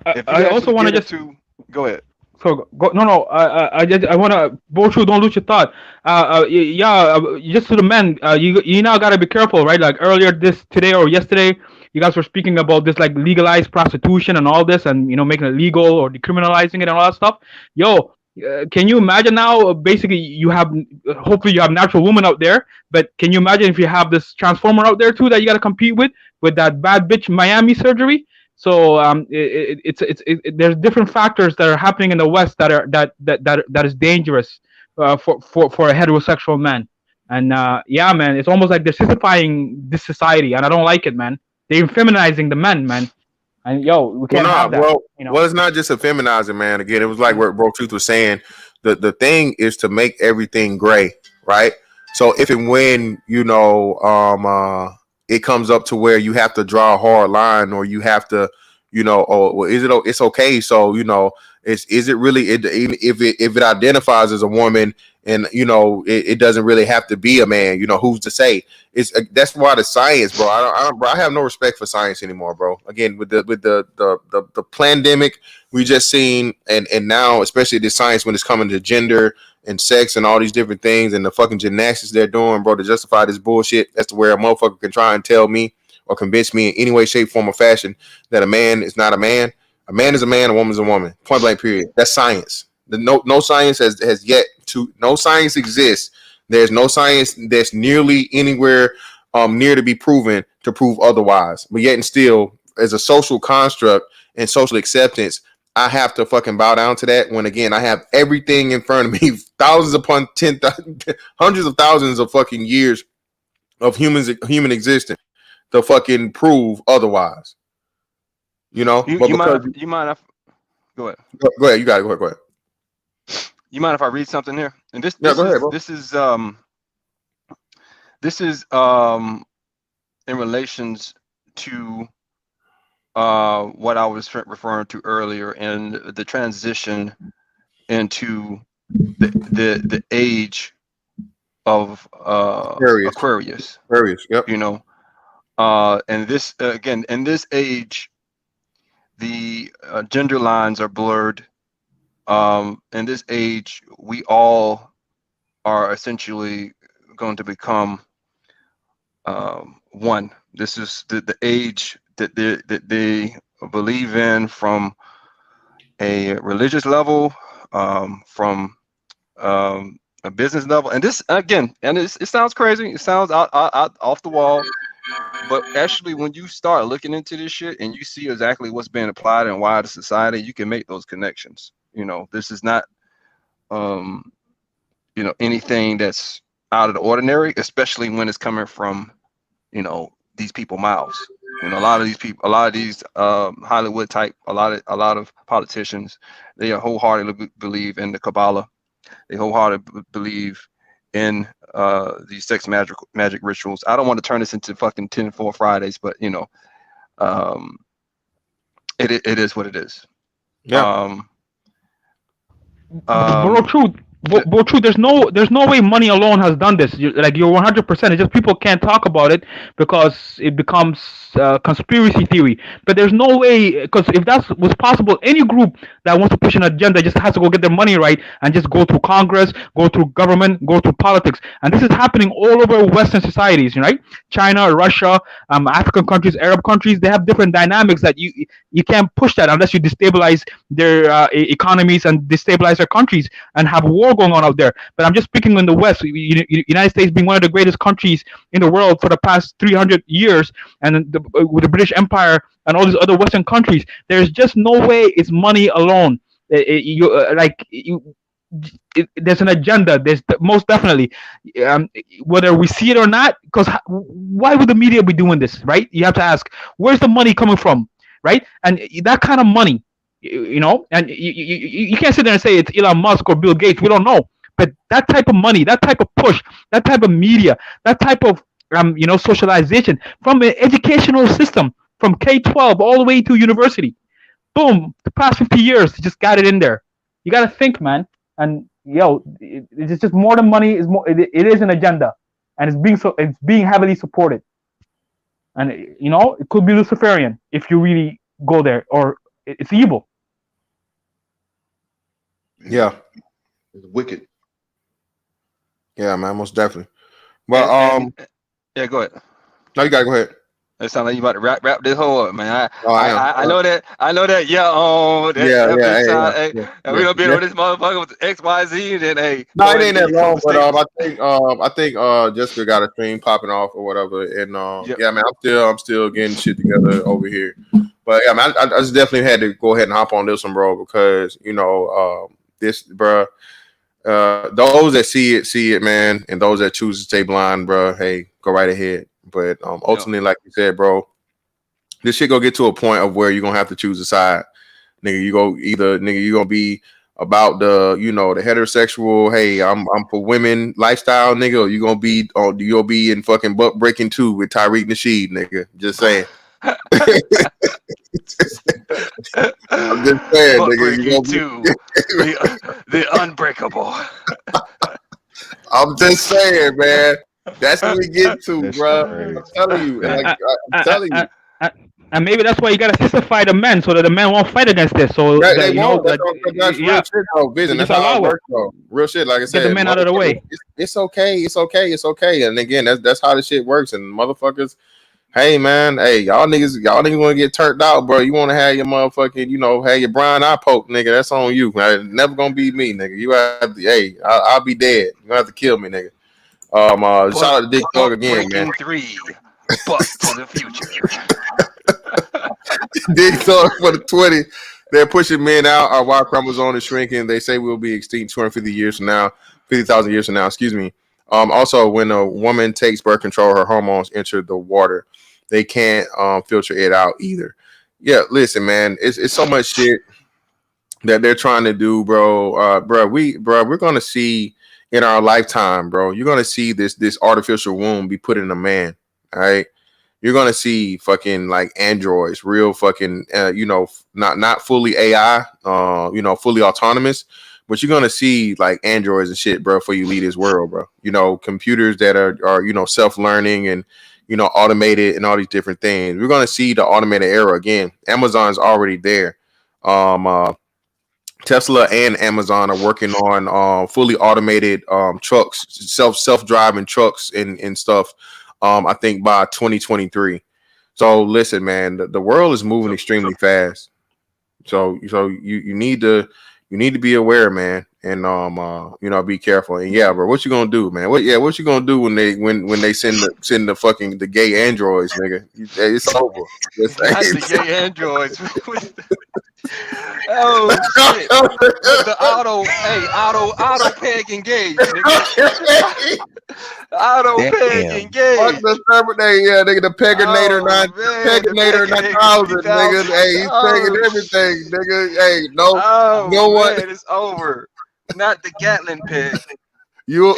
If I you also actually want to get just go ahead. so go, no no I want to both you don't lose your thought. Just to the men, you now gotta be careful, right? Like earlier this today or yesterday, you guys were speaking about this like legalized prostitution and all this, and making it legal or decriminalizing it and all that stuff. Yo, can you imagine now? Basically, you have hopefully you have natural women out there, but can you imagine if you have this transformer out there too that you gotta compete with that bad bitch Miami surgery? So there's different factors that are happening in the West that is dangerous for a heterosexual man. And yeah, man, it's almost like they're sissifiing this society, and I don't like it, man. They're feminizing the men, man. And yo, we well, can't no, have that. well, it's not just a feminizer, man. Again, it was like what Bro Truth was saying. The thing is to make everything gray, right? So if and when it comes up to where you have to draw a hard line, or you have to, oh, well, it's okay. So is it really if it identifies as a woman, and it doesn't really have to be a man. Who's to say? That's why the science, bro. I have no respect for science anymore, bro. Again, with the pandemic we just seen, and now especially the science when it's coming to gender and sex and all these different things and the fucking gymnastics they're doing, bro, to justify this bullshit. That's where a motherfucker can try and tell me or convince me in any way, shape, form, or fashion that a man is not a man. A man is a man, a woman is a woman. Point blank, period. That's science. No science has yet to. No science exists. There's no science that's nearly anywhere near to be proven to prove otherwise. But yet and still, as a social construct and social acceptance, I have to fucking bow down to that. When again, I have everything in front of me, thousands upon hundreds of thousands of fucking years of human existence to fucking prove otherwise. You But because you mind if go ahead. go ahead, you got it. Go ahead. You mind if I read something here? And this Yeah, this go ahead, is bro. this is in relations to what I was referring to earlier, and the transition into the age of Aquarius. Yep. And this again, in this age, the gender lines are blurred. In this age, we all are essentially going to become one. This is the age that they believe in, from a religious level, from a business level. And this again, and it sounds crazy. It sounds out off the wall. But actually, when you start looking into this shit and you see exactly what's being applied in wider society, you can make those connections. This is not, um, anything that's out of the ordinary, especially when it's coming from, these people mouths. A lot of these people, a lot of these Hollywood type, a lot of politicians, they are wholeheartedly believe in the Kabbalah. They wholeheartedly believe in these sex magic rituals. I don't want to turn this into fucking 10-4 Fridays, but it is what it is. Yeah. Bro, true. But true, there's no way money alone has done this. You're 100%. It's just people can't talk about it because it becomes conspiracy theory. But there's no way, because if that was possible, any group that wants to push an agenda just has to go get their money right and just go through Congress, go through government, go through politics. And this is happening all over Western societies, right? China, Russia, African countries, Arab countries, they have different dynamics that you can't push that unless you destabilize their economies and destabilize their countries and have war going on out there. But I'm just speaking in the West, United States being one of the greatest countries in the world for the past 300 years, and with the British Empire and all these other Western countries, there's just no way it's money alone. There's an agenda. There's most definitely, whether we see it or not. Because why would the media be doing this, right? You have to ask, where's the money coming from, right? And that kind of money, and you can't sit there and say it's Elon Musk or Bill Gates. We don't know, but that type of money, that type of push, that type of media, that type of socialization from an educational system from K-12 all the way to university, boom, the past 50 years, just got it in there. You got to think, man. And it's just more than money. It is an agenda, and it's being heavily supported. And it could be Luciferian if you really go there, or it's evil. Yeah. It's wicked. Yeah, man, most definitely. Well, yeah, go ahead. No, you gotta go ahead. It sounds like you about to wrap this whole up, man. I know that. Yeah. And we don't be on this motherfucker with XYZ. Then hey, no, it ain't that long. But I think Jessica got a stream popping off or whatever. And yeah, man, I'm still getting shit together over here. But yeah, man, I just definitely had to go ahead and hop on this one, bro, because this, bro. Those that see it, man, and those that choose to stay blind, bro. Hey, go right ahead. But ultimately, like you said, bro, this shit gonna get to a point of where you're gonna have to choose a side, nigga. You gonna be about the the heterosexual, hey, I'm for women lifestyle, nigga, or you'll be in fucking butt breaking 2 with Tariq Nasheed, nigga. Just saying. I'm just saying, nigga. You gonna be the unbreakable. I'm just saying, man. That's what we get to, bro. I'm telling you. I'm telling you. And maybe that's why you gotta sissified the men so that the men won't fight against this. So that's real shit, though. Vision. That's how it works, though. Real shit. Like I said, get the men out of the way. It's okay. And again, that's how the shit works. And motherfuckers, hey man, hey y'all niggas want to get turned out, bro. You want to have your motherfucking, have your brown eye poked, nigga. That's on you. It's never gonna be me, nigga. You have to, hey, I'll be dead. You have to kill me, nigga. Shout out to Dick Dog again, man. 3, buck to the future. Dick Dog for the 20. They're pushing men out. Our Y chromosome is shrinking. They say we'll be extinct 250 years from now, 50,000 years from now. Excuse me. Also, when a woman takes birth control, her hormones enter the water. They can't filter it out either. Yeah, listen, man. It's so much shit that they're trying to do, bro. We're gonna see in our lifetime, bro. You're gonna see this artificial womb be put in a man. All right. You're gonna see fucking like androids, real fucking, not fully AI, fully autonomous, but you're gonna see like androids and shit, bro, before you leave this world, bro. Computers that are self-learning and automated and all these different things. We're gonna see the automated era again. Amazon's already there. Tesla and Amazon are working on fully automated trucks, self-driving trucks and stuff. I think by 2023. So listen, man, the world is moving extremely fast. So you need to you need to be aware, man, and be careful. And yeah, bro, what you gonna do, man? What you gonna do when they send the fucking the gay androids, nigga? It's over. Not the gay androids. Oh shit! With the auto peg engage, nigga. Auto peg Damn. engage. Fuck the Terminator, yeah, nigga, the Peginator, Peginator 9000, nigga. Hey, he's pegging everything, nigga. Hey, no one. It's over. Not the Gatling peg. You,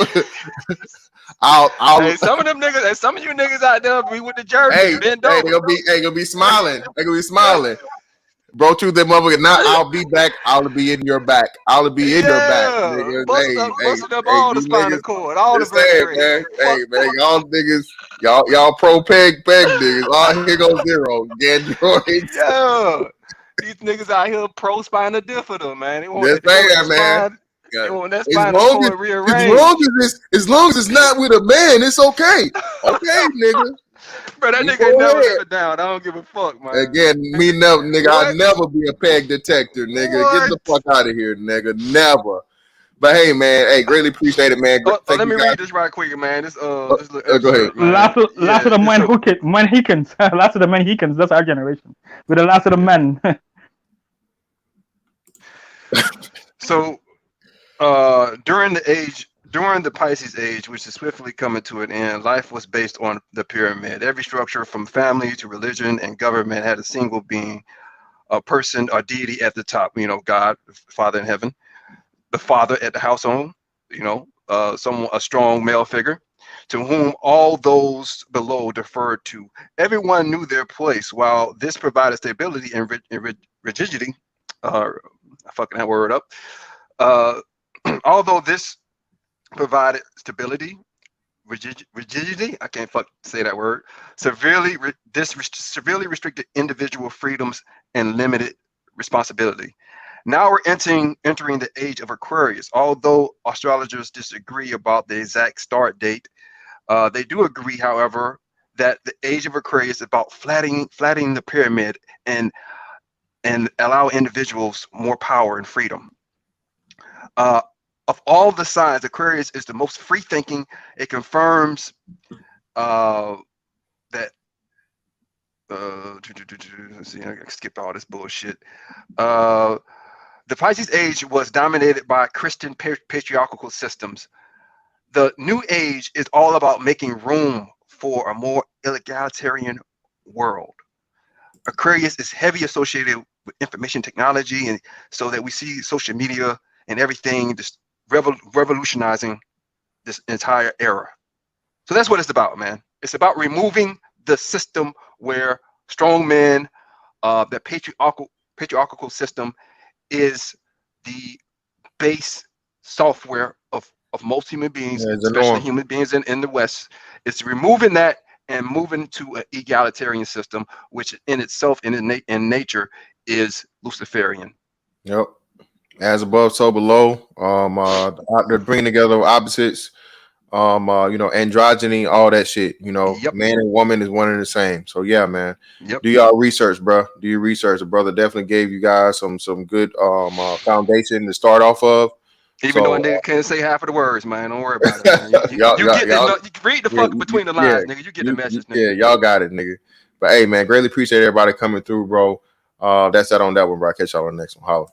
Hey, some of them niggas, and some of you niggas out there be with the jersey. Hey, bend they over. gonna be smiling. They gonna be smiling. Bro, to that motherfucker. Now I'll be back. I'll be in your back. I'll be in your back, nigga. Busting up all the spinal cord, all the vertebrae. Man. Hey, man, y'all niggas, y'all pro peg niggas. All here goes zero. Androids. Yeah, these niggas out here pro spinal bifida, man. They want Just that saying, man. They want that spinal cord rearranged. As long as it's not with a man, it's okay. Okay, nigga. Bro, that nigga ain't never live it down. I don't give a fuck, man. Again, me never, nigga. I'll never be a peg detector, nigga. Get the fuck out of here, nigga. Never. But hey, man. Hey, greatly appreciate it, man. Let me read this right quick, man. This go ahead. Last of the Mohicans. Last of the Mohicans. That's our generation. We're the last of the men. So, during the Pisces age, which is swiftly coming to an end, life was based on the pyramid. Every structure, from family to religion and government, had a single being, a person or deity at the top. You know, God, Father in heaven, the father at the household. You know, a strong male figure, to whom all those below deferred to. Everyone knew their place. While this provided stability and rigidity, fucking that word up. Although this provided stability, rigidity, I can't say that word, severely restricted individual freedoms and limited responsibility. Now we're entering the age of Aquarius. Although astrologers disagree about the exact start date, they do agree, however, that the age of Aquarius is about flattening the pyramid and allow individuals more power and freedom. Of all the signs, Aquarius is the most free-thinking. It confirms that. Let's see, I can skip all this bullshit. The Pisces age was dominated by Christian patriarchal systems. The new age is all about making room for a more egalitarian world. Aquarius is heavily associated with information technology, and so that we see social media and everything just revolutionizing this entire era. So that's what it's about, man. It's about removing the system where strong men, the patriarchal system, is the base software of most human beings, especially human beings in the West. It's removing that and moving to an egalitarian system, which in itself, in nature, is Luciferian. Yep. As above, so below. They're bringing together opposites. Androgyny, all that shit. Yep. Man and woman is one and the same. So yeah, man. Yep. Do y'all research, bro? Do your research. The brother definitely gave you guys some good foundation to start off of. Even though a nigga can't say half of the words, man. Don't worry about it, man. You read the fuck between the lines, nigga. You get the message, nigga. Yeah, y'all got it, nigga. But hey, man, greatly appreciate everybody coming through, bro. That's that on that one, bro. I'll catch y'all on the next one. Holla.